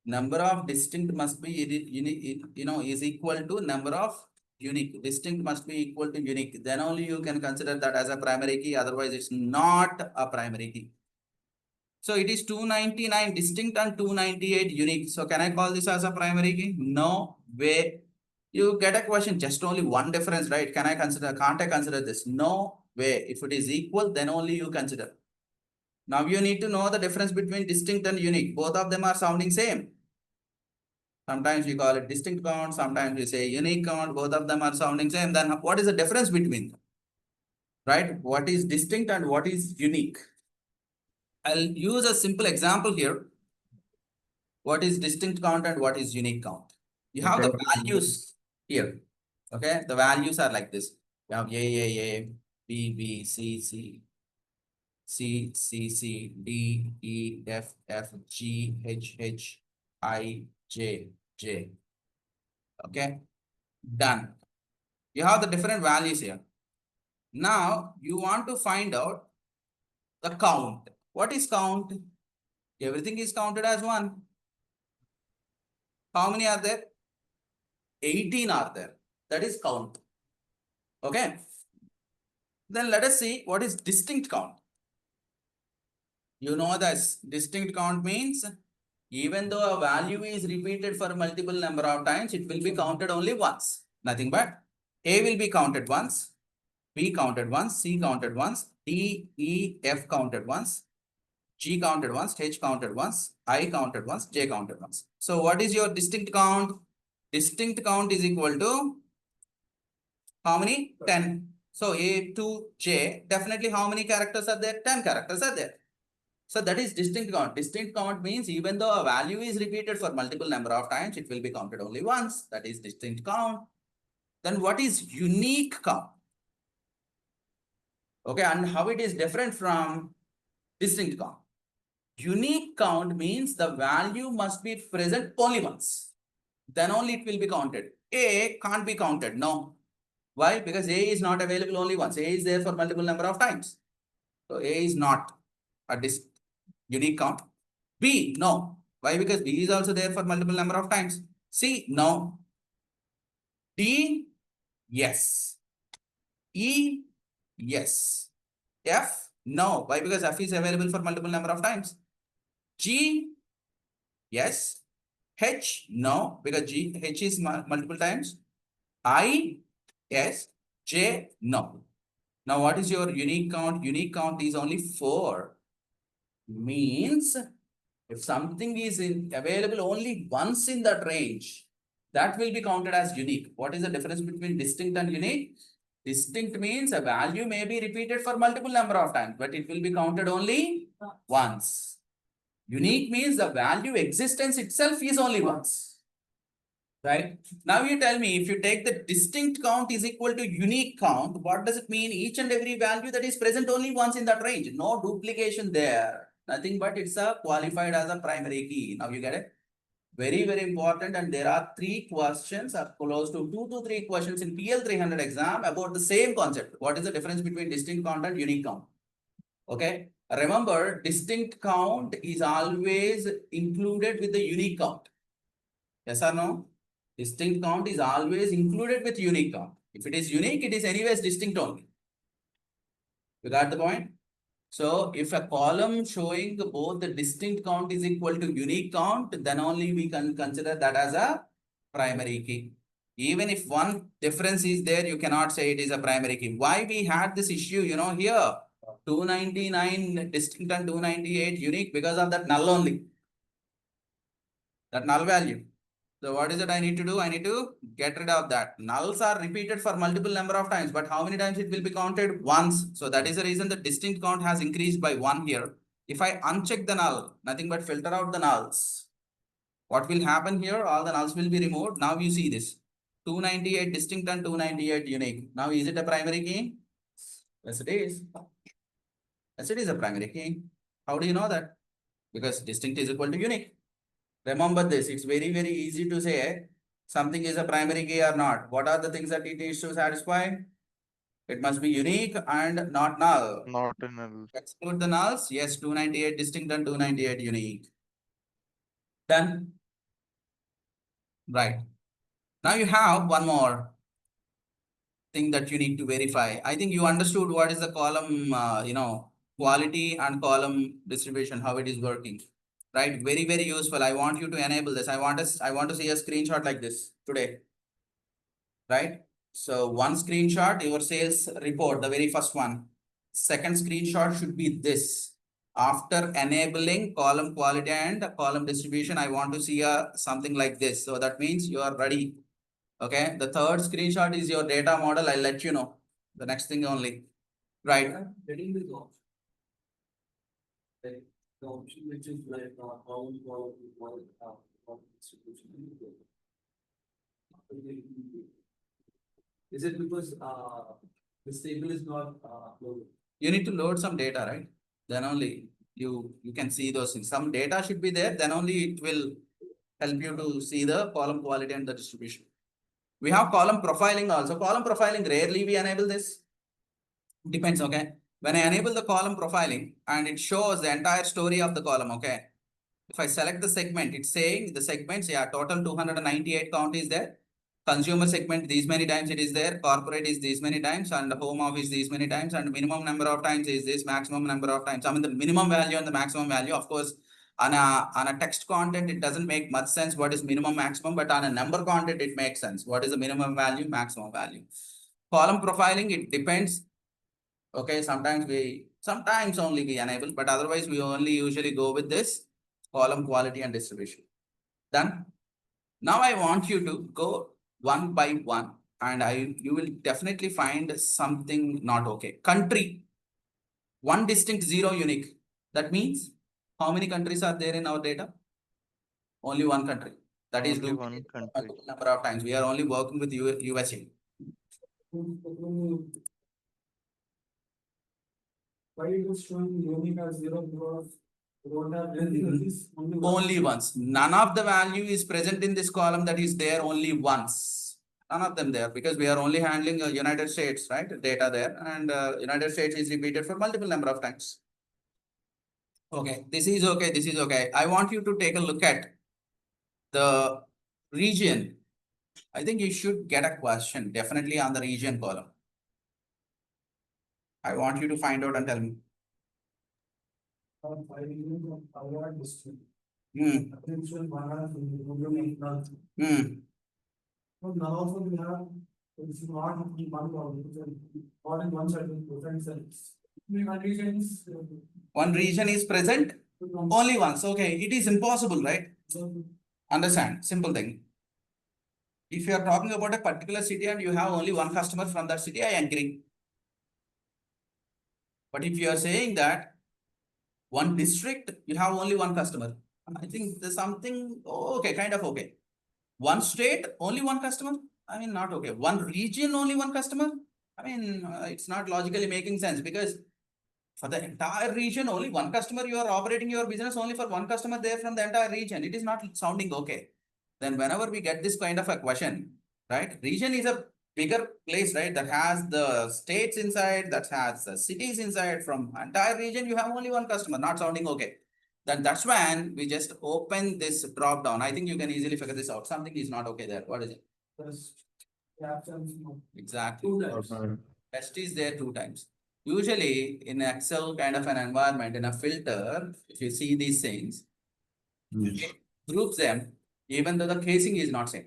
Number of distinct must be is equal to number of unique. Distinct must be equal to unique. Then only you can consider that as a primary key. Otherwise, it's not a primary key. So it is 299 distinct and 298 unique. So can I call this as a primary key? No way. You get a question, just only one difference, right? Can't I consider this? No way. If it is equal, then only you consider. Now you need to know the difference between distinct and unique. Both of them are sounding same. Sometimes we call it distinct count, sometimes we say unique count, both of them are sounding same. Then what is the difference between them? Right? What is distinct and what is unique? I'll use a simple example here. What is distinct count and what is unique count? You have the values here. Okay, the values are like this. You have A, B, B, C, C, C, C, C, D, E, F, F, G, H, H, I, J, J. Okay, done. You have the different values here. Now you want to find out the count. What is count? Everything is counted as 1. How many are there? 18 are there. That is count. Okay. Then let us see what is distinct count. You know this distinct count means even though a value is repeated for multiple number of times, it will be counted only once. Nothing but A will be counted once, B counted once, C counted once, D, E, F counted once, G counted once, H counted once, I counted once, J counted once. So what is your distinct count? Distinct count is equal to how many? 10. So A to J, definitely how many characters are there? 10 characters are there. So that is distinct count. Distinct count means even though a value is repeated for multiple number of times, it will be counted only once. That is distinct count. Then what is unique count? Okay, and how it is different from distinct count? Unique count means the value must be present only once. Then only it will be counted. A can't be counted. No. Why? Because A is not available only once. A is there for multiple number of times. So A is not a unique count. B, no. Why? Because B is also there for multiple number of times. C, no. D, yes. E, yes. F, no. Why? Because F is available for multiple number of times. G, yes. H, no. Because H is multiple times. I, yes. J, no. Now, what is your unique count? Unique count is only 4. Means if something is available only once in that range, that will be counted as unique. What is the difference between distinct and unique? Distinct means a value may be repeated for multiple number of times, but it will be counted only once. Unique means the value existence itself is only once. Right? Now you tell me, if you take the distinct count is equal to unique count, what does it mean? Each and every value that is present only once in that range. No duplication there. Nothing but it's a qualified as a primary key. Now you get it? Very, very important. And there are 3 questions, close to 2 to 3 questions in PL 300 exam about the same concept. What is the difference between distinct count and unique count? Okay, remember distinct count is always included with the unique count. Yes or no? Distinct count is always included with unique count. If it is unique, it is anyways distinct only. You got the point? So if a column showing both the distinct count is equal to unique count, then only we can consider that as a primary key. Even if one difference is there, you cannot say it is a primary key. Why we had this issue, here 299 distinct and 298 unique because of that null only. That null value. So what is it I need to do? I need to get rid of that. Nulls are repeated for multiple number of times, but how many times it will be counted? Once. So that is the reason the distinct count has increased by 1 here. If I uncheck the null, nothing but filter out the nulls. What will happen here? All the nulls will be removed. Now you see this. 298 distinct and 298 unique. Now is it a primary key? Yes, it is. Yes, it is a primary key. How do you know that? Because distinct is equal to unique. Remember this, it's very, very easy to say something is a primary key or not. What are the things that it needs to satisfy? It must be unique and not null. Not a null. Exclude the nulls. Yes, 298 distinct and 298 unique. Done. Right. Now you have one more thing that you need to verify. I think you understood what is the column, quality and column distribution, how it is working. Right, very, very useful. I want you to enable this. I want to see a screenshot like this today. Right, so one screenshot, your sales report, the very first one. Second screenshot should be this. After enabling column quality and column distribution, I want to see something like this. So that means you are ready. Okay, the third screenshot is your data model. I'll let you know the next thing only. Right. Getting this option. Like, the option which is like how distribution. Is it because this table is not loaded? You need to load some data, right? Then only you can see those things. Some data should be there, then only it will help you to see the column quality and the distribution. We have column profiling also. Column profiling, rarely we enable this. Depends, okay? When I enable the column profiling and it shows the entire story of the column, okay? If I select the segment, it's saying the segments, yeah, total 298 count is there. Consumer segment, these many times it is there. Corporate is these many times, and home office these many times, and minimum number of times is this, maximum number of times. I mean, the minimum value and the maximum value, of course, on a text content, it doesn't make much sense what is minimum, maximum, but on a number content, it makes sense. What is the minimum value, maximum value? Column profiling, it depends. Okay, sometimes only we enable, but otherwise we only usually go with this column quality and distribution. Done. Now I want you to go one by one, and you will definitely find something not okay. Country, one distinct, zero unique. That means how many countries are there in our data? Only one country. That is Only one country. number of times. We are only working with USA. Why it was showing unique as 0 because we don't have anything else, Only once. None of the value is present in this column that is there only once. None of them there because we are only handling United States, right? Data there, and United States is repeated for multiple number of times. Okay, this is okay. This is okay. I want you to take a look at the region. I think you should get a question definitely on the region column. I want you to find out and tell me. Hmm. Now also we have, it's not one problem, not in one certain sense. One region is. One region is present only once. Okay, it is impossible, right? Understand, simple thing. If you are talking about a particular city and you have only one customer from that city, I agree. But if you are saying that one district, you have only one customer, I think there's something, okay, kind of okay. One state, only one customer, I mean, not okay. One region, only one customer, I mean, it's not logically making sense because for the entire region, only one customer, you are operating your business only for one customer there from the entire region. It is not sounding okay. Then whenever we get this kind of a question, right? Region is a bigger place, right? That has the states inside, that has the cities inside from entire region, you have only one customer, not sounding okay. Then that's when we just open this drop down. I think you can easily figure this out. Something is not okay there. What is it? Plus, yeah, some Exactly. two times. Test is there 2 times. Usually in Excel kind of an environment, in a filter, if you see these things, it groups them, even though the casing is not same.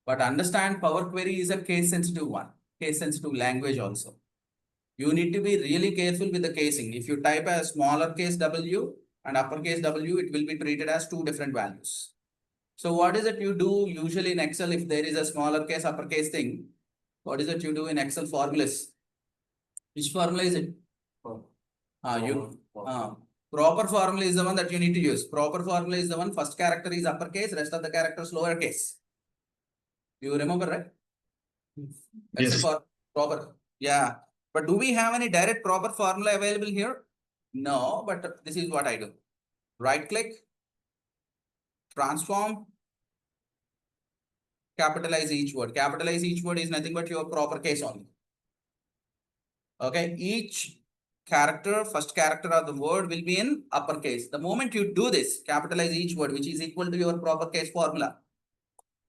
But understand Power Query is a case sensitive one, case sensitive language also. You need to be really careful with the casing. If you type a smaller case W and uppercase W, it will be treated as 2 different values. So what is it you do usually in Excel if there is a smaller case, uppercase thing? What is it you do in Excel formulas? Which formula is it? Proper formula is the one that you need to use. Proper formula is the one, first character is uppercase, rest of the characters lowercase. You remember, right? Yes. Excel for proper. Yeah. But do we have any direct proper formula available here? No, but this is what I do. Right click, transform, capitalize each word. Capitalize each word is nothing but your proper case only. Okay, each character, first character of the word will be in uppercase. The moment you do this, capitalize each word, which is equal to your proper case formula.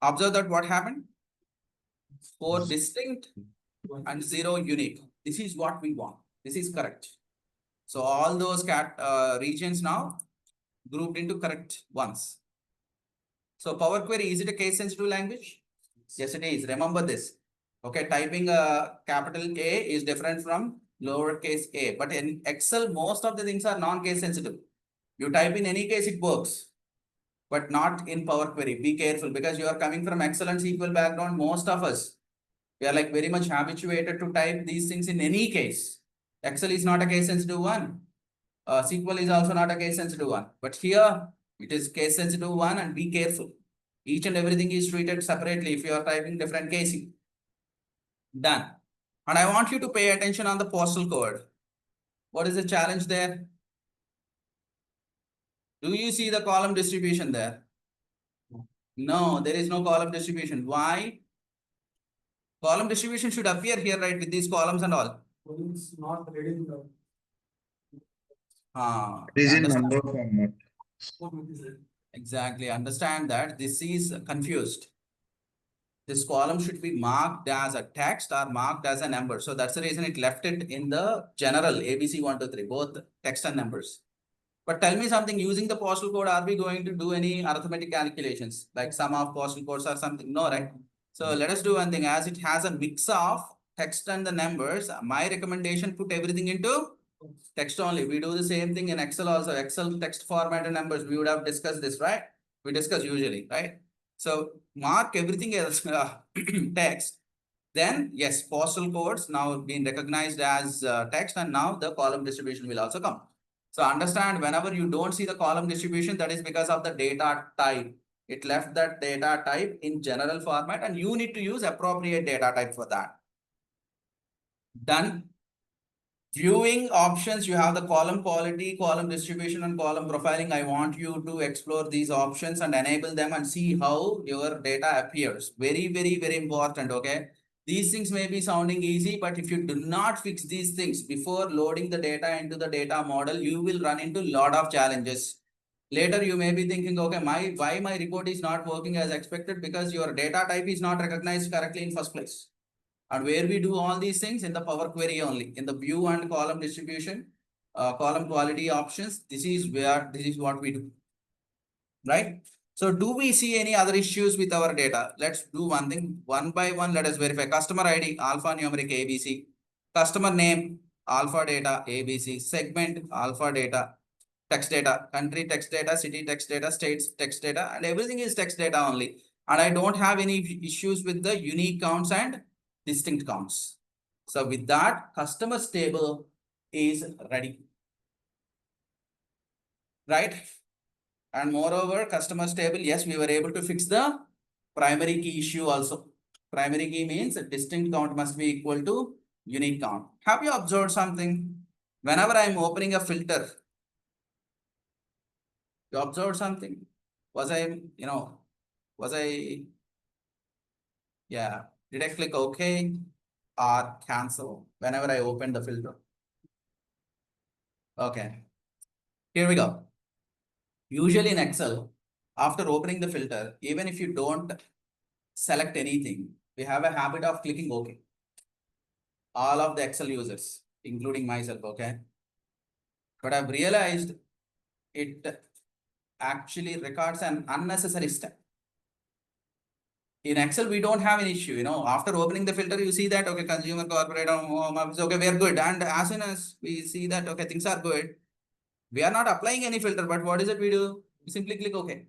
Observe that what happened? 4 distinct and 0 unique. This is what we want. This is correct. So all those regions now grouped into correct ones. So Power Query, is it a case sensitive language? Yes, it is. Remember this. Okay, typing a capital A is different from lowercase a. But in Excel, most of the things are non-case sensitive. You type in any case, it works. But not in Power Query. Be careful because you are coming from Excel and SQL background. Most of us, we are like very much habituated to type these things in any case. Excel is not a case sensitive one. SQL is also not a case sensitive one. But here it is case sensitive one, and be careful. Each and everything is treated separately if you are typing different casing. Done. And I want you to pay attention on the postal code. What is the challenge there? Do you see the column distribution there? No, there is no column distribution. Why? Column distribution should appear here, right, with these columns and all. It's not ready to the. It is in Understand? number format. Exactly. Understand that this is confused. This column should be marked as a text or marked as a number. So that's the reason it left it in the general ABC 1, 2, 3, both text and numbers. But tell me something, using the postal code, are we going to do any arithmetic calculations like sum of postal codes or something? No, right? So let us do one thing. As it has a mix of text and the numbers, my recommendation, put everything into text only. We do the same thing in Excel also. Excel text format and numbers. We would have discussed this, right? We discuss usually, right? So mark everything else text. Then yes, postal codes now being recognized as text, and now the column distribution will also come. So understand, whenever you don't see the column distribution, that is because of the data type. It left that data type in general format, and you need to use appropriate data type for that. Done. Viewing options, you have the column quality, column distribution, and column profiling. I want you to explore these options and enable them and see how your data appears. Very, very, very important, okay? These things may be sounding easy, but if you do not fix these things before loading the data into the data model, you will run into a lot of challenges. Later, you may be thinking, okay, why my report is not working as expected? Because your data type is not recognized correctly in first place. And where we do all these things? In the Power Query only, in the view and column distribution, column quality options. This is what we do, right? So do we see any other issues with our data? Let's do one thing, one by one. Let us verify. Customer ID, alphanumeric ABC. Customer name, alpha data, ABC. Segment, alpha data. Text data, country text data, city text data, states text data, and everything is text data only. And I don't have any issues with the unique counts and distinct counts. So with that, customers table is ready, right? And moreover, customers table, yes, we were able to fix the primary key issue also. Primary key means a distinct count must be equal to unique count. Have you observed something? Whenever I'm opening a filter, you observed something? Was I, yeah. Did I click OK or cancel whenever I open the filter? Okay, here we go. Usually in Excel, after opening the filter, even if you don't select anything, we have a habit of clicking OK. All of the Excel users, including myself, okay? But I've realized it actually records an unnecessary step. In Excel, we don't have an issue, after opening the filter, you see that, okay, consumer, corporate, okay, we are good. And as soon as we see that, okay, things are good, we are not applying any filter, but what is it we do? We simply click OK,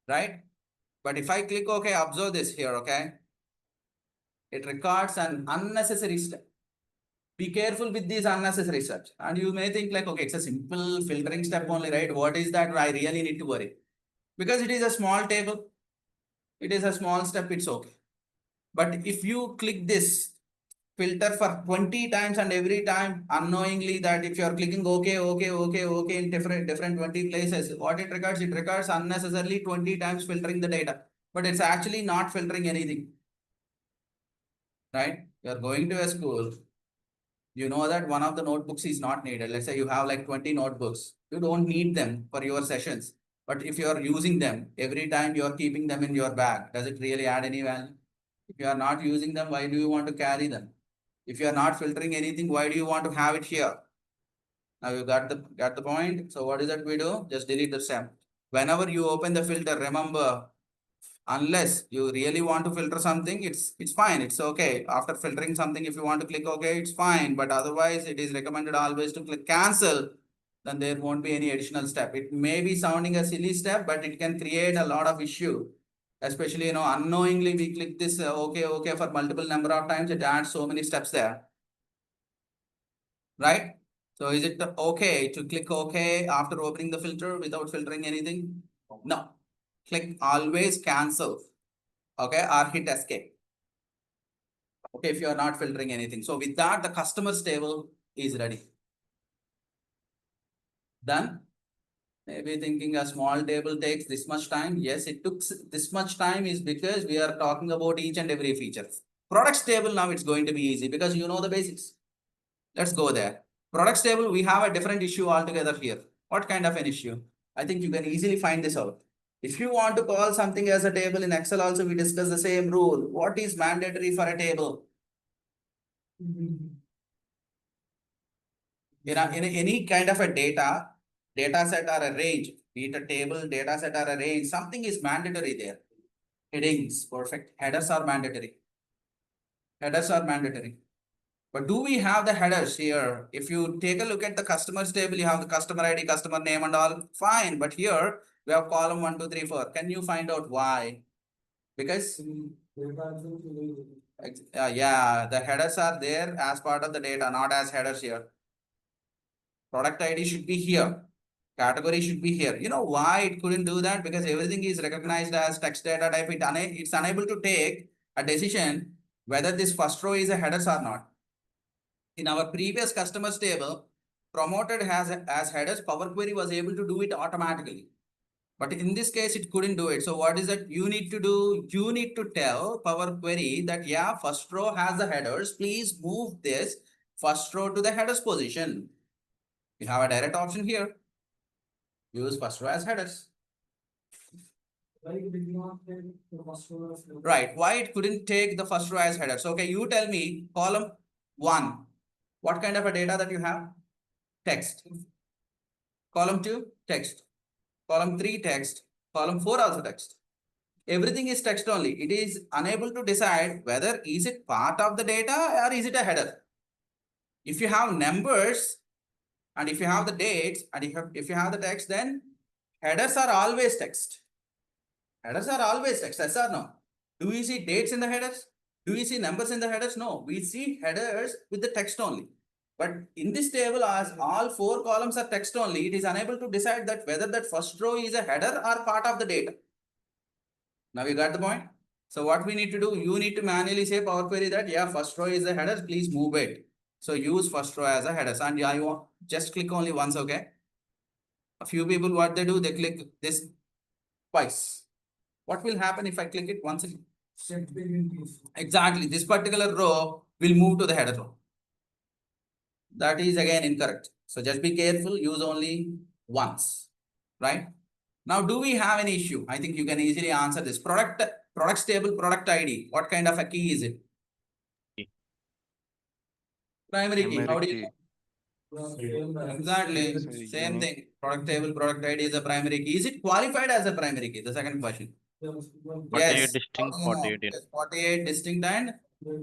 right? But if I click OK, observe this here, okay? It records an unnecessary step. Be careful with these unnecessary steps. And you may think like, okay, it's a simple filtering step only, right? What is that I really need to worry? Because it is a small table. It is a small step, it's okay. But if you click this filter for 20 times and every time unknowingly that if you are clicking OK, OK, OK, OK in different 20 places, what it records unnecessarily 20 times filtering the data. But it's actually not filtering anything, right? You're going to a school, you know that one of the notebooks is not needed. Let's say you have like 20 notebooks. You don't need them for your sessions. But if you are using them every time you are keeping them in your bag, does it really add any value? If you are not using them, why do you want to carry them? If you are not filtering anything, why do you want to have it here? Now you got the point. So what is that we do? Just delete the step. Whenever you open the filter, remember, unless you really want to filter something, it's fine, it's okay. After filtering something, if you want to click OK, it's fine. But otherwise, it is recommended always to click cancel. Then there won't be any additional step. It may be sounding a silly step, but it can create a lot of issue. Especially, unknowingly we click this OK for multiple number of times. It adds so many steps there, right? So is it okay to click OK after opening the filter without filtering anything? No. Click always cancel. Okay, or hit escape. Okay, if you are not filtering anything. So with that, the customers table is ready. Done. Maybe thinking a small table takes this much time. Yes, it took this much time is because we are talking about each and every feature. Products table, now it's going to be easy because you know the basics. Let's go there. Products table, we have a different issue altogether here. What kind of an issue? I think you can easily find this out. If you want to call something as a table in Excel also, we discuss the same rule. What is mandatory for a table? In any kind of a data set or a range, be it a table, data set or a range, something is mandatory there. Headings, perfect. Headers are mandatory. Headers are mandatory. But do we have the headers here? If you take a look at the customers table, you have the customer ID, customer name and all, fine. But here we have column 1, 2, 3, 4. Can you find out why? Because yeah, the headers are there as part of the data, not as headers here. Product ID should be here. Category should be here. You know why it couldn't do that? Because everything is recognized as text data type. It's unable to take a decision whether this first row is a headers or not. In our previous customers table, promoted as headers, Power Query was able to do it automatically. But in this case, it couldn't do it. So what is that you need to do? You need to tell Power Query that, yeah, first row has the headers. Please move this first row to the headers position. You have a direct option here. Use first row as headers. Right. Why it couldn't take the first row as headers? Okay, you tell me column 1. What kind of a data that you have? Text. Column 2, text. Column 3, text. Column 4 also text. Everything is text only. It is unable to decide whether is it part of the data or is it a header. If you have numbers and if you have the dates and if you have the text, then headers are always text. Headers are always text, yes or no? Do we see dates in the headers? Do we see numbers in the headers? No, we see headers with the text only. But in this table, as all 4 columns are text only, it is unable to decide that whether that first row is a header or part of the data. Now you got the point? So what we need to do, you need to manually say Power Query that, yeah, first row is a header, please move it. So use first row as a header. And yeah, you want, just click only once, okay? A few people, what they do, they click this twice. What will happen if I click it once again? Set between these. Exactly. This particular row will move to the header row. That is again incorrect. So just be careful, use only once, right? Now, do we have any issue? I think you can easily answer this. Product table, product ID. What kind of a key is it? Key. Primary key. How do you key. Exactly. So Same unique. thing. Product table, product ID is a primary key. Is it qualified as a primary key? The second question. 48 distinct, 48 Yes, 48 distinct and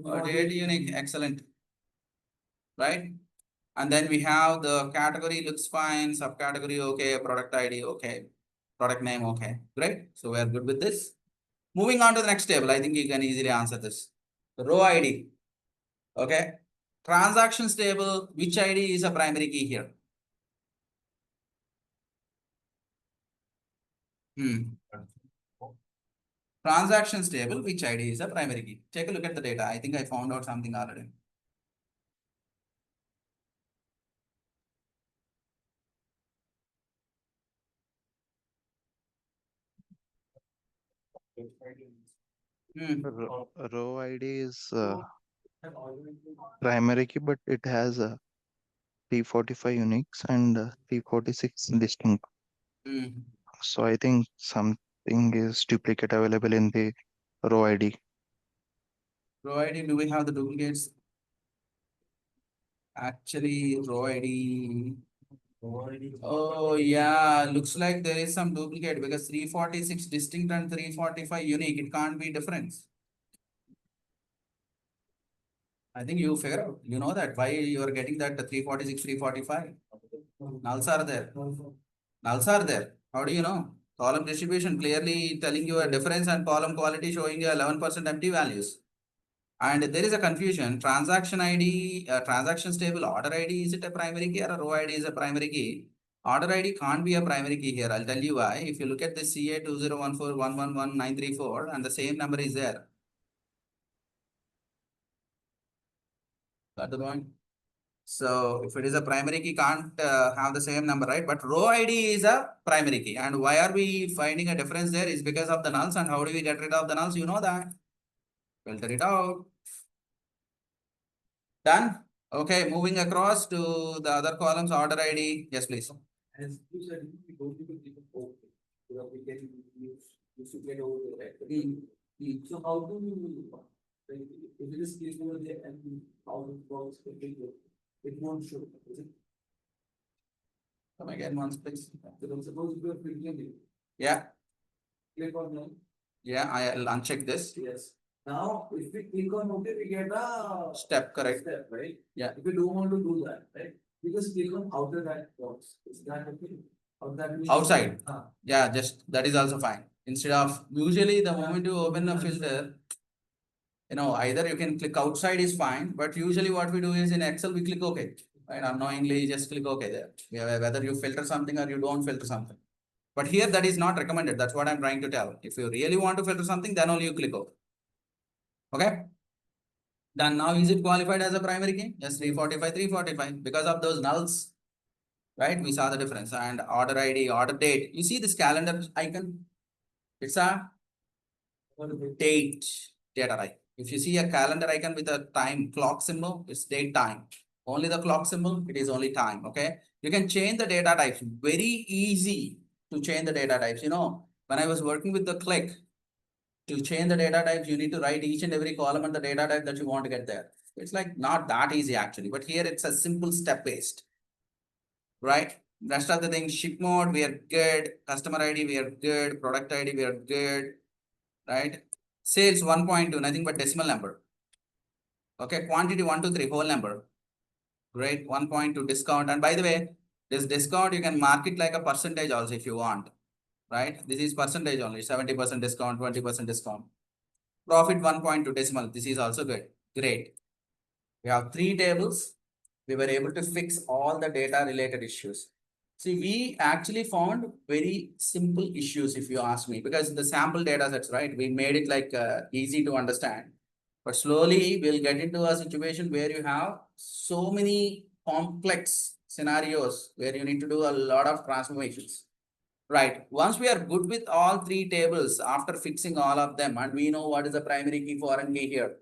48 unique. Excellent. Right? And then we have the category looks fine, subcategory okay, product ID okay, product name okay. Great. So we are good with this. Moving on to the next table, I think you can easily answer this. The row ID. Okay. Transactions table, which ID is a primary key here? Transactions table, which ID is a primary key? Take a look at the data. I think I found out something already. Row ID is primary key, but it has 345 uniques and 346 distinct. So I think something is duplicate available in the row ID. Row ID, do we have the duplicates? Actually, row ID. Oh yeah, looks like there is some duplicate because 346 distinct and 345 unique. It can't be difference. I think you figure out, you know that why you are getting that 346, 345. Nulls are there. Nulls are there. How do you know? Column distribution clearly telling you a difference and column quality showing you 11% empty values. And there is a confusion. Transaction ID, transactions table, order ID, is it a primary key or a row ID is a primary key? Order ID can't be a primary key here. I'll tell you why. If you look at the CA2014111934 and the same number is there. Got the point? So if it is a primary key, can't have the same number, right? But row ID is a primary key. And why are we finding a difference there is because of the nulls. And how do we get rid of the nulls? You know that. Filter it out. Done? Okay, moving across to the other columns, order ID. Yes, please. As you said, we don't even click on OK. So that we can use to get over there, right? So how do you, like, if it is click over there and how it works, it won't show, is it? Come again once, please. So suppose if you are clicking it, Yeah, click on none. yeah, I'll uncheck this. Yes. Now, if we click on OK, we get a Step, correct. step, right? Yeah. If we don't want to do that, right? We just click on outer that box. Is that okay? Or that means Outside. Ah. Yeah, just that is also fine. Instead of usually the moment you open a filter, either you can click outside is fine, but usually what we do is in Excel, we click OK. Right? Unknowingly, just click OK there. Yeah, whether you filter something or you don't filter something. But here that is not recommended. That's what I'm trying to tell. If you really want to filter something, then only you click OK. Okay. Then now is it qualified as a primary key? Yes, 345, 345. Because of those nulls, right? We saw the difference. And order ID, order date. You see this calendar icon? It's a date data type. If you see a calendar icon with a time clock symbol, it's date time. Only the clock symbol, it is only time. Okay. You can change the data types. Very easy to change the data types. When I was working with the click, to change the data types, you need to write each and every column and the data type that you want to get there. It's like not that easy actually, but here it's a simple step based, right? Rest of the things, ship mode, we are good. Customer ID, we are good. Product ID, we are good, right? Sales 1.2, nothing but decimal number. Okay, quantity 123, whole number. Great, 1.2 discount. And by the way, this discount, you can mark it like a percentage also if you want, right? This is percentage only, 70% discount, 20% discount. Profit 1.2 decimal. This is also good. Great. We have 3 tables. We were able to fix all the data related issues. See, we actually found very simple issues if you ask me, because the sample data sets, right? We made it like easy to understand. But slowly we'll get into a situation where you have so many complex scenarios where you need to do a lot of transformations. Right. Once we are good with all three tables after fixing all of them and we know what is the primary key, foreign key here.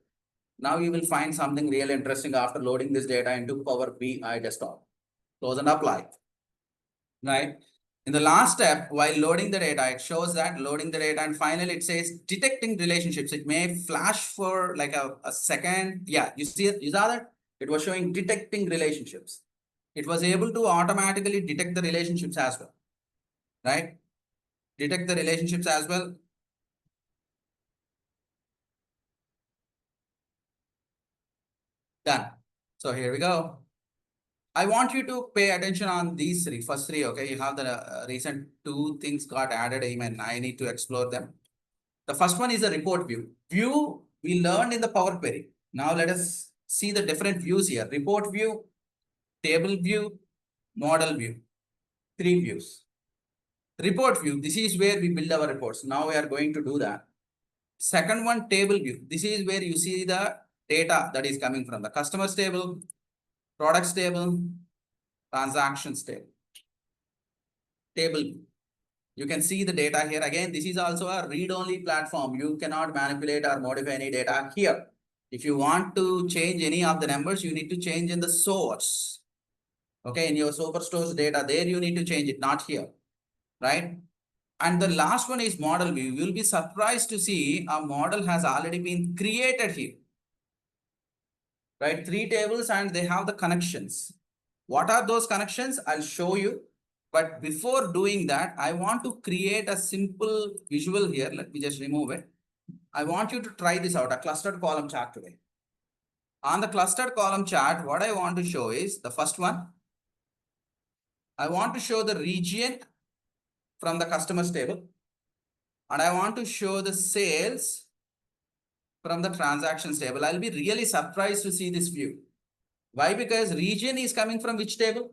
Now you will find something really interesting after loading this data into Power BI desktop. Close and apply. Right. In the last step, while loading the data, it shows that loading the data and finally it says detecting relationships. It may flash for like a second. Yeah, you see it, you saw that? It was showing detecting relationships. It was able to automatically detect the relationships as well. Right? Detect the relationships as well. Done. So here we go. I want you to pay attention on these three, first three, okay? You have the recent two things got added, amen. I need to explore them. The first one is the report view. View we learned in the Power Query. Now let us see the different views here. Report view, table view, model view. Three views. Report view, this is where we build our reports. Now we are going to do that. Second one, table view. This is where you see the data that is coming from the customers table, products table, transactions table. Table view. You can see the data here. Again, this is also a read-only platform. You cannot manipulate or modify any data here. If you want to change any of the numbers, you need to change in the source. Okay, in your superstores data, there you need to change it, not here, right? And the last one is model view. You will be surprised to see a model has already been created here, right? Three tables and they have the connections. What are those connections? I'll show you. But before doing that, I want to create a simple visual here. Let me just remove it. I want you to try this out, a clustered column chart today. On the clustered column chart, what I want to show is the first one. I want to show the region from the customers table. And I want to show the sales from the transactions table. I'll be really surprised to see this view. Why? Because region is coming from which table?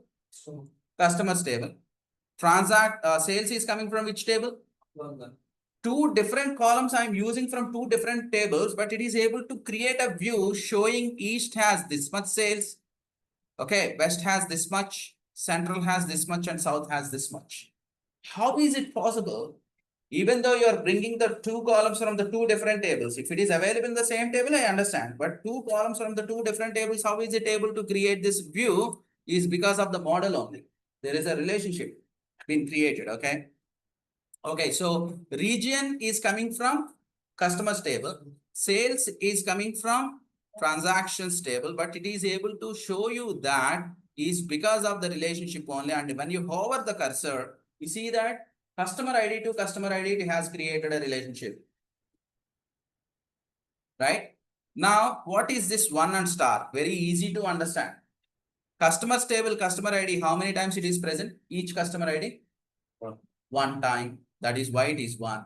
Customers table. Sales is coming from which table? Two different columns I'm using from two different tables, but it is able to create a view showing East has this much sales. Okay, West has this much, Central has this much, and South has this much. How is it possible? Even though you are bringing the two columns from the two different tables, if it is available in the same table, I understand. But two columns from the two different tables, how is it able to create this view? Is because of the model only. There is a relationship being created, okay? Okay, so region is coming from customers table. Sales is coming from transactions table, but it is able to show you that is because of the relationship only. And when you hover the cursor, you see that customer ID to customer ID, it has created a relationship. Right? Now, what is this one and star? Very easy to understand. Customers table, customer ID, how many times it is present? Each customer ID? One time. That is why it is one.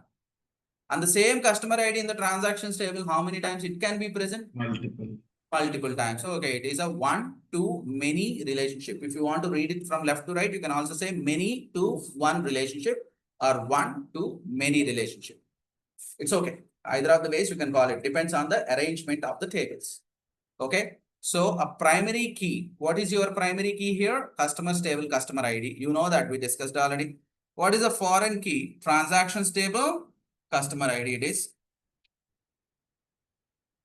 And the same customer ID in the transactions table, how many times it can be present? Multiple times. So, okay, it is a one to many relationship. If you want to read it from left to right, you can also say many to one relationship or one to many relationship. It's okay. Either of the ways you can call it. Depends on the arrangement of the tables. Okay. So a primary key. What is your primary key here? Customers table, customer ID. You know that we discussed already. What is a foreign key? Transactions table, customer ID it is.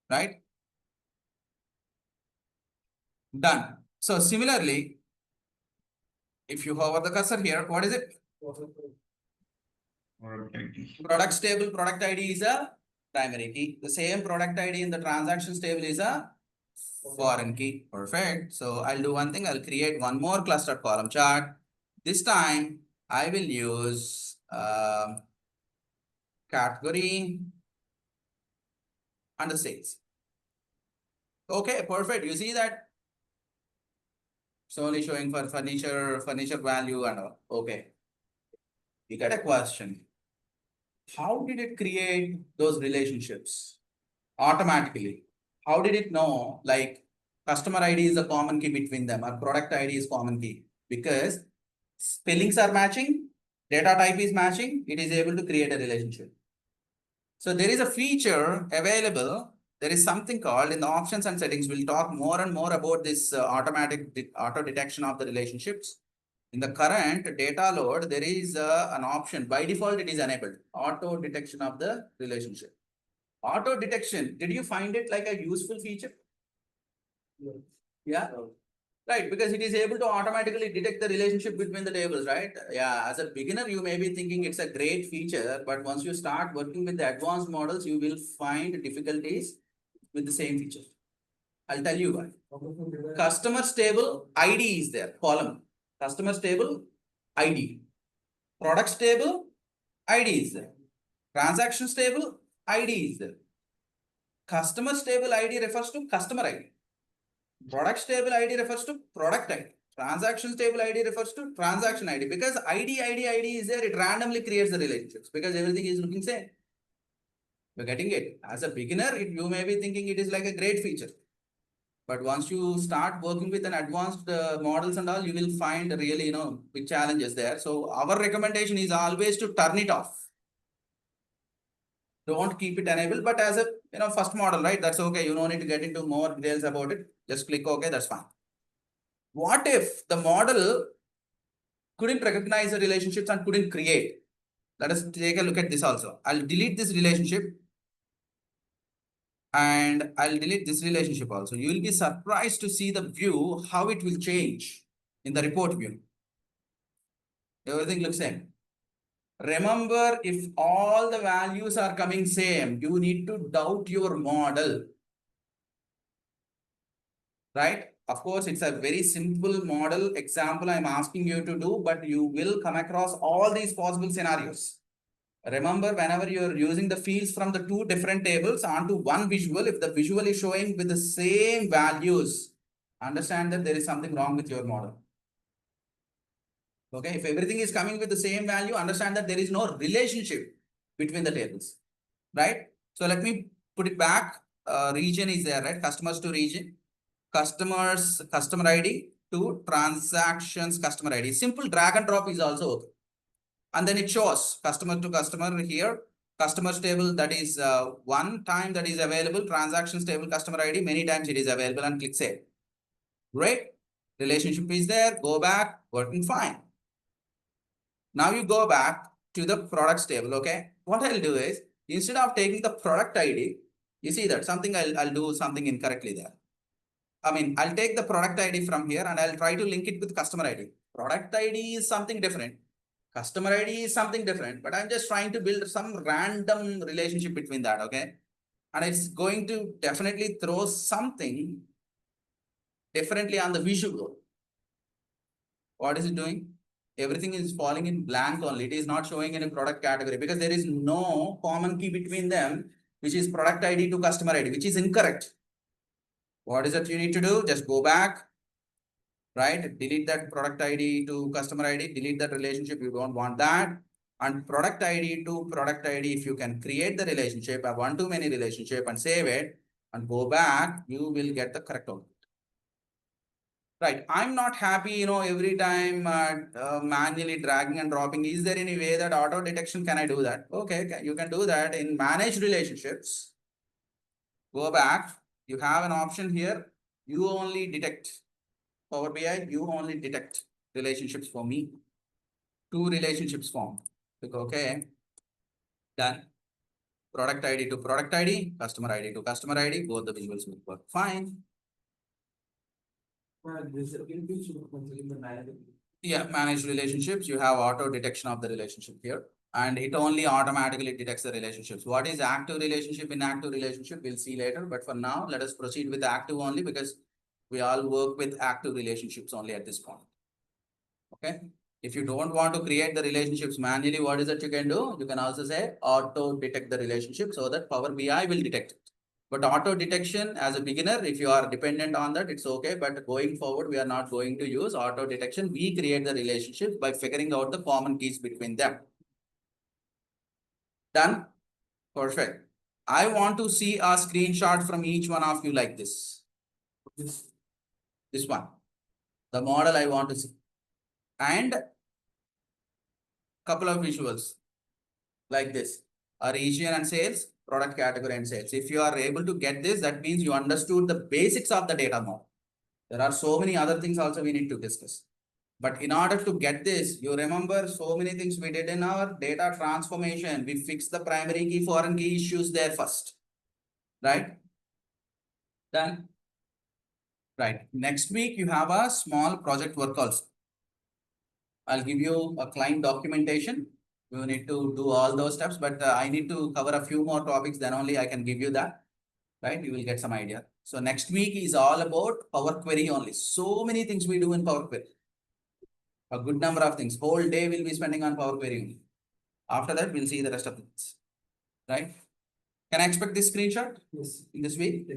Right? Done. So similarly, if you hover the cursor here, what is it? Products table, product ID is a primary key. The same product ID in the transactions table is a foreign key. Perfect. So I'll do one thing. I'll create one more clustered column chart. This time I will use category and the sales. Okay, perfect. You see that? It's only showing for furniture value and all. Okay. You get a question. How did it create those relationships automatically? How did it know like customer ID is a common key between them or product ID is common key? Because spellings are matching, data type is matching, it is able to create a relationship. So there is a feature available. There is something called in the options and settings. We'll talk more and more about this automatic auto detection of the relationships. In the current data load, there is an option. By default, it is enabled. Auto detection of the relationship. Auto detection, did you find it like a useful feature? Yeah. Right, because it is able to automatically detect the relationship between the tables, right? Yeah, as a beginner, you may be thinking it's a great feature, but once you start working with the advanced models, you will find difficulties with the same feature. I'll tell you why. Customer stable ID is there, column. Customer stable ID. Product stable ID is there. Transaction stable ID is there. Customer stable ID refers to customer ID. Product stable ID refers to product ID. Transaction stable ID refers to transaction ID. Because ID is there, it randomly creates the relationships because everything is looking same. You're getting it. As a beginner, you may be thinking it is like a great feature. But once you start working with an advanced models and all, you will find really, big challenges there. So our recommendation is always to turn it off. Don't keep it enabled, but as a first model, right? That's okay. You don't need to get into more details about it. Just click OK, that's fine. What if the model couldn't recognize the relationships and couldn't create? Let us take a look at this also. I'll delete this relationship and I'll delete this relationship also. You will be surprised to see the view, how it will change in the report view. Everything looks same. Remember, if all the values are coming same, you need to doubt your model. Right? Of course, it's a very simple model example I'm asking you to do, but you will come across all these possible scenarios. Remember, whenever you're using the fields from the two different tables onto one visual, if the visual is showing with the same values, understand that there is something wrong with your model. Okay, if everything is coming with the same value, understand that there is no relationship between the tables, right? So let me put it back. Region is there, right? Customers to region, customers, customer ID to transactions, customer ID. Simple drag and drop is also okay. And then it shows customer to customer here, customers table that is one time that is available, transactions table customer ID, many times it is available, and click save. Great. Relationship is there, go back, working fine. Now you go back to the products table, okay? What I'll do is, instead of taking the product ID, you see that something I'll do something incorrectly there. I mean, I'll take the product ID from here and I'll try to link it with customer ID. Product ID is something different. Customer ID is something different, but I'm just trying to build some random relationship between that, okay? And it's going to definitely throw something differently on the visual. What is it doing? Everything is falling in blank only. It is not showing any product category because there is no common key between them, which is product ID to customer ID, which is incorrect. What is it you need to do? Just go back, right? Delete that product ID to customer ID, delete that relationship. You don't want that. And product ID to product ID, if you can create the relationship, a one-to-many relationship and save it and go back, you will get the correct output. Right, I'm not happy, every time manually dragging and dropping. Is there any way that auto detection, can I do that? Okay, you can do that in managed relationships. Go back, you have an option here. You only detect, Power BI, you only detect relationships for me. Two relationships formed. Click OK. Done. Product ID to product ID, customer ID to customer ID, both the visuals will work fine. Yeah, managed relationships, you have auto detection of the relationship here, and it only automatically detects the relationships. What is active relationship, inactive relationship, we'll see later. But for now, let us proceed with active only because we all work with active relationships only at this point. Okay. If you don't want to create the relationships manually, what is it you can do? You can also say auto detect the relationship so that Power BI will detect it. But auto detection as a beginner, if you are dependent on that, it's okay. But going forward, we are not going to use auto detection. We create the relationships by figuring out the common keys between them. Done? Perfect. I want to see a screenshot from each one of you like this. This one. The model I want to see. And couple of visuals like this. A region and sales, product category and sales. If you are able to get this, that means you understood the basics of the data model. There are so many other things also we need to discuss. But in order to get this, you remember so many things we did in our data transformation. We fixed the primary key, foreign key issues there first, right? Done. Right. Next week, you have a small project work also. I'll give you a client documentation. You need to do all those steps, but I need to cover a few more topics. Then only I can give you that, right? You will get some idea. So next week is all about Power Query only. So many things we do in Power Query. A good number of things. Whole day we'll be spending on Power Query only. After that, we'll see the rest of the things, right? Can I expect this screenshot? Yes. In this week?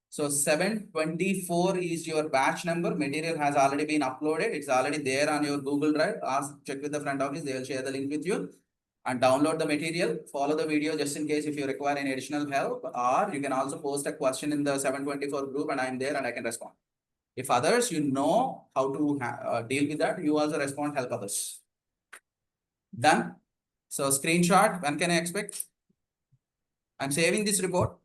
So 724 is your batch number. Material has already been uploaded. It's already there on your Google Drive. Check with the front office. They will share the link with you and download the material. Follow the video just in case if you require any additional help, or you can also post a question in the 724 group and I'm there and I can respond. If others, you know how to deal with that, you also respond, help others. Done. So screenshot, when can I expect? I'm saving this report.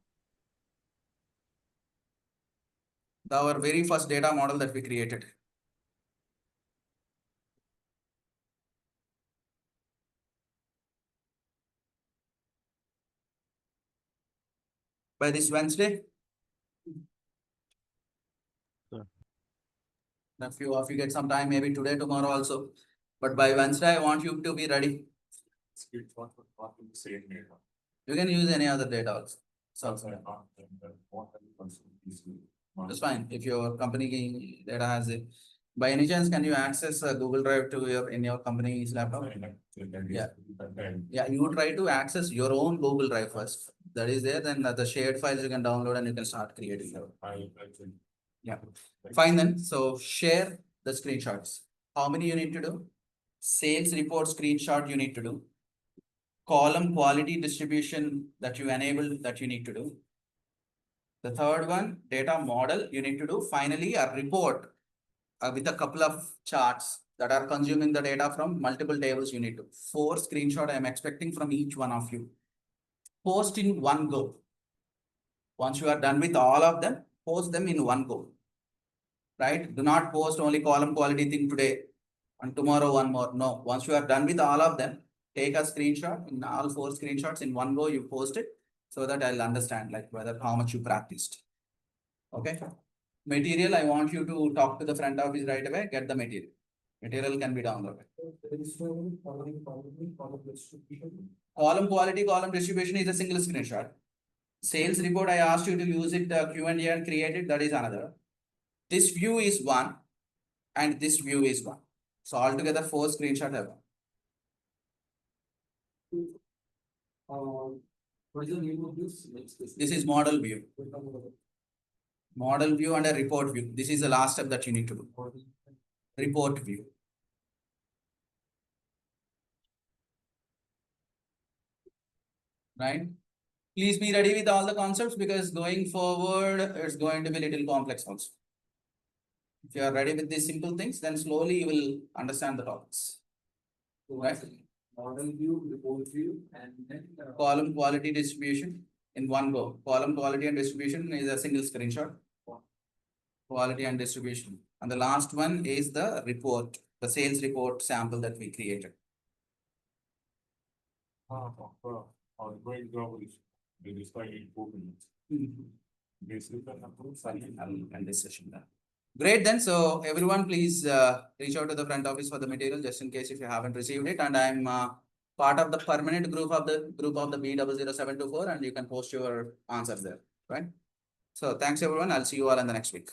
Our very first data model that we created. By this Wednesday. Sure. A few of you get some time, maybe today, tomorrow also. But by Wednesday, I want you to be ready. You can use any other data also. So that's fine. If your company data has it. By any chance, can you access Google Drive to your company's laptop? Yeah. Yeah, you try to access your own Google Drive first. That is there, then the shared files you can download and you can start creating. Yeah. Fine then. So share the screenshots. How many you need to do? Sales report screenshot you need to do. Column quality distribution that you enable that you need to do. The third one, data model you need to do. Finally, a report with a couple of charts that are consuming the data from multiple tables you need to. 4 screenshot I am expecting from each one of you. Post in one go. Once you are done with all of them, post them in one go. Right? Do not post only column quality thing today and tomorrow one more. No, once you are done with all of them, take a screenshot in all 4 screenshots in one go, you post it so that I'll understand like whether how much you practiced. Okay. Material, I want you to talk to the front office right away, get the material. Material can be downloaded. Column quality, column distribution is a single screenshot. Sales report, I asked you to use it, Q&A and create it, that is another. This view is one and this view is one. So altogether 4 screenshots have What is the name of this? This is model view. Model view and a report view. This is the last step that you need to do. Report view. Right? Please be ready with all the concepts because going forward, it's going to be a little complex also. If you are ready with these simple things, then slowly you will understand the topics. Right? Model view, report view, and then Column quality distribution in one go. Column quality and distribution is a single screenshot. Quality and distribution. And the last one is the report, the sales report sample that we created. And this session done. Great then. So everyone please reach out to the front office for the material just in case if you haven't received it. And I'm part of the permanent group of the B00724 and you can post your answers there, right? So thanks everyone. I'll see you all in the next week.